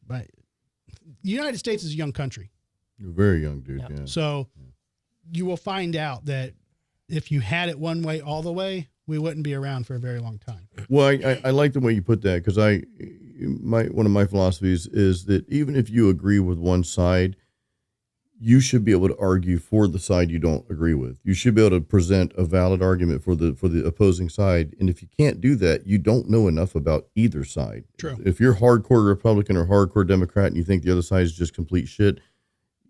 United States is a young country. You're a very young dude. Yeah. So you will find out that if you had it one way all the way, we wouldn't be around for a very long time. Well, I like the way you put that, because one of my philosophies is that even if you agree with one side, you should be able to argue for the side you don't agree with. You should be able to present a valid argument for the opposing side. And if you can't do that, you don't know enough about either side. True. If you're hardcore Republican or hardcore Democrat and you think the other side is just complete shit,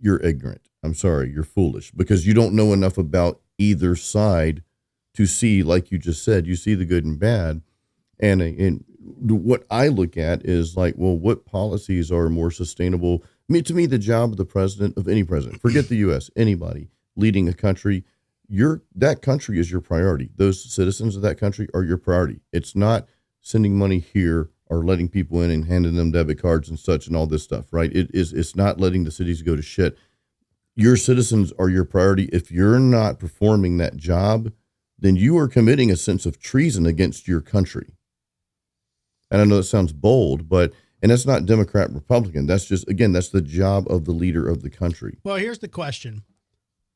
you're ignorant. I'm sorry, you're foolish, because you don't know enough about either side to see, like you just said, you see the good and bad. And what I look at is like, well, what policies are more sustainable? I mean, to me, the job of the president, of any president, forget the U.S., anybody leading a country, that country is your priority. Those citizens of that country are your priority. It's not sending money here or letting people in and handing them debit cards and such and all this stuff, right? It's not letting the cities go to shit. your citizens are your priority. If you're not performing that job, then you are committing a sense of treason against your country. And I know that sounds bold, and that's not Democrat, Republican. That's just, again, that's the job of the leader of the country. Well, here's the question.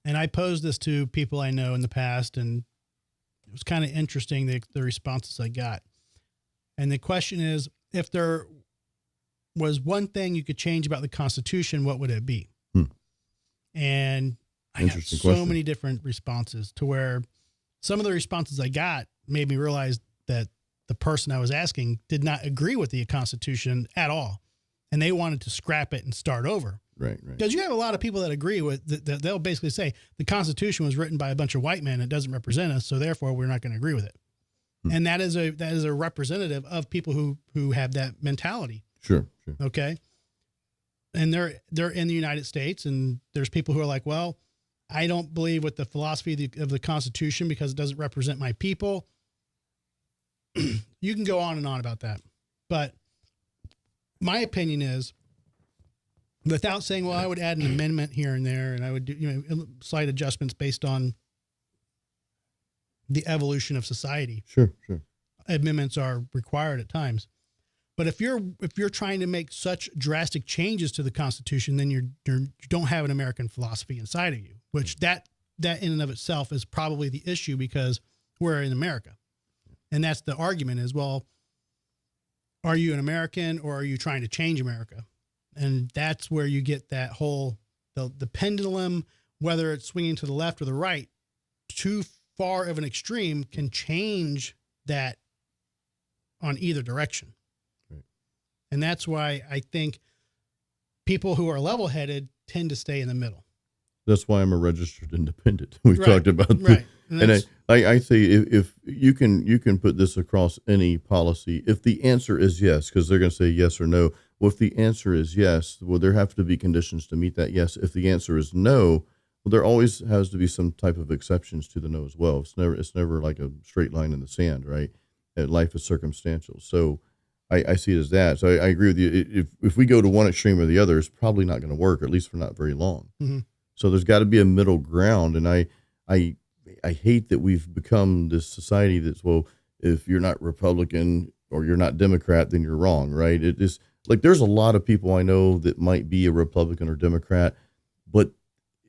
And I posed this to people I know in the past, and it was kind of interesting, the responses I got. And the question is, if there was one thing you could change about the Constitution, what would it be? And I got so many different responses, to where some of the responses I got made me realize that the person I was asking did not agree with the Constitution at all. And they wanted to scrap it and start over. Right. Because you have a lot of people that agree with that. They'll basically say the Constitution was written by a bunch of white men. It doesn't represent us. So therefore we're not going to agree with it. And that is a representative of people who have that mentality. Sure. Okay. And they're in the United States, and there's people who are like, well, I don't believe with the philosophy of the Constitution because it doesn't represent my people. You can go on and on about that. But my opinion is, without saying, well, I would add an amendment here and there, and I would do slight adjustments based on the evolution of society. Sure. Amendments are required at times. But if you're trying to make such drastic changes to the Constitution, then you don't have an American philosophy inside of you, which that in and of itself is probably the issue, because we're in America. And that's the argument is, well, are you an American or are you trying to change America? And that's where you get that whole, the pendulum, whether it's swinging to the left or the right, too far of an extreme can change that on either direction. And that's why I think people who are level-headed tend to stay in the middle. That's why I'm a registered independent. We've talked about that. And I say if you can put this across any policy, if the answer is yes, because they're going to say yes or no. Well, if the answer is yes, well, there have to be conditions to meet that yes. If the answer is no, well, there always has to be some type of exceptions to the no as well. It's never like a straight line in the sand, right? Life is circumstantial. So I see it as that. So I agree with you. If we go to one extreme or the other, it's probably not going to work, at least for not very long. Mm-hmm. So there's got to be a middle ground. And I hate that we've become this society that's, well, if you're not Republican or you're not Democrat, then you're wrong, right? It is like, there's a lot of people I know that might be a Republican or Democrat, but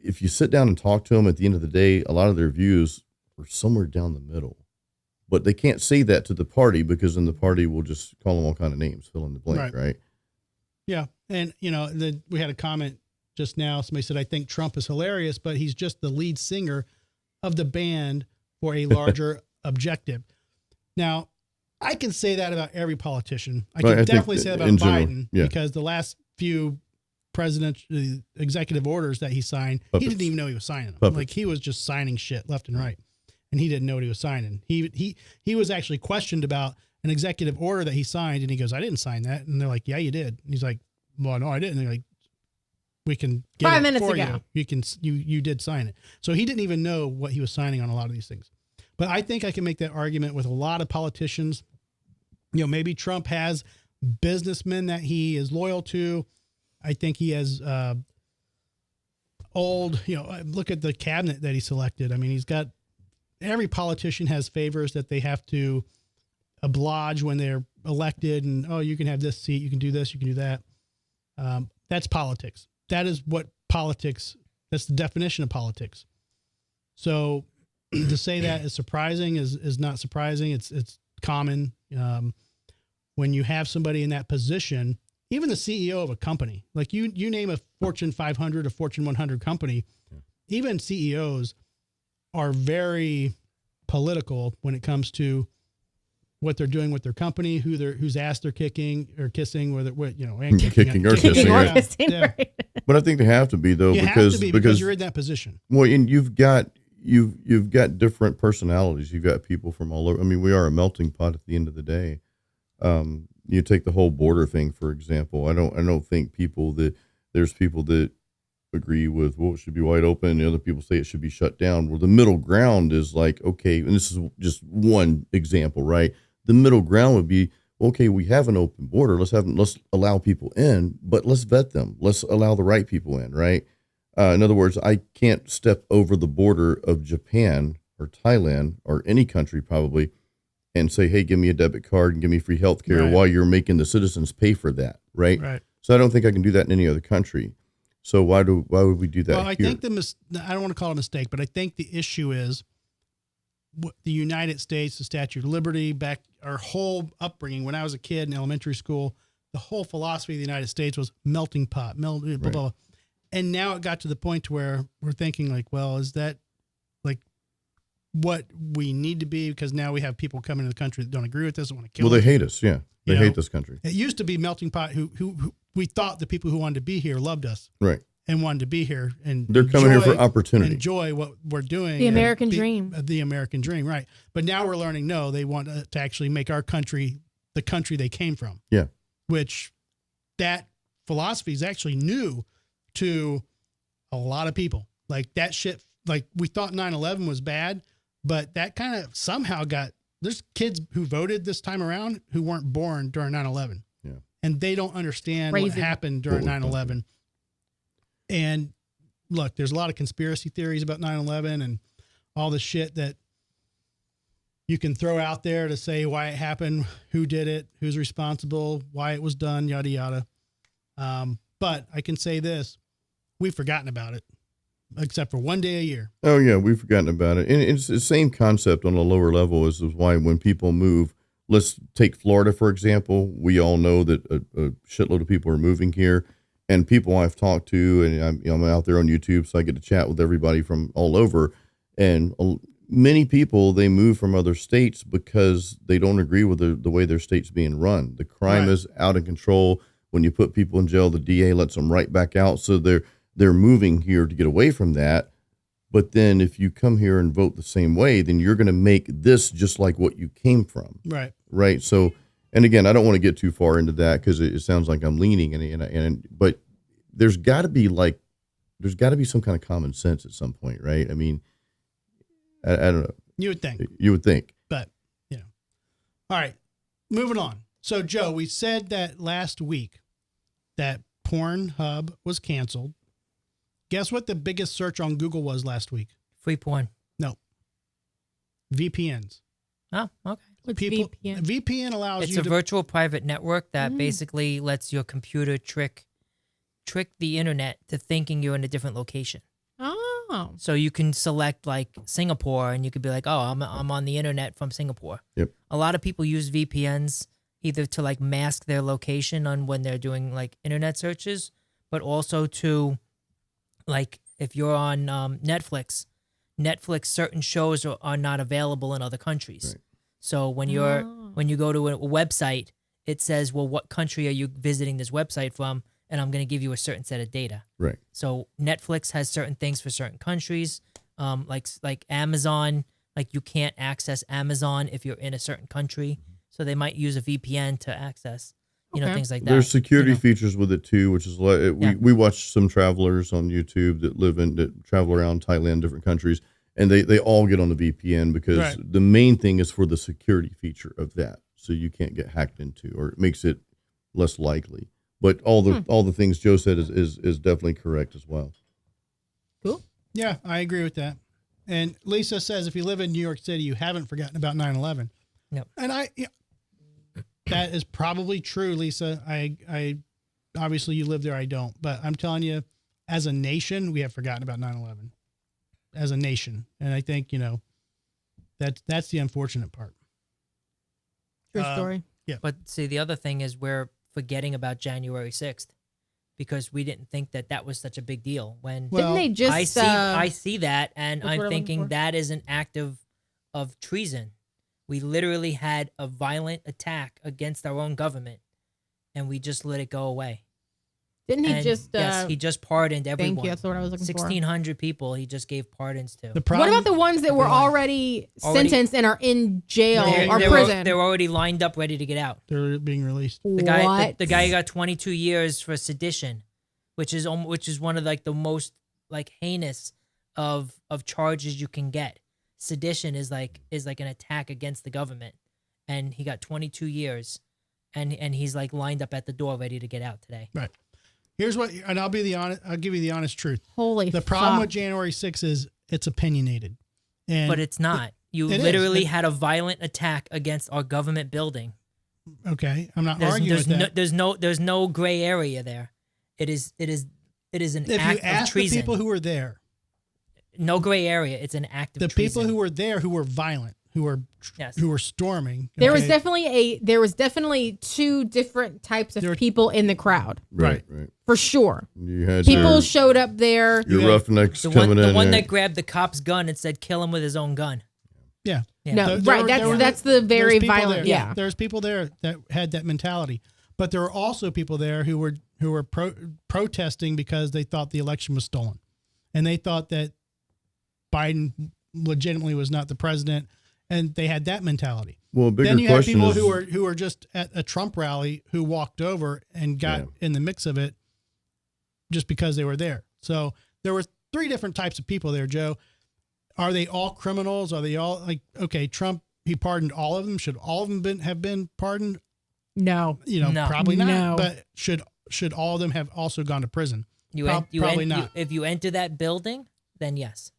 if you sit down and talk to them at the end of the day, a lot of their views are somewhere down the middle. But they can't say that to the party, because then the party will just call them all kind of names, fill in the blank, right? Yeah. And, we had a comment just now. Somebody said, I think Trump is hilarious, but he's just the lead singer of the band for a larger objective. Now, I can say that about every politician. I can definitely say that about Biden, because the last few executive orders that he signed, he didn't even know he was signing them. Like, he was just signing shit left and right. And he didn't know what he was signing. He was actually questioned about an executive order that he signed, and he goes, I didn't sign that. And they're like, yeah, you did. And he's like, well, no, I didn't. And they're like, we can get 5 it minutes for ago. You did sign it. So he didn't even know what he was signing on a lot of these things. But I think I can make that argument with a lot of politicians. Maybe Trump has businessmen that he is loyal to. I think he has look at the cabinet that he selected. I mean, he's got, every politician has favors that they have to oblige when they're elected, and, oh, you can have this seat, you can do this, you can do that. That's politics. That is what politics, that's the definition of politics. So to say that is surprising is not surprising. It's common. When you have somebody in that position, even the CEO of a company, like you name a Fortune 500 or Fortune 100 company, even CEOs are very political when it comes to what they're doing with their company, whose ass they're kicking or kissing, kicking or kissing. Right. But I think they have to be, though, because you're in that position. Well, and you've got different personalities. You've got people from all over. I mean, we are a melting pot at the end of the day. You take the whole border thing, for example. I don't think there's people that agree with, well, it should be wide open, and other people say it should be shut down. Well, the middle ground is like, okay, and this is just one example, right? The middle ground would be, okay, we have an open border. Let's allow people in, but let's vet them. Let's allow the right people in, right? In other words, I can't step over the border of Japan or Thailand or any country probably and say, hey, give me a debit card and give me free health care Right. while you're making the citizens pay for that, right? Right. So I don't think I can do that in any other country. So why would we do that Well, I here? think I don't want to call it a mistake, but I think the issue is the United States, the Statue of Liberty, back our whole upbringing. When I was a kid in elementary school, the whole philosophy of the United States was melting pot, blah, blah, blah. And now it got to the point to where we're thinking like, well, is that like what we need to be? Because now we have people coming to the country that don't agree with us, want to kill Well, they us. hate us. Yeah. They You hate know? this country. It used to be melting pot who we thought the people who wanted to be here loved us Right. and wanted to be here. And They're coming here for opportunity. enjoy what we're doing. The and American dream. The American dream, right. But now we're learning, no, they want to actually make our country the country they came from. Yeah. Which that philosophy is actually new to a lot of people. Like that shit, like we thought 9/11 was bad, but that kind of somehow there's kids who voted this time around who weren't born during 9/11. Yeah. And they don't understand what Crazy. happened during What was 9/11. And look, there's a lot of conspiracy theories about 9/11 and all the shit that you can throw out there to say why it happened, who did it, who's responsible, why it was done, yada, yada. But I can say this, we've forgotten about it, except for one day a year. Oh yeah, we've forgotten about it. And it's the same concept on a lower level is why when people move, let's take Florida, for example. We all know that a shitload of people are moving here, and people I've talked to, and I'm out there on YouTube, so I get to chat with everybody from all over. And many people, they move from other states because they don't agree with the way their state's being run. The crime Right. is out of control. When you put people in jail, the DA lets them right back out. So they're moving here to get away from that. But then if you come here and vote the same way, then you're going to make this just like what you came from. Right. Right. So, and again, I don't want to get too far into that because it sounds like I'm leaning but there's got to be some kind of common sense at some point. Right. I mean, I don't know. You would think, You would think. but all right, moving on. So Joe, we said that last week that Pornhub was canceled. Guess what the biggest search on Google was last week? Free porn. No. VPNs. Oh, okay. What's VPN? VPN allows It's you a to virtual private network that basically lets your computer trick the internet to thinking you're in a different location. Oh. So you can select like Singapore, and you could be like, "Oh, I'm on the internet from Singapore." Yep. A lot of people use VPNs either to like mask their location on when they're doing like internet searches, but also to like if you're on Netflix, certain shows are not available in other countries. Right. So when you go to a website, it says, "Well, what country are you visiting this website from?" And I'm going to give you a certain set of data. Right. So Netflix has certain things for certain countries, like Amazon. Like you can't access Amazon if you're in a certain country, so they might use a VPN to access, Okay. things like that. There's security you know. features with it too, which is like we watch some travelers on YouTube that travel around Thailand, different countries, and they all get on the VPN because Right. the main thing is for the security feature of that, so you can't get hacked into, or it makes it less likely. But all the things Joe said is definitely correct as well. Cool. Yeah, I agree with that. And Lisa says if you live in New York City, you haven't forgotten about 9/11. Yep. And that is probably true, Lisa. I obviously you live there, I don't. But I'm telling you, as a nation, we have forgotten about 9/11. As a nation. And I think, that's the unfortunate part. True story. But see, the other thing is we're forgetting about January 6th because we didn't think that was such a big deal. When Well, Didn't they just? I see that, and what's the word I'm I'm looking thinking for? that is an act of treason. We literally had a violent attack against our own government, and we just let it go away. Didn't he And just? yes, he just pardoned everyone. Thank you. That's what I was looking for. 1,600 people he just gave pardons to. the problem, What about the ones that were already sentenced and are in jail or prison? They're already lined up, ready to get out. they're being released? The guy, What? the guy got 22 years for sedition, which is one of like the most like heinous of charges you can get. Sedition is like an attack against the government, and he got 22 years, and he's like lined up at the door, ready to get out today. Right. Here's what, and I'll give you the honest truth. Holy The problem fuck. with January 6th is it's opinionited. And But it's not. You it is. literally had a violent attack against our government building. okay, I'm not arguing with that. There's no gray area there. It is an If you act of ask the treason. people who were there, No gray area. It's an act of the treason. people who were there who were violent, who were storming. There was okay? definitely two different types of There were- people in the crowd, Right. for sure. You had People showed up there. your roughnecks the coming in. one there. that grabbed the cop's gun and said, "Kill him with his own gun." Yeah. Yeah. No, There right. were- That's there were- that's the very there's people violent. there. Yeah. There's people there that had that mentality, but there were also people there who were protesting because they thought the election was stolen, and they thought that Biden legitimately was not the president, and they had that mentality. Well, a bigger Then you had question people is who were just at a Trump rally who walked over and got Yeah. in the mix of it just because they were there. So there were three different types of people there, Joe. Are they all criminals? Are they all like, okay, Trump, he pardoned all of them. Should all of them have been pardoned? No. No. Probably not. No. But should all of them have also gone to prison? Probably not. If you enter that building, then yes.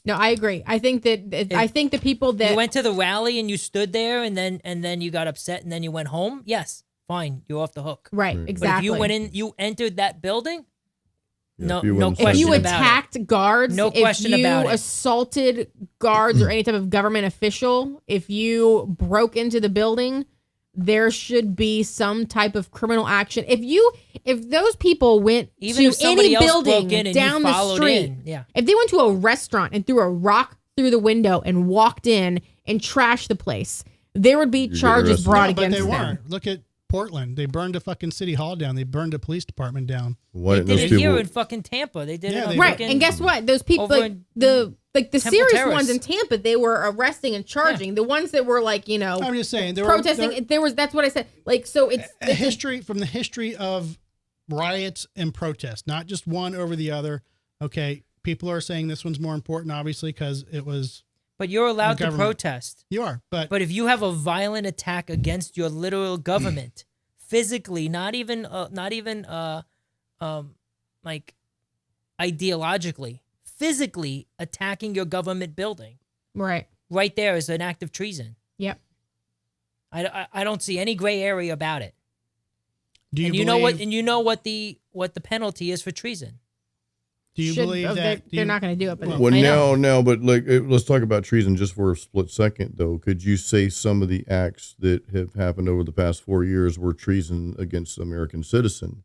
No, I agree. I think that I think the people that You went to the rally and you stood there, and then you got upset, and then you went home. Yes, fine, you're off the hook. right, Right. exactly. But if you went in, you entered that building. Yeah, No, if you went no inside if question you about it. attacked guards, No question if you about it. assaulted guards or any type of government official, if you broke into the building, there should be some type of criminal action. If those people went Even to if somebody any else building broke in and down you the followed street, in, yeah. if they went to a restaurant and threw a rock through the window and walked in and trashed the place, there would be get charges arrested. brought No, but against they them. weren't. Look at Portland. They burned a fucking city hall down. They burned a police department down. why They didn't did those it people? here in fucking Tampa. They did Yeah, it on they- Right, fucking- and guess what? Those people, over like in the Temple serious Terrace. ones in Tampa, they were arresting and charging. The ones that were like, I'm just saying protesting. There was that's what I said. Like, so it's a history from the history of riots and protests, not just one over the other. Okay, people are saying this one's more important, obviously, because it was. But you're allowed to government. protest. You are, but But if you have a violent attack against your literal government, physically, not even like ideologically, physically attacking your government building, right. right there is an act of treason. Yep. I don't see any gray area about it. do you And believe? you know what the penalty is for treason. Do you Should- believe oh, that they're not going to do it? But Well, I know. no, but like, let's talk about treason just for a split second, though. Could you say some of the acts that have happened over the past 4 years were treason against an American citizen?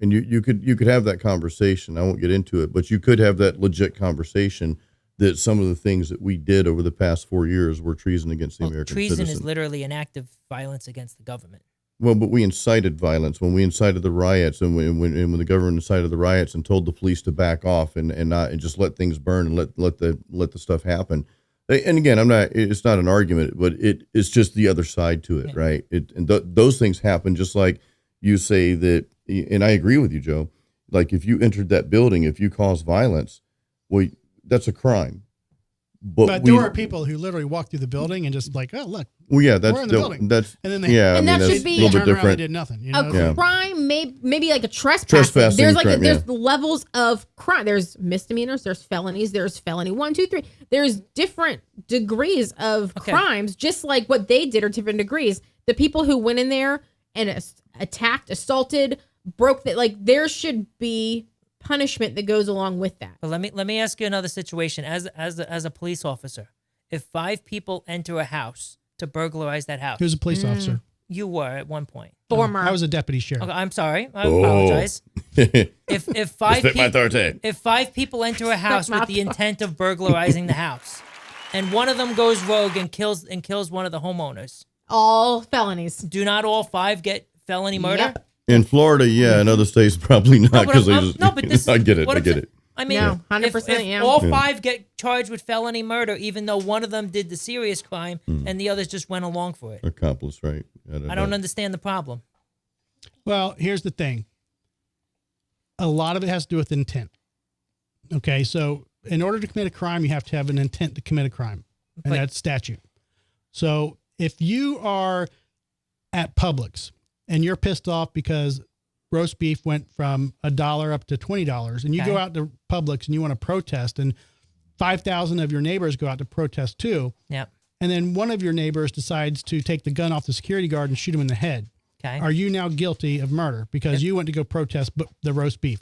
And you could have that conversation. I won't get into it, but you could have that legit conversation that some of the things that we did over the past 4 years were treason against the Well, American treason citizen. is literally an act of violence against the government. Well, but we incited violence when we incited the riots, and when the government incited the riots and told the police to back off and just let things burn and let the stuff happen. And again, it's not an argument, but it's just the other side to it, Yeah. right? Those things happen just like you say that, and I agree with you, Joe. Like if you entered that building, if you caused violence, well, that's a crime. But there are people who literally walk through the building and just like, oh look, Well, yeah, that's we're in the building. that's and then they yeah. And I mean, that that's should be- a little bit turned around and different. did nothing. You a know? Yeah. crime, maybe like a trespassing. Trespassing There's like crime, there's yeah. levels of crime. There's misdemeanors. There's felonies. There's felony 1, 2, 3. There's different degrees of Okay. crimes. Just like what they did are different degrees. The people who went in there and attacked, assaulted, broke that. Like there should be punishment that goes along with that. But let me ask you another situation. As a police officer, if 5 people enter a house to burglarize that house, Who's a police officer? you were at one point. Former. I was a deputy sheriff. Okay, I'm sorry. I Oh. apologize. If 5 Respect my people authority. if 5 people enter a house my with the intent of burglarizing the house, and one of them goes rogue and kills one of the homeowners, All felonies. do not all 5 get felony murder? Yep. In Florida, yeah. In other states, probably not but because they I'm- just. no, but this I get it. what I I'm get saying- it. I mean, No, 100%, if yeah. all Yeah. 5 get charged with felony murder, even though one of them did the serious crime and the others just went along for it. Accomplice, right? I don't understand the problem. Well, here's the thing. A lot of it has to do with intent. Okay, so in order to commit a crime, you have to have an intent to commit a crime, and But- that's statute. So if you are at Publix and you're pissed off because roast beef went from $1 up to $20, and you Okay. go out to Publix and you want to protest, and 5,000 of your neighbors go out to protest too, Yep. and then one of your neighbors decides to take the gun off the security guard and shoot him in the head. Okay. Are you now guilty of murder because you went to go protest the roast beef?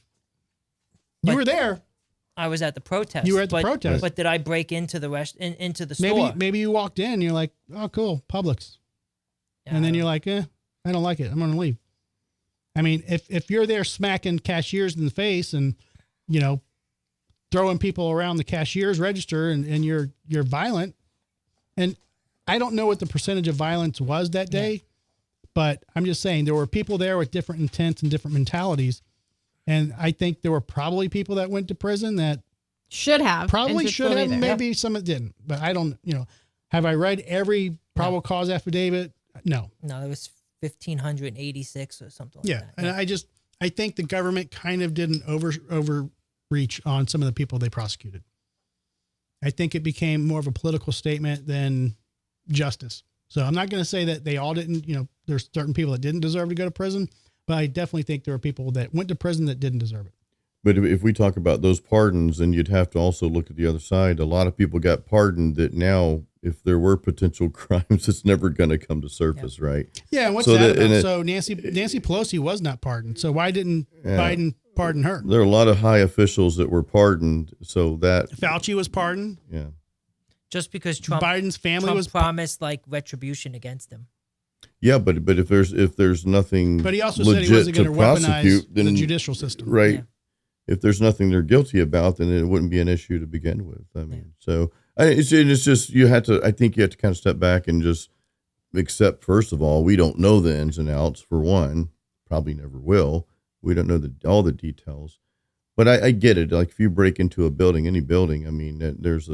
You But- were there. I was at the protest. You were at the but, protest. But did I break into the into the store? Maybe you walked in and you're like, oh, cool, Publix. And then you're like, I don't like it. I'm going to leave. I mean, if you're there smacking cashiers in the face and, you know, throwing people around the cashier's register and you're violent, and I don't know what the percentage of violence was that day, but I'm just saying there were people there with different intents and different mentalities. And I think there were probably people that went to prison that Should have. probably and should still have, be there. maybe some that didn't, but I don't, have I read every probable cause affidavit? No. No, it was 1,586 or something like Yeah. that. And I think the government kind of did an overreach on some of the people they prosecuted. I think it became more of a political statement than justice. So I'm not going to say that they all didn't, there's certain people that didn't deserve to go to prison, but I definitely think there were people that went to prison that didn't deserve it. But if we talk about those pardons, then you'd have to also look at the other side. A lot of people got pardoned that now, if there were potential crimes, it's never going to come to surface, right? Yeah. And what's So that that- and about? it- So Nancy Pelosi was not pardoned. So why didn't Biden pardon her? There are a lot of high officials that were pardoned. So that, Fauci was pardoned. yeah. Just because Trump Biden's family was promised like retribution against him. Yeah, but if there's nothing But he also said he legit wasn't to going to weaponize prosecute, the then judicial system. right. Yeah. If there's nothing they're guilty about, then it wouldn't be an issue to begin with. I mean, so it's just I think you have to kind of step back and just accept, first of all, we don't know the ins and outs, for one, probably never will. We don't know all the details, but I get it. Like if you break into a building, any building, I mean, there's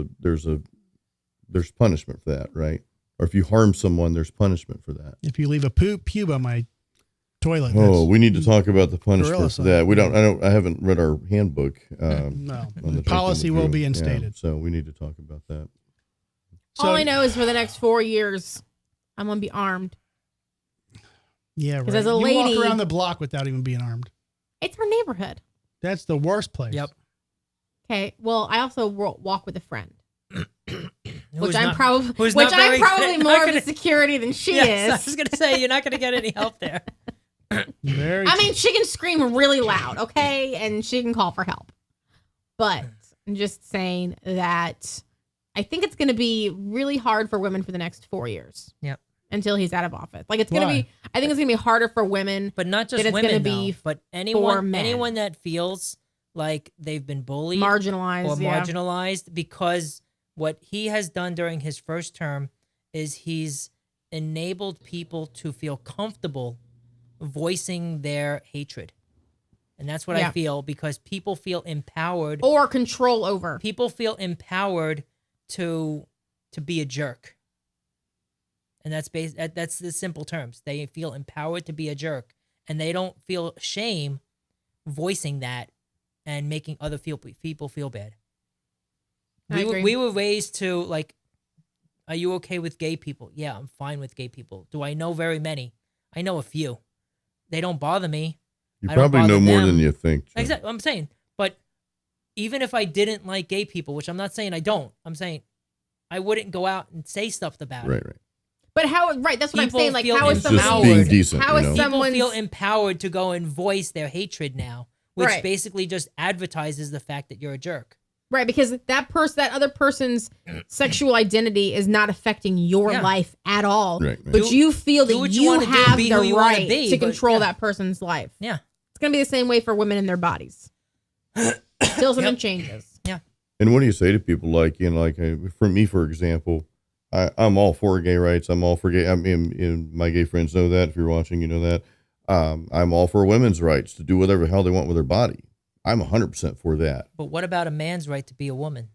punishment for that, right? Or if you harm someone, there's punishment for that. If you leave a pube on my toilet. Oh, we need to talk about the punishment gorilla for that. I haven't read our handbook. No, on the Drinking policy with will Drew. be Yeah, instated. so we need to talk about that. So, All I know is for the next 4 years, I'm going to be armed. Yeah, right. 'Cause as a you lady- walk around the block without even being armed. It's our neighborhood. That's the worst place. Yep. Okay. Well, I also walk with a friend, Who's which I'm not- probably who's which not I'm very- probably not more of gonna- a security than she Yes, I is. was gonna say you're not gonna get any help there. Very. I mean, she can scream really loud, okay, and she can call for help. But I'm just saying that I think it's going to be really hard for women for the next 4 years. Yep. Until he's out of office. Like it's going to Why? be. I think it's going to be harder for women. But not just That it's women, gonna be though, but for anyone men. that feels like they've been bullied Marginalized, or yeah. marginalized, because what he has done during his first term is he's enabled people to feel comfortable voicing their hatred. And that's what I Yeah. feel, because people feel empowered. Or control over. People feel empowered to be a jerk. And that's that's the simple terms. They feel empowered to be a jerk, and they don't feel shame voicing that and making other people feel bad. I agree. We were raised to, like, are you okay with gay people? Yeah, I'm fine with gay people. Do I know very many? I know a few. They don't bother me. You I don't probably know bother more them. than you think. Joe. Exactly. I'm saying, but even if I didn't like gay people, which I'm not saying I don't, I'm saying I wouldn't go out and say stuff about it. Right. But how? Right. That's what People I'm saying. Like, feel how is Just somebody? being decent, How is you know? People someone? feel empowered to go and voice their hatred now, which Right. basically just advertises the fact that you're a jerk. Right, because that other person's sexual identity is not affecting your Yeah. life at all. Right. But Do- you feel do that what you you wanna do, have be the who you wanna right be, to but- control yeah. that person's life. Yeah. It's going to be the same way for women in their bodies. Until something changes. And what do you say to people like, for me, for example, I'm all for gay rights. I'm all for gay. I mean, my gay friends know that. If you're watching, you know that. I'm all for women's rights to do whatever the hell they want with their body. I'm 100% for that. But what about a man's right to be a woman?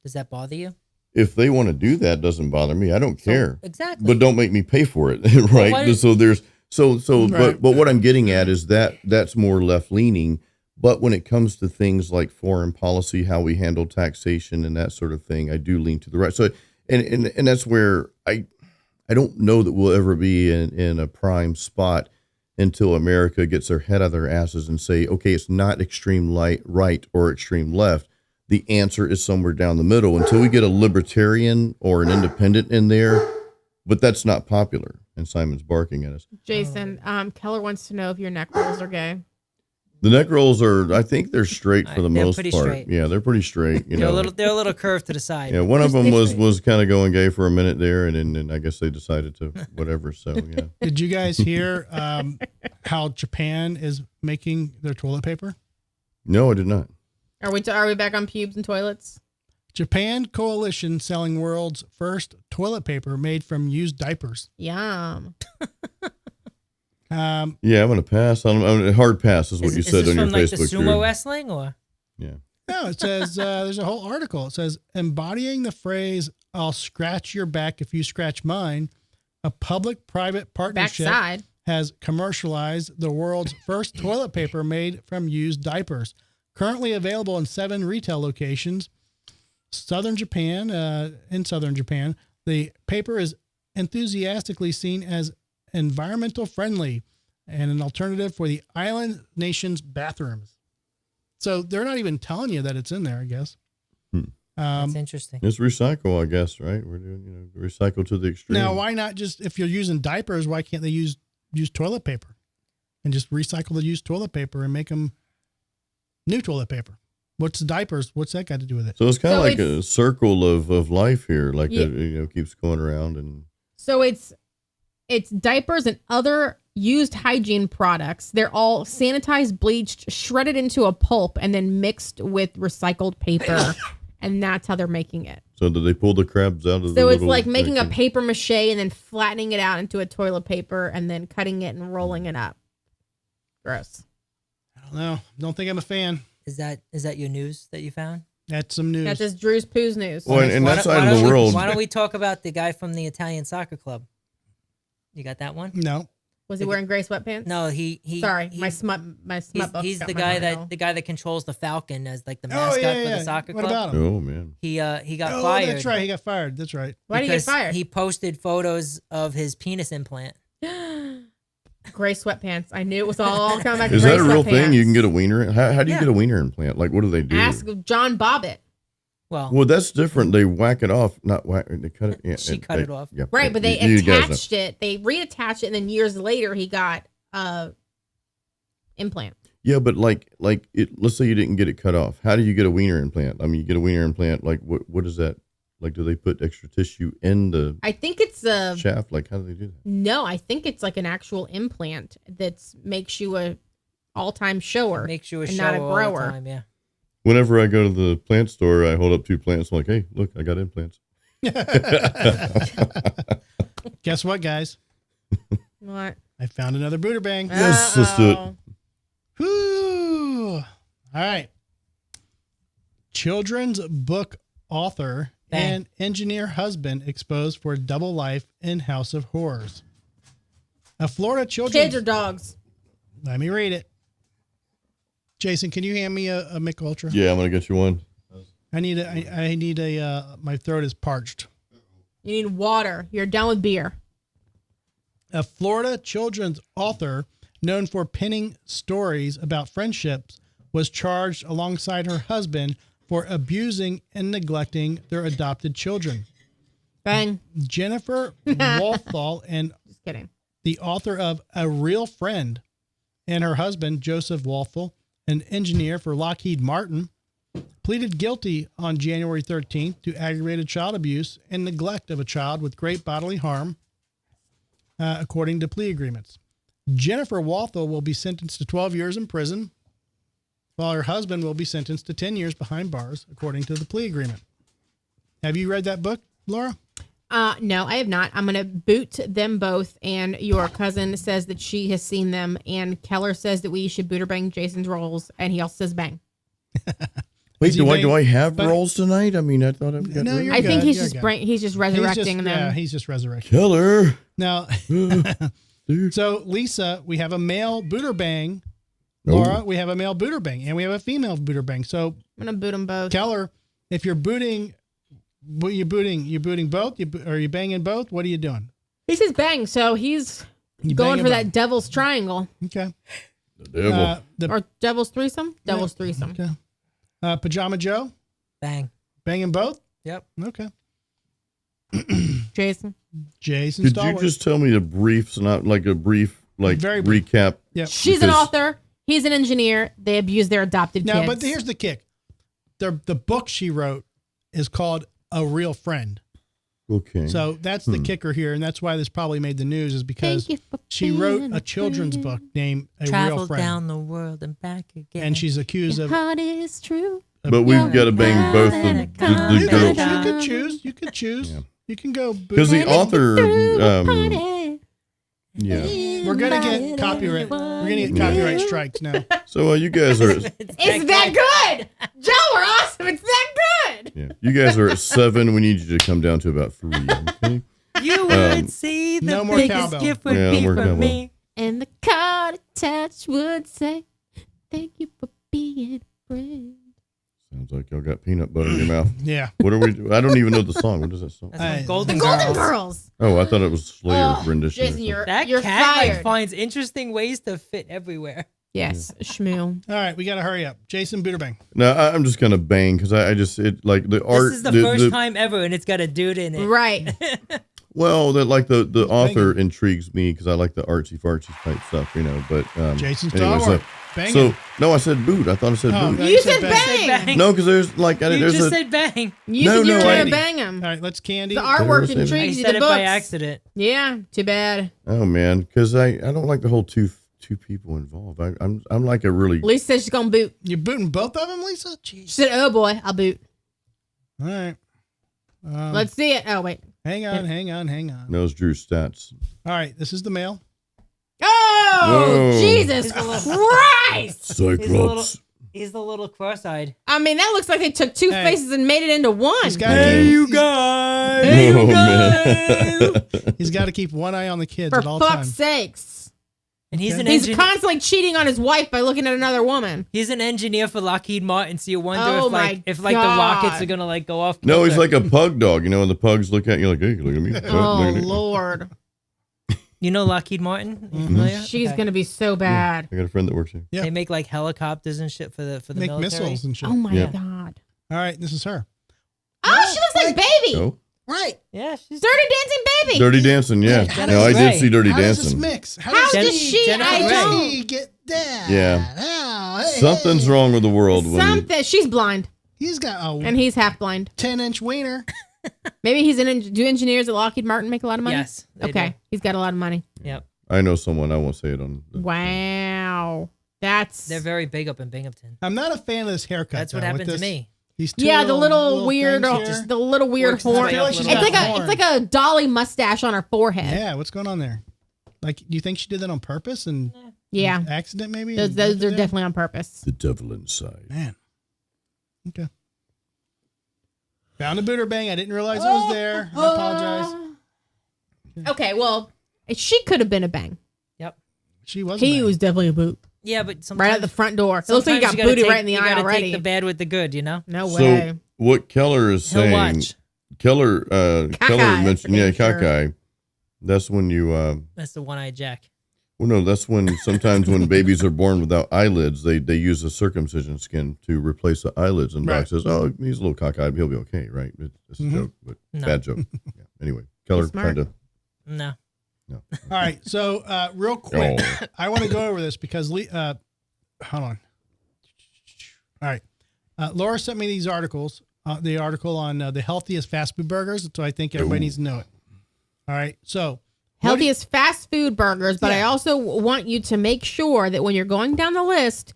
Does that bother you? If they want to do that, doesn't bother me. I don't care. Exactly. But don't make me pay for it, why right? did- So there's Right. but what I'm getting at is that's more left leaning. But when it comes to things like foreign policy, how we handle taxation and that sort of thing, I do lean to the right. So and that's where I don't know that we'll ever be in a prime spot until America gets their head out of their asses and say, okay, it's not extreme right or extreme left. The answer is somewhere down the middle until we get a libertarian or an independent in there. But that's not popular. And Simon's barking at us. Jason, Keller wants to know if your neck rolls are gay. The neck rolls are, I think they're straight for the They're most pretty part. straight. Yeah, they're pretty straight. You They're know, a little curved to the side. yeah. One of them Just was kind of going gay for a minute there, and then I guess they decided to whatever. So yeah. Did you guys hear how Japan is making their toilet paper? No, I did not. Are we back on pubes and toilets? Japan Coalition selling world's first toilet paper made from used diapers. Yum. Yeah, I'm gonna pass. I'm hard pass is what you said this on your from, like, Facebook. the sumo Drew. wrestling, or Yeah. No, it says there's a whole article. It says embodying the phrase "I'll scratch your back if you scratch mine." A public-private partnership Backside. has commercialized the world's first toilet paper made from used diapers. Currently available in 7 retail locations. In southern Japan, the paper is enthusiastically seen as environmental friendly and an alternative for the island nation's bathrooms. So they're not even telling you that it's in there, I guess. that's interesting. It's recycle, I guess, right? We're doing, recycle to the extreme. Now, why not just, if you're using diapers, why can't they use toilet paper and just recycle the used toilet paper and make them new toilet paper? What's the diapers? What's that got to do with it? So it's kind of So like a circle of life here, like Yeah. it, keeps going around and. So it's diapers and other used hygiene products. They're all sanitized, bleached, shredded into a pulp, and then mixed with recycled paper. And that's how they're making it. So did they pull the crabs out of the So it's little, like making a paper mache and then flattening it out into a toilet paper and then cutting it and rolling it up. Gross. I don't know. Don't think I'm a fan. Is that your news that you found? That's some news. That's just Drew's Poos news. Well, in that Why side of don't the we- world. Why don't we talk about the guy from the Italian soccer club? You got that one? No. Was he wearing gray sweatpants? No, he. Sorry, he- my smut book. He's the guy that controls the Falcon as like the Oh, mascot yeah, for yeah. the soccer What club. about him? Oh man. He got Oh, fired. that's right. He got fired. That's right. Why did he get because fired? He posted photos of his penis implant. Gray sweatpants. I knew it was all coming back. to Is gray that a real thing? You can sweatpants. get a wiener. How do you Yeah. get a wiener implant? Like, what do they do? Ask John Bobbitt. Well, Well, that's different. They whack it off, not whack. They cut it. Yeah, She cut it off. Yeah, Right, yeah, but they you guys know. attached it. They reattached it, and then years later, he got implant. Yeah, but like let's say you didn't get it cut off. How do you get a wiener implant? I mean, you get a wiener implant. Like, what is that? Like, do they put extra tissue in the I think it's a shaft? Like, how do they do that? no. I think it's like an actual implant that makes you a all-time shower. makes you a and show not a all grower. the time. Yeah. Whenever I go to the plant store, I hold up 2 plants. I'm like, hey, look, I got implants. Guess what, guys? What? I found another Buderbang. Yes, let's do it. Uh-oh. Whoo! All right. Children's book author Bang. and engineer husband exposed for double life in House of Horrors. A Florida children's... Kids or dogs? Let me read it. Jason, can you hand me a Mick Ultra? Yeah, I'm gonna get you one. I need my throat is parched. You need water. You're done with beer. A Florida children's author known for penning stories about friendships was charged alongside her husband for abusing and neglecting their adopted children. Bang. Jennifer Walthall, and Just kidding. the author of A Real Friend, and her husband, Joseph Walthall, an engineer for Lockheed Martin, pleaded guilty on January 13th to aggravated child abuse and neglect of a child with great bodily harm, according to plea agreements. Jennifer Walthall will be sentenced to 12 years in prison, while her husband will be sentenced to 10 years behind bars, according to the plea agreement. Have you read that book, Laura? No, I have not. I'm going to boot them both. And your cousin says that she has seen them. And Keller says that we should Buderbang Jason's rolls. And he also says bang. Wait, Is he do I have but- rolls tonight? I mean, I thought I've got No, rid you're of I think good, he's you're just good. he's just resurrecting them. Yeah, he's just resurrecting. Keller. Now, Dude. so Lisa, we have a male Buderbang. Oh. Laura, we have a male Buderbang, and we have a female Buderbang. So I'm going to boot them both. Keller, if you're booting, what you booting? You booting both? Are you banging both? What are you doing? He says bang. So he's You Going bang for a that devil's triangle. bone. Okay. The devil. Or devil's threesome? Devil's threesome. Okay. Pajama Joe, Bang. banging both. Yep. Okay. Jason. Jason Could Stallworth. you just tell me the brief, not like a brief, like Very brief. recap? Yep. She's an Because- author. He's an engineer. They abuse their adopted Now, kids. but here's the kick. The book she wrote is called A Real Friend. Okay. So that's the kicker here, and that's why this probably made the news, is because Thank you for she being wrote a children's friend. book named A Travel Real Friend. down the world and back again. And she's accused Your of. heart is true. But we've got to bang both the You girls. could choose. You could choose. Yeah. You can go. Because the author, Party. yeah. We're gonna get copyright. We're gonna get copyright strikes now. So you guys are, It's that good. Joe, we're awesome. It's that good. yeah, you guys are at 7. We need you to come down to about 3. Okay. You would see the no more biggest cowbell. gift would Yeah, be no more from cowbell. me. And the card attached would say, "Thank you for being a friend." Sounds like y'all got peanut butter in your mouth. Yeah. What are we doing? I don't even know the song. What is that song? That's Hey. from Golden, The Golden Girls. Girls. Oh, I thought it was Slayer's Oh, rendition. or Jason, something. you're That you're cat like, fired. finds interesting ways to fit everywhere. Yes, Shmoo. All right, we got to hurry up. Jason Buderbang. No, I'm just gonna bang because I just it like the art. This is the first time ever, and it's got a dude in it. Right. Well, that like the author intrigues me because I like the artsy fartsy type stuff, you know. But Jason anyway, Stallworth. Bang so it. no, I said boot. I thought I said Oh, boot. no, You said Said bang. bang. No, because there's like You there's just a said bang. You No, said you were no, going I- to bang him. All right, let's Candy. The artwork Never said I intrigues you. said The it books. by accident. Yeah, too bad. oh man, because I don't like the whole two people involved. I'm like a really Lisa says she's going to boot. You're booting both of them, Lisa? She Jeez. said, "Oh boy, I'll boot." All right. Let's see it. Oh, wait. Hang on. knows Drew stats. All right, this is the mail. Oh, Whoa. Jesus Christ. Cyclops. He's the little cross-eyed. I mean, that looks like they took two Hey. faces and made it into one. He's got guys! Hey, you guys! He's got to keep one eye on the kids For at all fuck's times. sakes. And he's Okay. an He's engineer. constantly cheating on his wife by looking at another woman. He's an engineer for Lockheed Martin, so you wonder Oh if my the rockets God. are gonna like go off. No, he's kilter. like a pug dog. You know, when the pugs look at you, like, hey, look at me. Oh, Look at me. Lord. You know Lockheed Martin? You Mhm. familiar? She's Okay. going to be so bad. I got a friend that works here. Yeah. They make like helicopters and shit for the Make military. missiles and shit. Oh, my Yeah. God. All right, this is her. Oh, she looks like Baby. Oh, Right. Yeah, she's Dirty Dancing Baby. Dirty Dancing, yeah. Jennifer No, I did Grey. see Dirty How does this Dancing. mix? How does does she- she? Jennifer I Grey. don't. She get that? Yeah. Oh, hey, Something's hey. wrong with the world when Something. She's blind, He's got a and he's half blind. 10-inch wiener. Maybe he's do engineers at Lockheed Martin make a lot of money? Yes. they Okay. do. He's got a lot of money. Yep. I know someone. I won't say it on. Wow. That's. They're very big up in Binghamton. I'm not a fan of this haircut. That's what though, with happened to this- me. These two Yeah, the little weird, things here. the little weird Works horn. its way I feel like up she's a It's little got like bit. horn. it's like a dolly mustache on her forehead. Yeah, what's going on there? Like, do you think she did that on purpose and Yeah. accident maybe? Those and are left it there? definitely on purpose. The devil inside. Man. Okay. Found a booter bang. I didn't realize it was there. I apologize. Okay, well, she could have been a bang. Yep. She was. He was definitely a boot. Yeah, but sometimes Right at the front door. It looks like he got sometimes booted gotta right in the you eye gotta already. Take the bad with the good, you know. No So way. what Keller is He'll saying, watch. Keller Cockeye, mentioned, to yeah, make sure. cockeye. That's when you, That's the one-eyed Jack. well, no, that's when sometimes when babies are born without eyelids, they use a circumcision skin to replace the eyelids. And Right. Doc says, oh, he's a little cockeyed, he'll be okay, right? It's a Mhm. joke, but No. bad joke. Yeah. Anyway, Keller He's smart. kind of, No. no. All right. So, real quick, Oh. I want to go over this because, hold on. All right. Laura sent me these articles, the article on the healthiest fast food burgers. So I think everybody Ooh. needs to know it. All right. So, Healthiest fast food burgers, but I Yeah. also want you to make sure that when you're going down the list,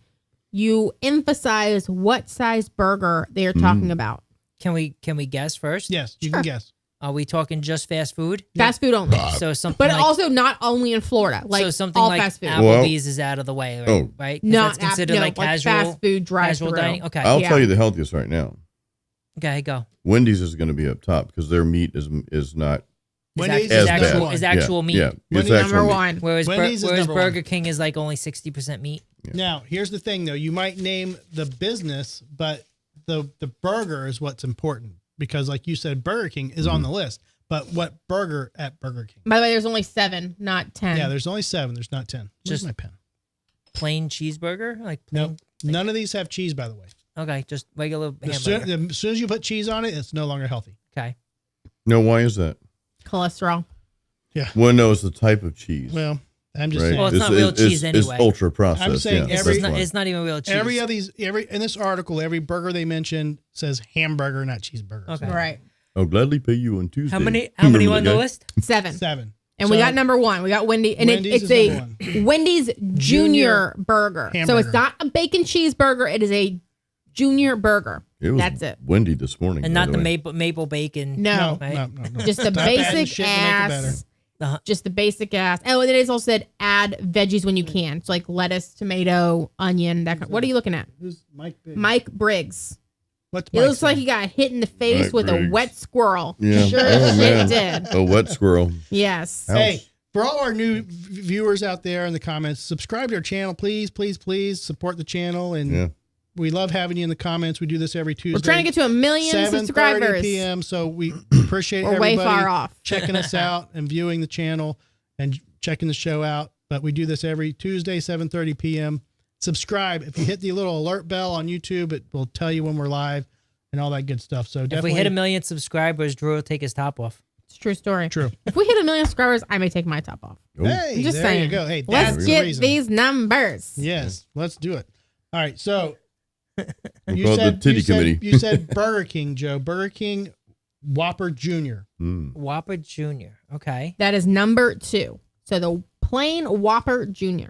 you emphasize what size burger they are talking about. Can we guess first? yes, you Sure. can guess. Are we talking just fast food? Fast food only. So something But like, also not only in Florida, like so something all like fast food. Applebee's is out of the way, right? Oh. Right? 'Cause Not that's considered no, like casual fast food drive casual through. dining. Okay. I'll Yeah. tell you the healthiest right now. Okay, go. Wendy's is going to be up top because their meat is not Wendy's as is bad. number one. Is actual yeah, meat. Yeah, it's Wendy's actual Number meat. one. Whereas, Wendy's is number one. Burger King is like only 60% meat. Now, here's the thing, though. You might name the business, but the burger is what's important because, like you said, Burger King is on the list. but what burger at Burger King? By the way, there's only 7, not 10. Yeah, there's only 7. There's not 10. Where's Just- my pen? Plain cheeseburger? Like No, plain, none of these have cheese, by the way. Okay, just regular As hamburger. soon as you put cheese on it, it's no longer healthy. Okay. No, why is that? Cholesterol. Well, no, it's the type of cheese. Well, I'm just right? saying. Well, it's not real cheese It's anyway. ultra processed. I'm saying yeah, every- that's why. It's not even real cheese. Every in this article, every burger they mention says hamburger, not cheeseburger. Okay. Right. I'll gladly pay you on Tuesday. How many Remember on that the guy? list? 7. 7. And So, we got number 1. We got Wendy, and Wendy's it's is a number Wendy's Junior burger. So hamburger. it's not a bacon cheeseburger. It is a Junior burger. It was That's it. windy this morning. And by not the way. maple bacon. No. Right? no. Just the Stop adding basic shit to make it better. ass. Uh-huh. Just the basic ass. Oh, and it is also said add veggies when you can. So like lettuce, tomato, onion. That kind. What are you looking at? Who's Mike Biggs? Mike Briggs. What's It looks like he got hit in the face Mike with a Briggs. wet squirrel. Yeah. Sure Oh, as man. shit did. A wet squirrel. Yes. Ouch. Hey, for all our new viewers out there in the comments, subscribe to our channel, please, please, please. Support the channel, and Yeah. we love having you in the comments. We do this every Tuesday. We're trying to get to 1 million 7:30 subscribers. p.m. So we appreciate We're way everybody far off. checking us out and viewing the channel and checking the show out. But we do this every Tuesday, 7:30 p.m. Subscribe. If you hit the little alert bell on YouTube, it will tell you when we're live and all that good stuff. So If definitely we hit 1 million subscribers, Drew will take his top off. It's a true story. true. If we hit 1 million subscribers, I may take my top off. Oh, Hey, I'm just there saying. you go. Hey, Let's that's the get reason. these numbers. Yes, let's do it. All right, so we call it the titty committee. You said Burger King, Joe. Burger King Whopper Jr. Mm. Whopper Jr. Okay. That is number 2. So the plain Whopper Jr.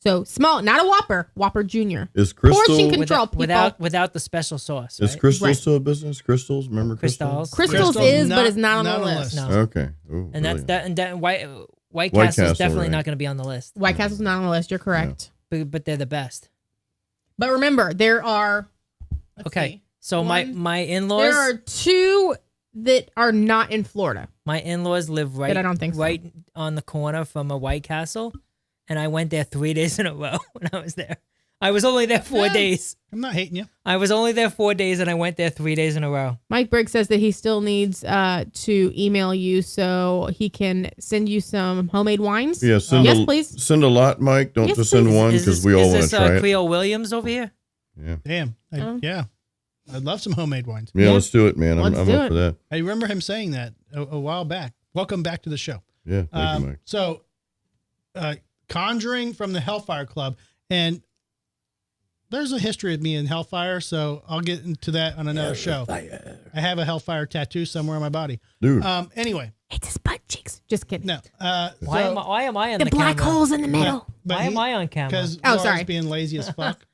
So small, not a Whopper, Whopper Jr. Is Crystal Portion control, Without the special sauce. is Right? Crystal Right. still a business? Crystals, remember Crystals? Crystals Crystal's is, not- but it's not on not the on the list. list. No. Okay. Ooh, And that's really? that. And that White White Castle's Castle, definitely right. not going to be on the list. White Castle's not on the list. You're correct. But they're the best. But remember, there are. let's Okay. see. So One- my in-laws. There are 2 that are not in Florida. My in-laws live right. I don't think so. right on the corner from a White Castle, and I went there 3 days in a row when I was there. I was only there 4 Yeah. days. I'm not hating you. I was only there 4 days, and I went there 3 days in a row. Mike Briggs says that he still needs to email you so he can send you some homemade wines. Yeah, send Yes, a, please. Send a lot, Mike. Don't Yes, just send please. one Is because this- we all is want this, to try it. Creole Williams over here? Yeah, Damn. Oh. Yeah. I'd love some homemade wines. yeah, Yeah. let's do it, man. I'm Let's up do it. for that. I remember him saying that a while back. Welcome back to the show. Yeah, thank you, Mike. So, Conjuring from the Hellfire Club. And there's a history of me in Hellfire, so I'll get into that on another show. I have a Hellfire tattoo somewhere on my body. Dude, Anyway, It's his butt cheeks. Just kidding. no. Why am I on The the black camera? holes in the middle. Why am I on camera? Because Oh, Laura's sorry. being lazy as fuck.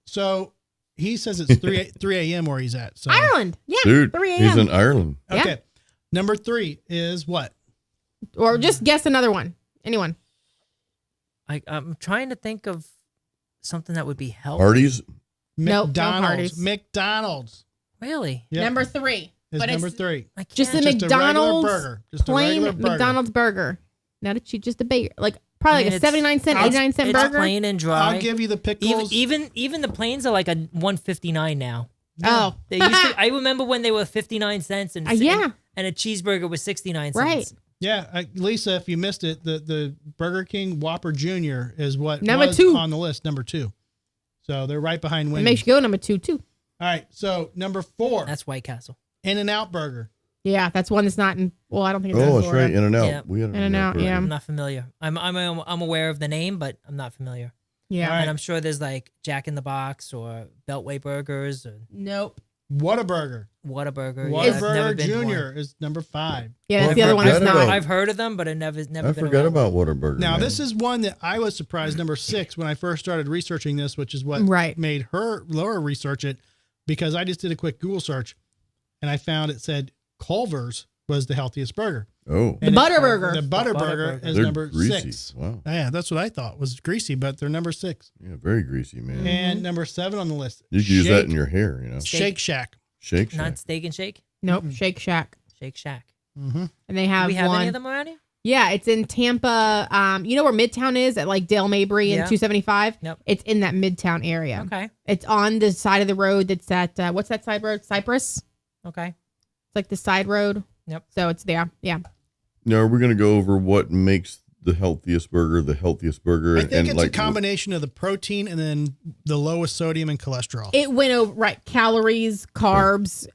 So he says it's 3 a.m. where he's at. So Ireland. Yeah. dude, 3 he's a.m. in Ireland. Yeah. Okay. Number 3 is what? Or just guess another one. Anyone. I'm trying to think of something that would be healthy. Hardee's. Nope, no McDonald's. Hardee's. McDonald's. Really? Yep. Number 3. Is but number it's 3. I can't. just the Just a regular McDonald's burger. Just a plain regular burger. McDonald's burger. Not a cheap, just a bagel. Like probably I mean, like a it's- 79-cent, I'll- 89-cent It's burger. plain and dry. I'll give you the pickles. Even the plains are like a 159 now. Oh. They used to, I remember when they were 59 cents and Yeah. and a cheeseburger was 69 cents. Right. Yeah, Lisa, if you missed it, the Burger King Whopper Jr. is what Number was 2. on the list, number 2. So they're right behind It Wendy's. makes you go number 2 too. All right, so number 4, That's White Castle. In-N-Out Burger. Yeah, that's one that's not in. Well, I don't think it's in Oh, that's Florida. right. In and out. Yeah. We had an In-N-Out, burger. yeah. I'm not familiar. I'm aware of the name, but I'm not familiar. Yeah. All right. And I'm sure there's like Jack in the Box or Beltway Burgers or Nope. Whataburger. Whataburger. Yeah, I've never Whataburger been to one. Jr. is number 5. Yeah, that's I the other one that's forgot not. about- I've heard of them, but I never I been forgot around. about Whataburger. Now, man. this is one that I was surprised, number 6, when I first started researching this, which is what Right. made Laura research it, because I just did a quick Google search, and I found it said Culver's was the healthiest burger. Oh, And Butterburger. The Butterburger Butterburger. is they're number greasy. 6. Wow. Yeah, that's what I thought was greasy, but they're number 6. Yeah, very greasy, man. And number 7 on the list. You can use that in your hair, you know. Shake Shack. Shake Not Shack. Steak and Shake. Nope. Shake Shack. Shake Shack. Mm-hmm. And they Do have we have one. any of them around here? Yeah, it's in Tampa. You know where Midtown is at like Dale Mabry and Yeah. 275? Yep. It's in that Midtown area. Okay. It's on the side of the road that's at, what's that side road? Cypress? Okay. It's like the side road. Yep. So it's there. Yeah. Now, we're going to go over what makes the healthiest burger. I think it's like, a combination of the protein and then the lowest sodium and cholesterol. It went over right. Calories, carbs,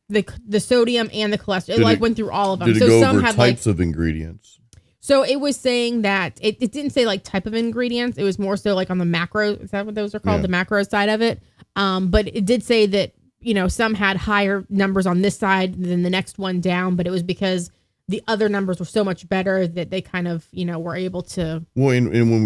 the sodium and the cholesterol. It went through all of them. Did it go over types of ingredients? So it was saying that it didn't say like type of ingredients. It was more so like on the macro. Is that what those are called? Yeah. The macro side of it. But it did say that, some had higher numbers on this side than the next one down, but it was because the other numbers were so much better that they kind of, were able to. Well, and when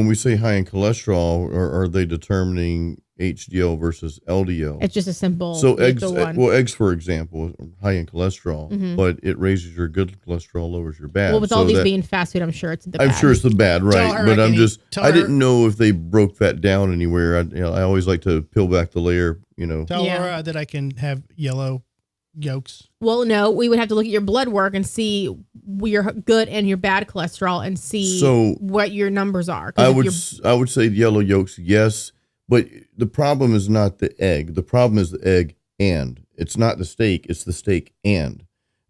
we say high in cholesterol, are they determining HDL versus LDL? It's just a simple. So eggs, one. eggs, for example, high in cholesterol, but it raises your good cholesterol, lowers your bad. Well, with all these being fast food, I'm sure it's the bad. I'm sure it's the bad, right? But I didn't know if they broke that down anywhere. I always like to peel back the layer, Tell Laura that I can have yellow yolks. Well, no, we would have to look at your blood work and see your good and your bad cholesterol and see what your numbers are. I would say yellow yolks, yes. But the problem is not the egg. The problem is the egg and. It's not the steak. It's the steak and.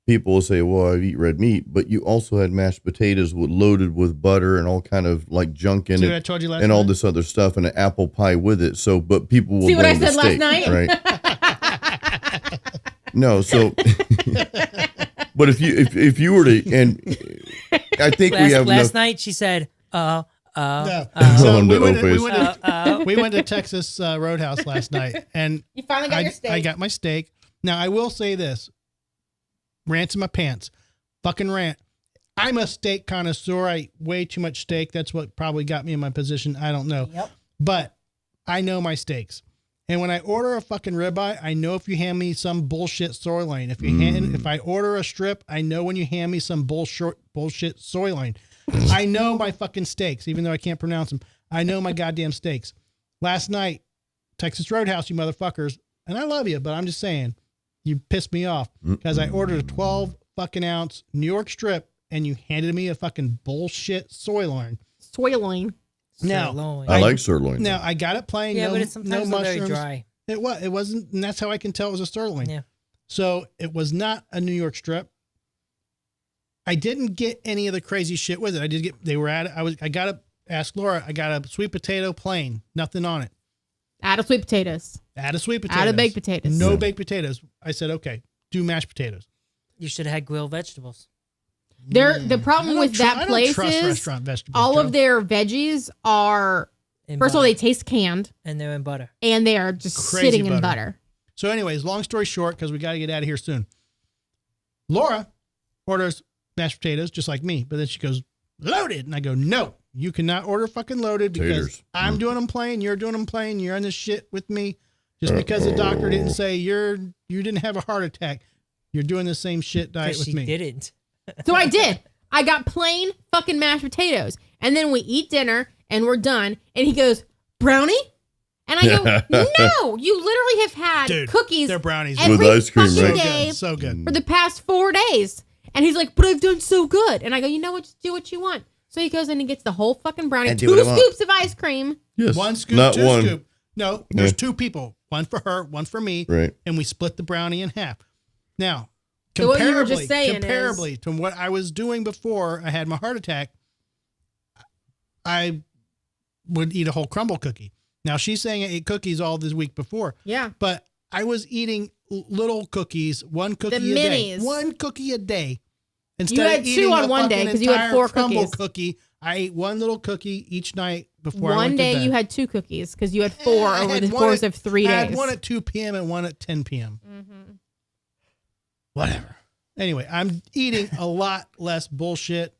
People will say, well, I eat red meat. But you also had mashed potatoes loaded with butter and all kind of like junk in it. I told you last and night? all this other stuff and an apple pie with it. So, but people will see what I blame the said last steak, night? Right? No, so... But if you were to... And I think we have last night she said, No. So we went to Texas Roadhouse last night, and you finally got your steak. I got my steak. Now, I will say this. Rants in my pants. Fucking rant. I'm a steak connoisseur. I eat way too much steak. That's what probably got me in my position. I don't know. Yep. But I know my steaks. And when I order a fucking ribeye, I know if you hand me some bullshit sirloin. If I order a strip, I know when you hand me some bullshit sirloin. I know my fucking steaks, even though I can't pronounce them. I know my goddamn steaks. Last night, Texas Roadhouse, you motherfuckers, and I love you, but I'm just saying, you pissed me off because I ordered a 12 fucking ounce New York strip and you handed me a fucking bullshit sirloin. Sirloin. Now, I like sirloin. Now, I got it plain. Yeah, no, but it's sometimes no very mushrooms. dry. It wasn't, and that's how I can tell it was a sirloin. Yeah. So it was not a New York strip. I didn't get any of the crazy shit with it. I got to ask Laura, I got a sweet potato plain, nothing on it. Add a sweet potatoes. Add a sweet potato. Add a baked potatoes. No baked potatoes. I said, okay, do mashed potatoes. You should have had grilled vegetables. The problem with that place trust is restaurant vegetables, all Joe. of their veggies are, first of all, they taste canned. And they're in butter. And they are just Crazy sitting in butter. So anyways, long story short, because we got to get out of here soon. Laura orders mashed potatoes just like me, but then she goes, loaded. And I go, no, you cannot order fucking loaded because I'm doing them plain. You're doing them plain. You're on this shit with me. Just because the doctor didn't say you didn't have a heart attack. You're doing the same shit diet with me. She didn't. So I did. I got plain fucking mashed potatoes. And then we eat dinner and we're done. And he goes, brownie? And I go, no, you literally have had cookies. They're brownies every with ice cream, fucking right? day So good. for the past 4 days. And he's like, but I've done so good. And I go, you know what? Just do what you want. So he goes and he gets the whole fucking brownie, 2 scoops of ice cream. Yes. One scoop, Not two one. scoop. No, there's 2 people. One for her, one for me. Right. And we split the brownie in half. Now, So what you were just saying comparably to what I was doing before I had my heart attack, I would eat a whole crumble cookie. Now, she's saying I ate cookies all this week before. Yeah. But I was eating little cookies, one cookie a day. One cookie a day. Instead You had of 2 eating on a one day fucking because you had entire 4 crumble cookies. cookie, I ate one little cookie each night before I One went to day bed. you had 2 cookies because you had 4 I over had the one course at- of 3 days. I had one at 2 p.m. and one at 10 p.m. Mm-hmm. Whatever. Anyway, I'm eating a lot less bullshit.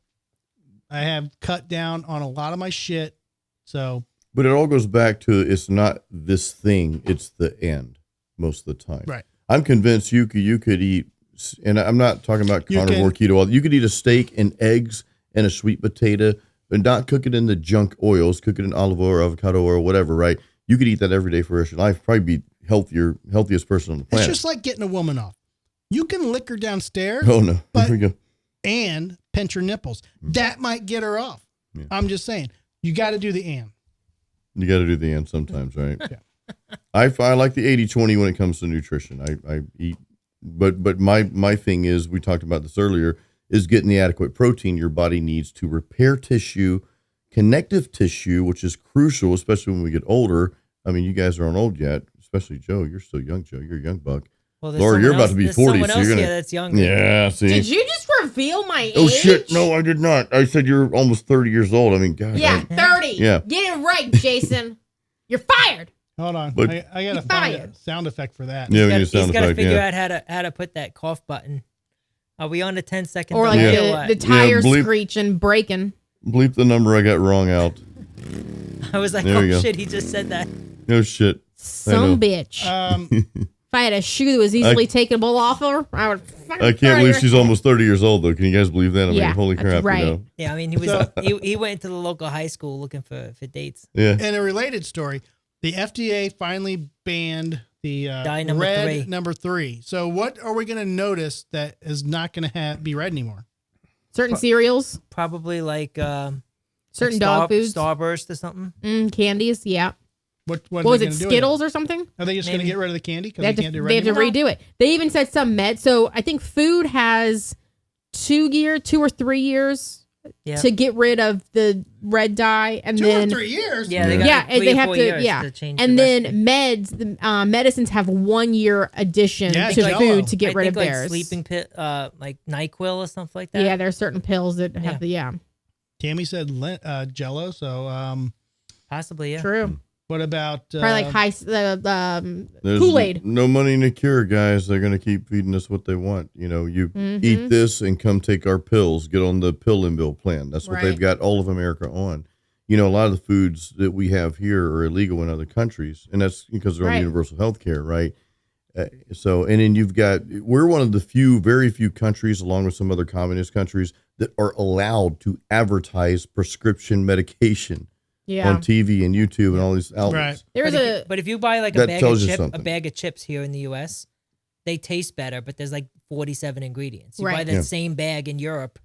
I have cut down on a lot of my shit. So, But it all goes back to it's not this thing, it's the end most of the time. right. I'm convinced you could eat, and I'm not talking about You carnivore keto. You could eat a steak and eggs and a sweet potato, and not cook it in the junk oils. Cook it in olive oil or avocado oil, whatever. Right? You could eat that every day for the rest of your life. Probably be healthiest person on the It's planet. just like getting a woman off. You can lick her downstairs. Oh no! But- Here we go. And pinch her nipples. That might get her off. Yeah. I'm just saying. You got to do the and. You got to do the end sometimes, right? Yeah. I like the 80-20 when it comes to nutrition. I eat, but my thing is, we talked about this earlier, is getting the adequate protein your body needs to repair tissue, connective tissue, which is crucial, especially when we get older. I mean, you guys aren't old yet, especially Joe. You're still young, Joe. You're a young buck. Well, Laura, you're about to be 40, so you're gonna. That's younger. Yeah, see. Did you just reveal my age? Oh shit! No, I did not. I said you're almost 30 years old. I mean, God. Yeah, 30. Yeah. Get it right, Jason. You're fired. Hold on. But- I gotta find a sound effect for that. Yeah, we need a He's sound got to effect. figure Yeah. out how to put that cough button. Are we on the 10-second Or like delay or the what? tire bleep. screeching, breaking. Bleep the number I got wrong out. I was like, There you oh go. shit, he just said that. No shit. know. Some bitch. If I had a shoe that was easily takeable off her, I would fucking I can't throw believe her. she's almost 30 years old, though. Can you guys believe that? I mean, Yeah, holy that's crap, right. you know? Yeah, I mean, he went into the local high school looking for dates. Yeah. And a related story, the FDA finally banned the Dye number red 3. number 3. So what are we going to notice that is not going to be red anymore? Certain cereals, Probably like certain like dog foods, Starburst or something. candies. Yeah. What What was are they it? gonna do with Skittles or something? Are they just going to Maybe. get rid of the candy because They they have, can't to, do they red have to anymore? redo it. They even said some med. So I think food has 2 or 3 years Yeah. to get rid of the red dye, and 2 then or 3 years? Yeah, they got yeah, like and 3 they or have 4 to years to change and the then recipe. meds, the medicines have 1 year addition Yeah, to Jell-O. food to get I rid think of like theirs. sleeping pit, like NyQuil or something like that. Yeah, there are certain pills that have Tammy said Jell-O. So Possibly. Yeah. true. what about Probably like high There's Kool-Aid. No money in a cure, guys. They're going to keep feeding us what they want. You know, you eat this and come take our pills. Get on the pill and bill plan. That's what Right. they've got all of America on. You know, a lot of the foods that we have here are illegal in other countries, and that's because they're on Right. universal health care, right? And then we're one of the very few countries, along with some other communist countries, that are allowed to advertise prescription medication Yeah. on TV and YouTube and all these outlets. Right. There's But if you buy like That tells you something. a bag of chips here in the U.S., they taste better, but there's like 47 ingredients. You buy Right. that Yeah. same bag in Europe,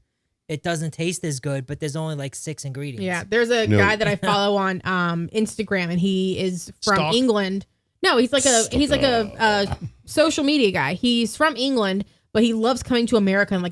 it doesn't taste as good, but there's only like 6 ingredients. Yeah, there's a No. guy that I follow on Instagram, and he is from Stalk? England. No, he's like a social media guy. He's from England, but he loves coming to America and like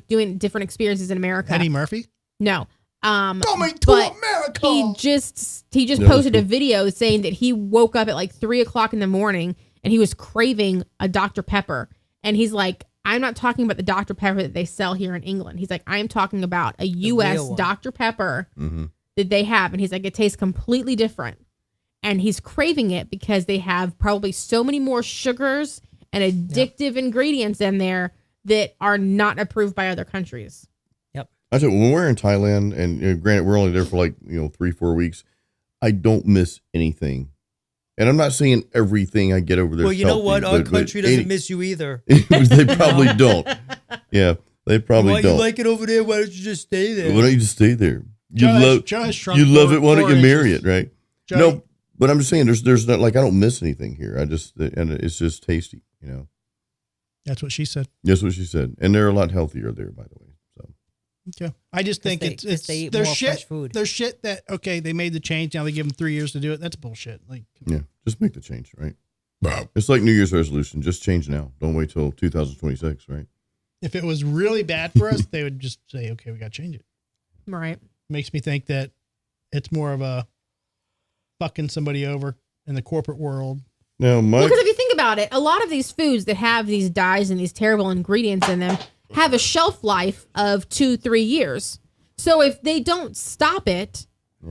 doing different experiences in America. Eddie Murphy? No, Coming to but America. he just Yeah, posted that's a video saying that he woke up at like 3:00 in the morning and he was craving a Dr. Pepper, and he's like, I'm not talking about the Dr. Pepper that they sell here in England. He's like, I am talking about a U.S. real one. Dr. Pepper Mm-hmm. that they have. And he's like, it tastes completely different. And he's craving it because they have probably so many more sugars and addictive ingredients in there that are not approved by other countries. I said, when we're in Thailand, and granted, we're only there for like, 3-4 weeks, I don't miss anything. And I'm not saying everything I get over there. Well, is you know healthy, what? Our but country doesn't any- miss you either. They probably don't. Yeah, they probably Why you don't. like it over there? Why don't you just stay there? Why don't you just stay there? You Joe has shrunk you love four- it. Why don't 4 you marry inches. it? Right? Joe, No, but I'm just saying, there's not, like, I don't miss anything here. And it's just tasty. That's what she said. That's what she said. And they're a lot healthier there, by the way. So Okay. I just think they eat there's more shit. fresh food. There's shit that, okay, they made the change. Now they give them 3 years to do it. That's bullshit. Like, yeah, just make the change, right? It's like New Year's resolution. Just change now. Don't wait till 2026, right? if it was really bad for us, they would just say, okay, we got to change it. Right. Makes me think that it's more of a fucking somebody over in the corporate world. Now, Mike, Because if you think about it, a lot of these foods that have these dyes and these terrible ingredients in them have a shelf life of 2-3 years. So if they don't stop it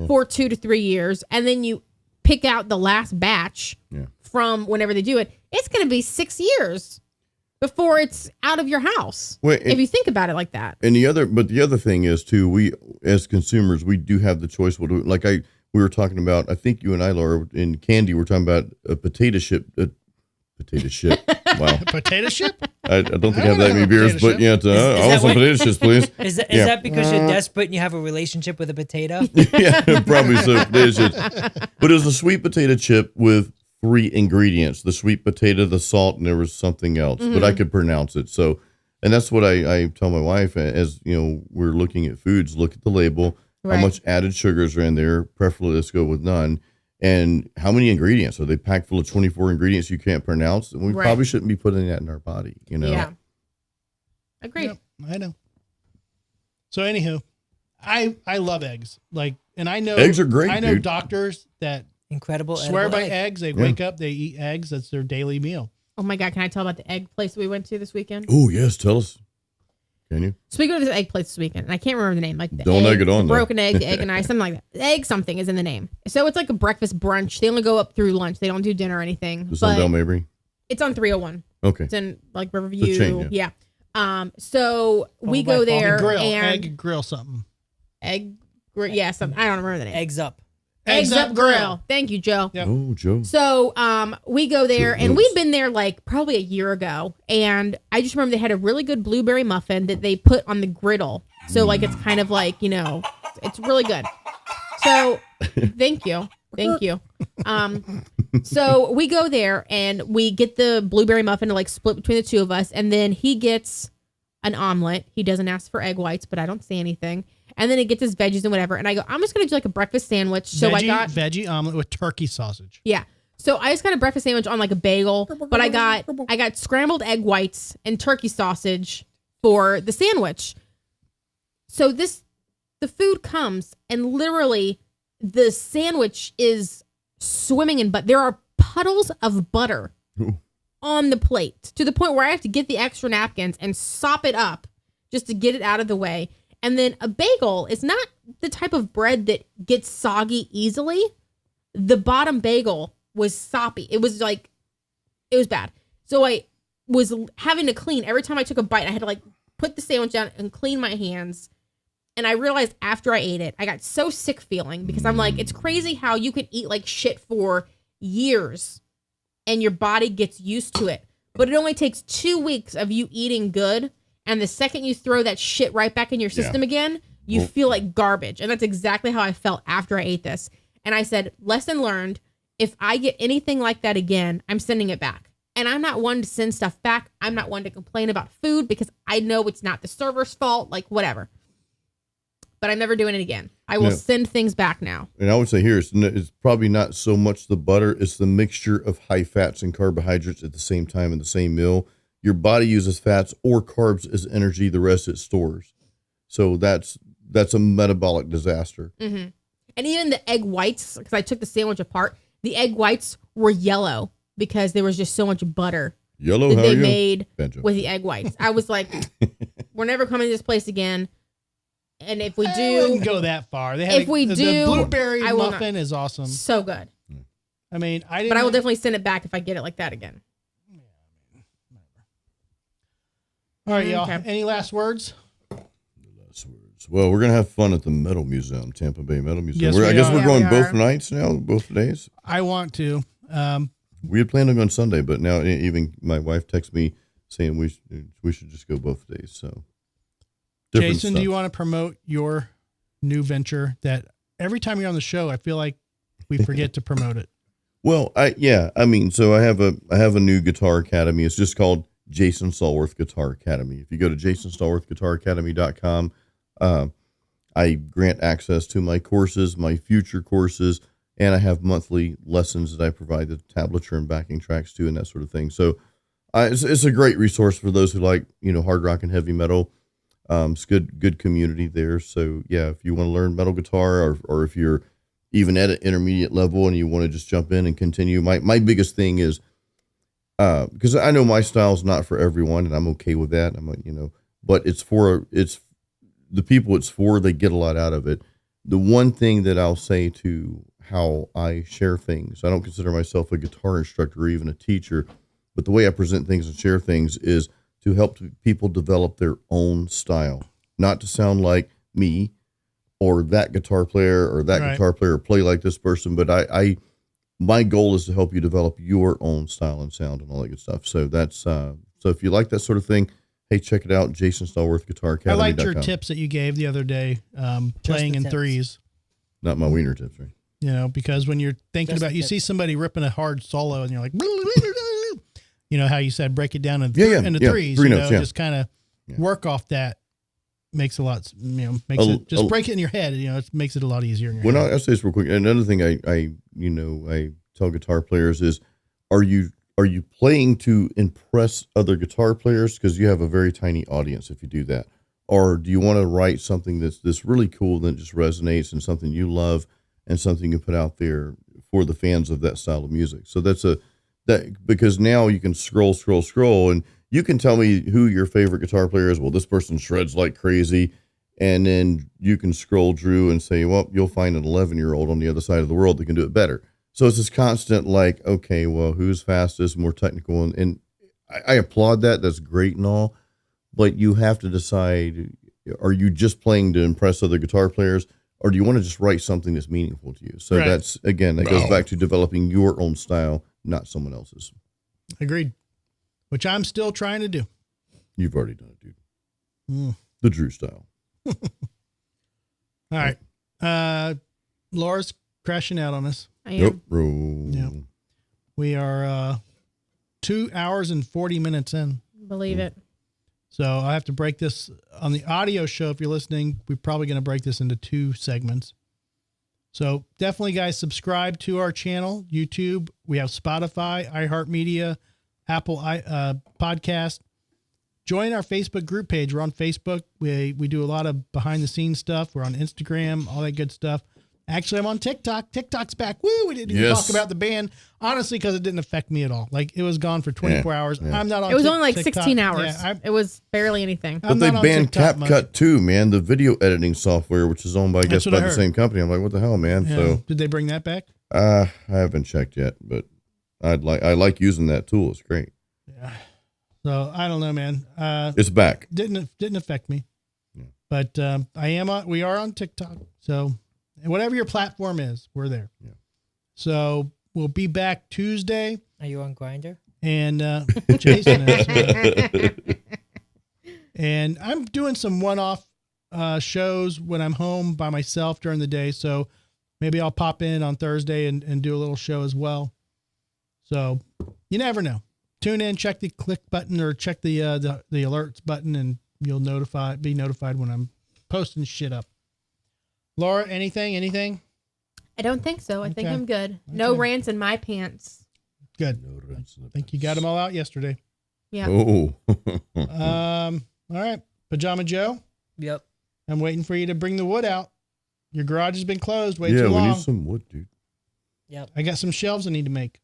for 2 to 3 years, and then you pick out the last batch from whenever they do it, it's going to be 6 years before it's out of your house. Wait, if you think about it like that. And the other thing is too, we as consumers, we do have the choice. We were talking about, I think you and I, Laura, in Candy, we're talking about a potato chip. Wow. Potato chip? I don't think I have that many beers, Potato but yeah, I that want some what- potato chips, please. Is that Yeah. because you're desperate and you have a relationship with a potato? Yeah, probably so. Potato chips. But it was a sweet potato chip with 3 ingredients: the sweet potato, the salt, and there was something else, but I could pronounce it. So, and that's what I tell my wife, as you know, we're looking at foods, look at the label, how Right. much added sugars are in there. Preferably, let's go with none. And how many ingredients? Are they packed full of 24 ingredients you can't pronounce? And we Right. probably shouldn't be putting that in our body, you know? Yeah. Agreed. Yep, I know. So anywho, I love eggs. Like, and I know Eggs are great, I know dude. doctors that Incredible. swear edible by egg. eggs. They wake up, they eat eggs. That's their daily meal. Oh my God. Can I tell about the egg place we went to this weekend? Oh, yes. Tell us. Can you? So we go to this egg place this weekend, and I can't remember the name. Like the Don't egg it on, the though. broken egg, the egg and ice, something like that. Egg something is in the name. So it's like a breakfast brunch. They only go up through lunch. They don't do dinner or anything. This on But Del Mabry? it's on 301. Okay. It's in like Riverview. chain, yeah. So we by go Fall. there Grill, and egg grill something. egg. Yeah, something. I don't remember the name. Eggs up. Eggs Up Grill. Thank you, Joe. Yep. Oh, Joe. So we go there Good and moves. we'd been there like probably a year ago, and I just remember they had a really good blueberry muffin that they put on the griddle. So like it's kind of like, you know, it's really good. So thank you. So we go there and we get the blueberry muffin to like split between the two of us, and then he gets an omelet. He doesn't ask for egg whites, but I don't say anything. And then he gets his veggies and whatever. And I go, I'm just gonna do like a breakfast sandwich. So I got veggie omelet with turkey sausage. yeah. So I just got a breakfast sandwich on like a bagel, but I got scrambled egg whites and turkey sausage for the sandwich. So the food comes and literally the sandwich is swimming in butter. There are puddles of butter Ooh. on the plate to the point where I have to get the extra napkins and sop it up just to get it out of the way. And then a bagel is not the type of bread that gets soggy easily. The bottom bagel was soppy. It was bad. So I was having to clean every time I took a bite. I had to like put the sandwich down and clean my hands. And I realized after I ate it, I got so sick feeling because I'm like, it's crazy how you can eat like shit for years and your body gets used to it. But it only takes 2 weeks of you eating good. And the second you throw that shit right back in your system again, you feel like garbage. And that's exactly how I felt after I ate this. And I said, lesson learned. If I get anything like that again, I'm sending it back. And I'm not one to send stuff back. I'm not one to complain about food because I know it's not the server's fault, like whatever. But I'm never doing it again. I will send things back now. And I would say here, it's probably not so much the butter, it's the mixture of high fats and carbohydrates at the same time in the same meal. Your body uses fats or carbs as energy, the rest it stores. So that's a metabolic disaster. Mm-hmm. And even the egg whites, because I took the sandwich apart, the egg whites were yellow because there was just so much butter Yellow, that how they are you? made Benjo. with the egg whites. I was like, we're never coming to this place again. And if we I do, wouldn't go that far. They had If we the do, blueberry I will muffin is awesome. so good. I mean, I didn't. But I will definitely send it back if I get it like that again. All right, y'all. Okay. Any last words? Well, we're gonna have fun at the Metal Museum, Tampa Bay Metal Museum. Yes, I guess we we're are. going Yeah, we both are. nights now, both days. I want to. We had planned on going Sunday, but now even my wife texts me saying we should just go both days. So, different Jason, stuff. do you want to promote your new venture that every time you're on the show, I feel like we forget to promote it? Well, I mean, so I have a new guitar academy. It's just called Jason Stallworth Guitar Academy. If you go to jasonstallworthguitaracademy.com, I grant access to my courses, my future courses, and I have monthly lessons that I provide the tablature and backing tracks to and that sort of thing. So it's a great resource for those who like, hard rock and heavy metal. It's good community there. So yeah, if you want to learn metal guitar or if you're even at an intermediate level and you want to just jump in and continue, my biggest thing is, because I know my style is not for everyone and I'm okay with that. I'm like, but it's the people it's for, they get a lot out of it. The one thing that I'll say to how I share things, I don't consider myself a guitar instructor or even a teacher, but the way I present things and share things is to help people develop their own style, not to sound like me or that guitar player or that guitar player play like this person. But my goal is to help you develop your own style and sound and all that good stuff. So that's, so if you like that sort of thing, hey, check it out. Jason Stallworth Guitar Academy. I liked your tips that you gave the other day, playing in tips. threes. Not my wiener tips, right? Because when you're thinking Just about, the you tips. see somebody ripping a hard solo and you're like, how you said, break it down into Yeah. threes, Three notes, yeah. just kind of work off that. Makes a lot, break it in your head. It makes it a lot easier in your Well, head. I'll say this real quick. Another thing I I tell guitar players is, are you playing to impress other guitar players? Because you have a very tiny audience if you do that. Or do you want to write something that's really cool that just resonates and something you love and something you put out there for the fans of that style of music? So because now you can scroll, and you can tell me who your favorite guitar player is. Well, this person shreds like crazy. And then you can scroll, Drew, and say, well, you'll find an 11-year-old on the other side of the world that can do it better. So it's this constant, like, okay, well, who's fastest, more technical? And I applaud that. That's great and all. But you have to decide, are you just playing to impress other guitar players, or do you want to just write something that's meaningful to you? So that's, again, that goes back to developing your own style, not someone else's. Agreed. Which I'm still trying to do. You've already done it, dude. The Drew style. All right. Laura's crashing out on us. I am. Yeah. We are 2 hours and 40 minutes in. Believe it. So I have to break this on the audio show. If you're listening, we're probably going to break this into 2 segments. So definitely, guys, subscribe to our channel, YouTube. We have Spotify, iHeartMedia, Apple Podcast. Join our Facebook group page. We're on Facebook. We do a lot of behind the scenes stuff. We're on Instagram, all that good stuff. Actually, I'm on TikTok. TikTok's back. Woo! We didn't even talk about the band, honestly, because it didn't affect me at all. Like, it was gone for 24 hours. Yeah. I'm not on It was only like TikTok. 16 hours. Yeah, It was barely anything. But they banned CapCut too, man. The video editing software, which is owned by, I guess, by the same company. I'm like, what the hell, man? Yeah. So Did they bring that back? I haven't checked yet, but I like using that tool. It's great. Yeah. So I don't know, man. It's back. Didn't affect me. Yeah. But we are on TikTok. So whatever your platform is, we're there. Yeah. So we'll be back Tuesday. Are you on Grindr? And Jason is. And I'm doing some one-off shows when I'm home by myself during the day. So maybe I'll pop in on Thursday and do a little show as well. So you never know. Tune in, check the click button or check the alerts button, and you'll be notified when I'm posting shit up. Laura, anything? I don't think so. I think Okay. I'm good. No rants in my pants. Good. I think you got them all out yesterday. Yeah. Oh. All right. Pajama Joe, Yep. I'm waiting for you to bring the wood out. Your garage has been closed way yeah, too we long. need some wood, dude. Yep. I got some shelves I need to make.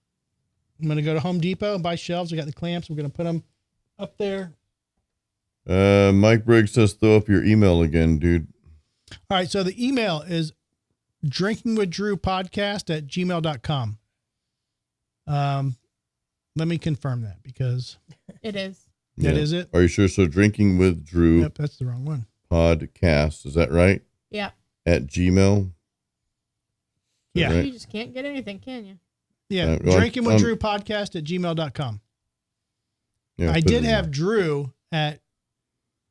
I'm going to go to Home Depot and buy shelves. I got the clamps. We're going to put them up there. Mike Briggs says throw up your email again, dude. All right. So the email is drinkingwithdrewpodcast@gmail.com. Let me confirm that because It is. that is it. Are you sure? So drinking with Drew Yep. That's the wrong one. podcast. Is that right? Yeah. At Gmail? Is that Yeah. right? You just can't get anything, can you? Yeah. drinkingwithdrewpodcast@gmail.com. Yeah, I put it did in have there. Drew at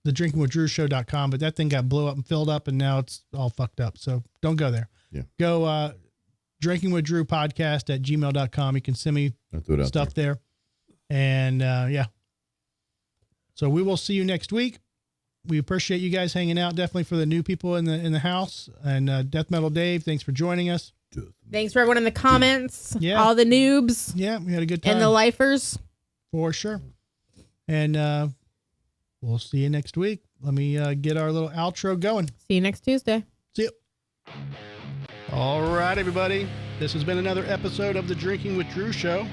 the drinkingwithdrewshow.com, but that thing got blew up and filled up and now it's all fucked up. So don't go there. Yeah. Go drinkingwithdrewpodcast@gmail.com. You can send me I threw it out stuff there. And yeah. So we will see you next week. We appreciate you guys hanging out, definitely for the new people in the house. And Death Metal Dave, thanks for joining us. Thanks for everyone in the comments. Yeah. All the noobs Yeah, we had a good time. and the lifers. For sure. And we'll see you next week. Let me get our little outro going. See you next Tuesday. See you. All right, everybody. This has been another episode of the Drinking with Drew show.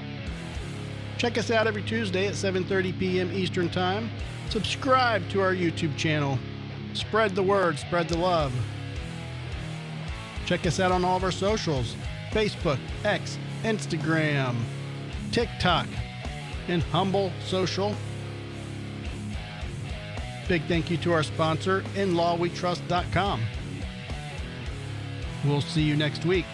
Check us out every Tuesday at 7:30 p.m. Eastern Time. Subscribe to our YouTube channel. Spread the word, spread the love. Check us out on all of our socials: Facebook, X, Instagram, TikTok, and Humble Social. Big thank you to our sponsor, InLawWeTrust.com. We'll see you next week.